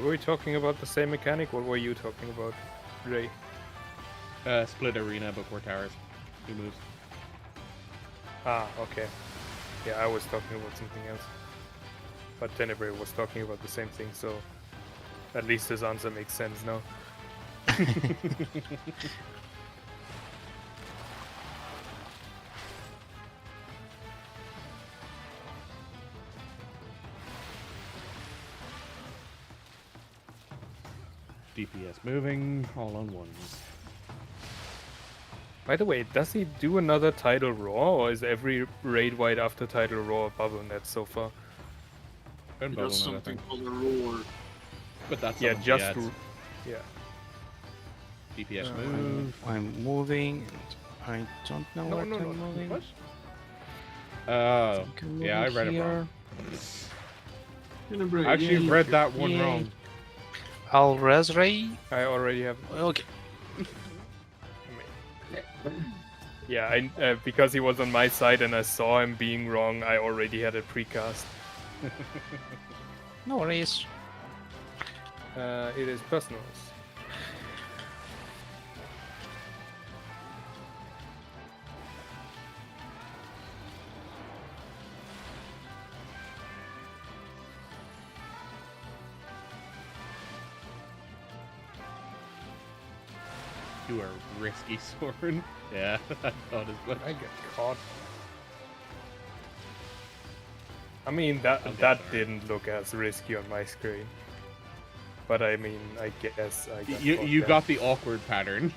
were we talking about the same mechanic? What were you talking about, Ray? Split arena before towers. 2 moves. Ah, okay. Yeah, I was talking about something else. But Tenebrae was talking about the same thing, so at least his answer makes sense now. DPS moving, all on ones. By the way, does he do another Tidal Roar, or is every raid wide after Tidal Roar a bubble net so far? And He bubble does net, I something think. called a roar. But that's Yeah, some of the just ads. yeah. DPS Uh, move. I'm moving. And I don't know No, where no, I'm no. moving. What? Oh, think I'm yeah, I moving read it here. wrong. Tenebrae, I actually yay. read that one Yay. wrong. I'll res Ray. I already have. Okay. Yeah, because he was on my side and I saw him being wrong, I already had it precast. No worries. It is personals. You are risky, Soren. Yeah, I thought as much. I get caught. I mean, that I'll get that sorry. didn't look as risky on my screen. But I mean, I guess I got You caught you there. got the awkward pattern.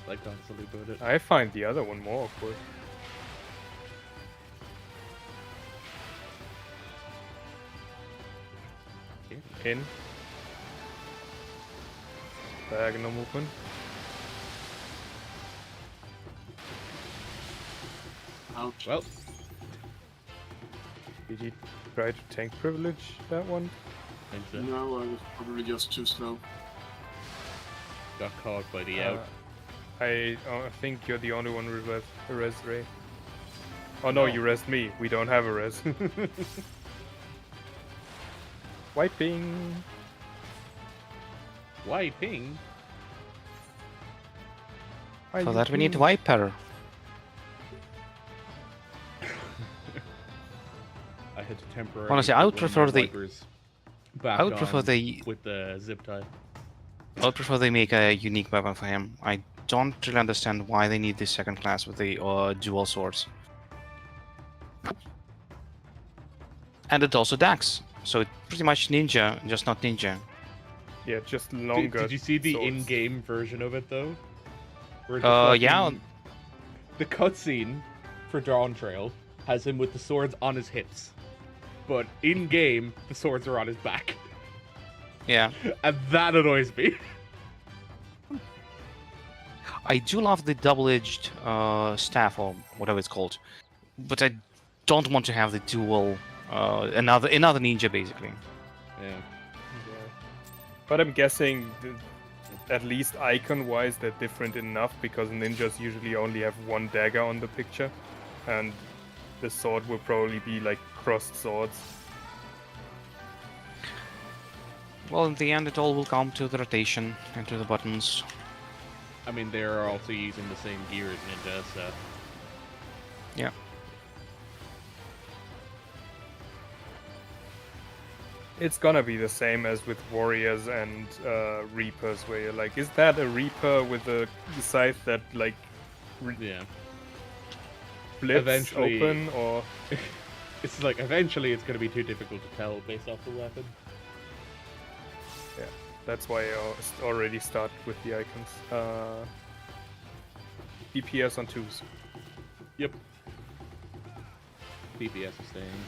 Like constantly put it. I find the other one more awkward. In. Diagonal movement. Ouch. Well, Did he try to tank privilege that one? think so. No, I was probably just too slow. Got caught by the out. I think you're the only one with a res ray. Oh no, you resed me. We don't have a res. Wiping. Why ping? For that we need Viper. I had to temporarily. Honestly, I would put one of prefer my the- wipers back I would prefer on they. with the zip tie. I would prefer they make a unique weapon for him. I don't really understand why they need this second class with the dual swords. And it also Dax, so it's pretty much ninja, just not ninja. Yeah, just Did, longer. did you see the swords. in-game version of it though? Where it's Yeah. fucking- The cutscene for Dawn Trail has him with the swords on his hips, but in-game the swords are on his back, Yeah. and that annoys me. I do love the double-edged staff or whatever it's called, but I don't want to have the dual another ninja basically. Yeah. Yeah. But I'm guessing, at least icon-wise, they're different enough because ninjas usually only have one dagger on the picture, and the sword will probably be like crossed swords. Well, in the end, it all will come to the rotation and to the buttons. I mean, they are also using the same gear as Ninja, so Yeah. It's gonna be the same as with warriors and reapers, where you're like, is that a reaper with a scythe that like yeah. flips Eventually- open, or It's like eventually it's going to be too difficult to tell based off the weapon. that's why I already start with the icons. DPS on 2s. Yep. DPS is staying.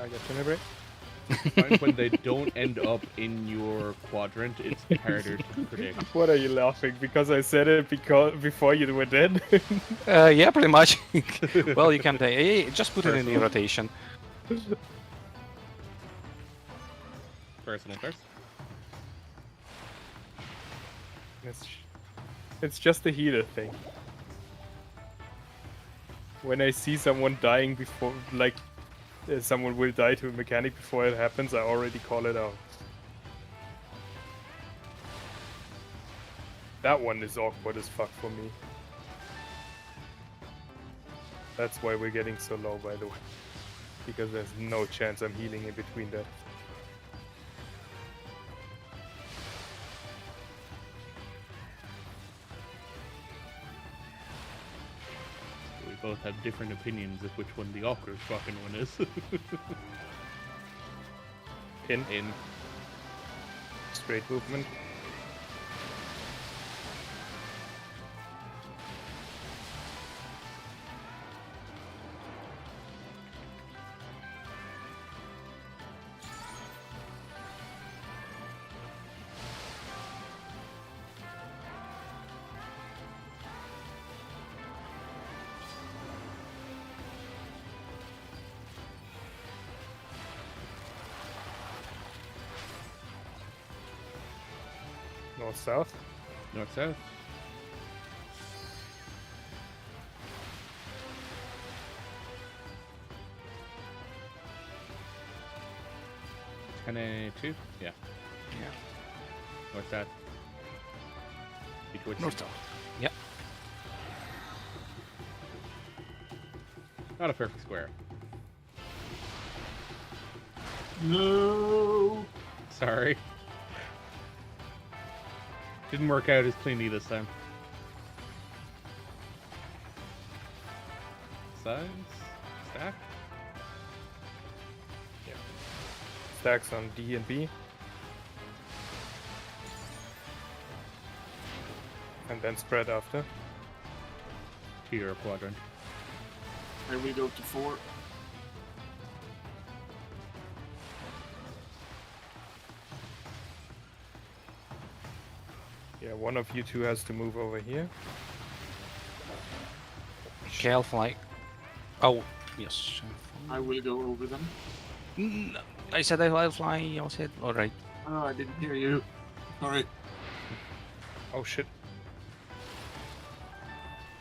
I got Tenebrae. Find when they don't end up in your quadrant, it's harder to predict. What are you laughing? Because I said it before you were dead? Yeah, pretty much. Well, you can just put it in the Personal. rotation. Personal first. It's just a healer thing. When I see someone dying before, like, someone will die to a mechanic before it happens, I already call it out. That one is awkward as fuck for me. That's why we're getting so low, by the way. Because there's no chance I'm healing in between that. We both have different opinions of which one the awkward fucking one is. In straight movement. North-south. North-south. Two? Yeah. Yeah. North-south. Towards North south. Yep. Not a perfect square. No. Sorry. Didn't work out as cleanly this time. Sides? Stack? Stacks on D and B. And then spread after. To your quadrant. I will go to 4. Yeah, one of you two has to move over here. Okay, I'll fly. Oh, yes. I will go over them. I said I'll fly. I said, alright. Oh, I didn't hear you. Sorry. Oh shit.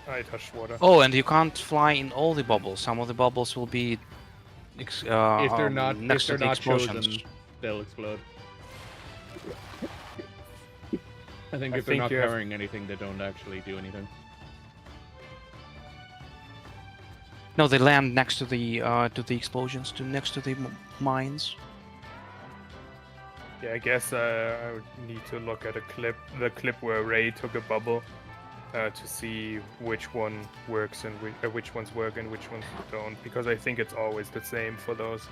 I touched water. Oh, and you can't fly in all the bubbles. Some of the bubbles will be If they're not, next if they're to the not explosions. chosen, they'll explode. I think I if they're think not you have- carrying anything, they don't actually do anything. No, they land next to the explosions, next to the mines. Yeah, I guess I would need to look at the clip where Ray took a bubble, to see which one works and which ones work and which ones don't. Because I think it's always the same for those.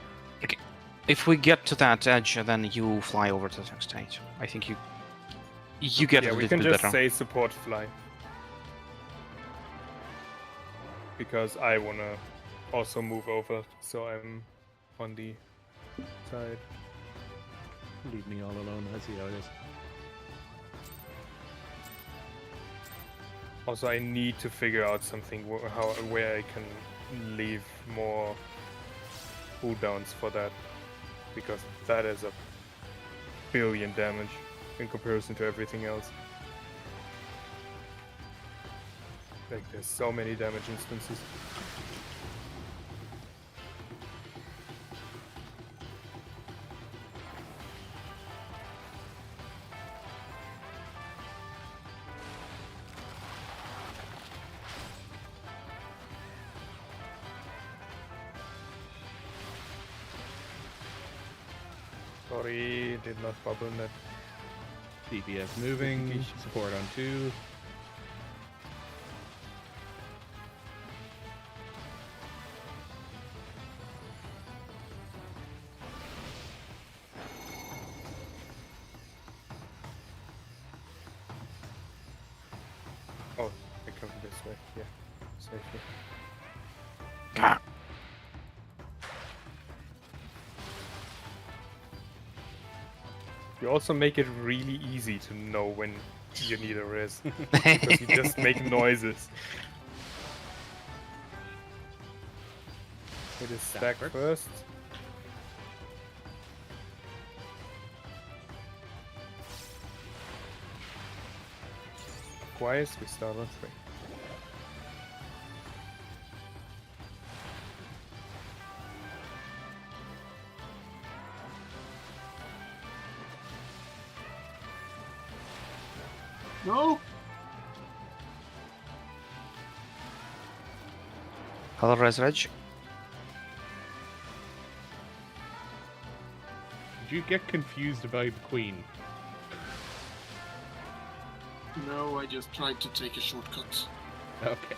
If we get to that edge, then you fly over to the next stage. I think you get Yeah, a we little can bit just better. say support fly. Because I wanna also move over, so I'm on the side. Leave me all alone. I see how it is. Also, I need to figure out something where I can leave more cooldowns for that, because that is a billion damage in comparison to everything else. Like, there's so many damage instances. Sorry, did not bubble net. DPS moving. Support on 2. Oh, I come this way. Yeah, safely. You also make it really easy to know when you need a res, because you just make noises. It is stack works. first. clockwise, we start on 3. No. Color res reg. Did you get confused about the queen? No, I just tried to take a shortcut. Okay.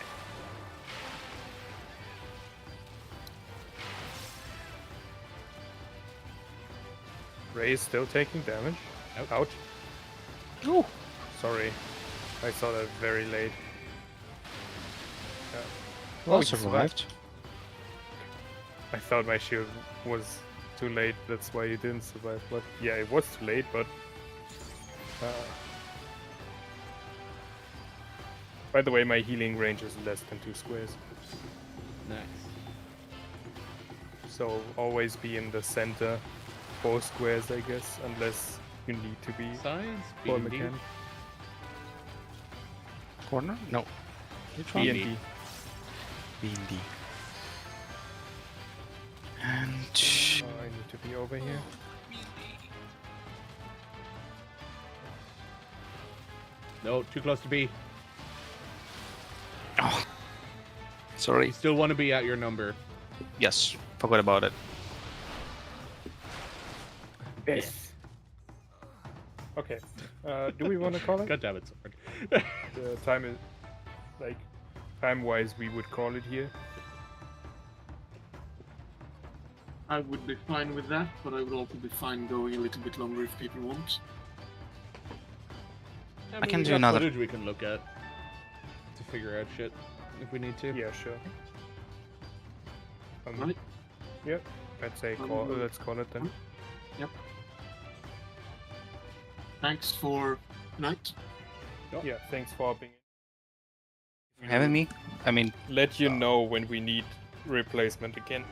Ray is still taking damage. Nope. Ouch. Oh, Sorry. I saw that very late. well, he survived. survived. I thought my shield was too late, that's why you didn't survive. But yeah, it was too late, but... By the way, my healing range is less than 2 squares. Nice. So always be in the center 4 squares, I guess, unless you need to be Size? for B&D? mechanic. Corner? No. Which one? B&D. B and D. And Oh, I need to be over here. No, too close to B. oh, sorry. You still want to be at your number. Yes, forgot about it. Yes. Okay. Do we want to call it? God damn it, sword. The time is like time-wise, we would call it here. I would be fine with that, but I would also be fine going a little bit longer if people want. I can we do got another- footage we can look at to figure out shit if we need to. Yeah, sure. Right. Yep. I'd say let's call it then. Thanks for tonight. Yeah. Thanks for being. Having me? I mean, Let you know when we need replacement again.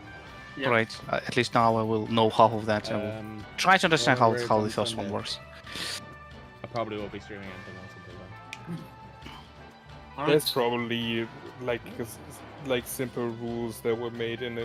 Yeah. right. At least now I will know half of that. I will try to understand well, how we're the on first one Sunday. works. I probably won't be streaming anything else until then. All There's right. probably like simple rules that were made in a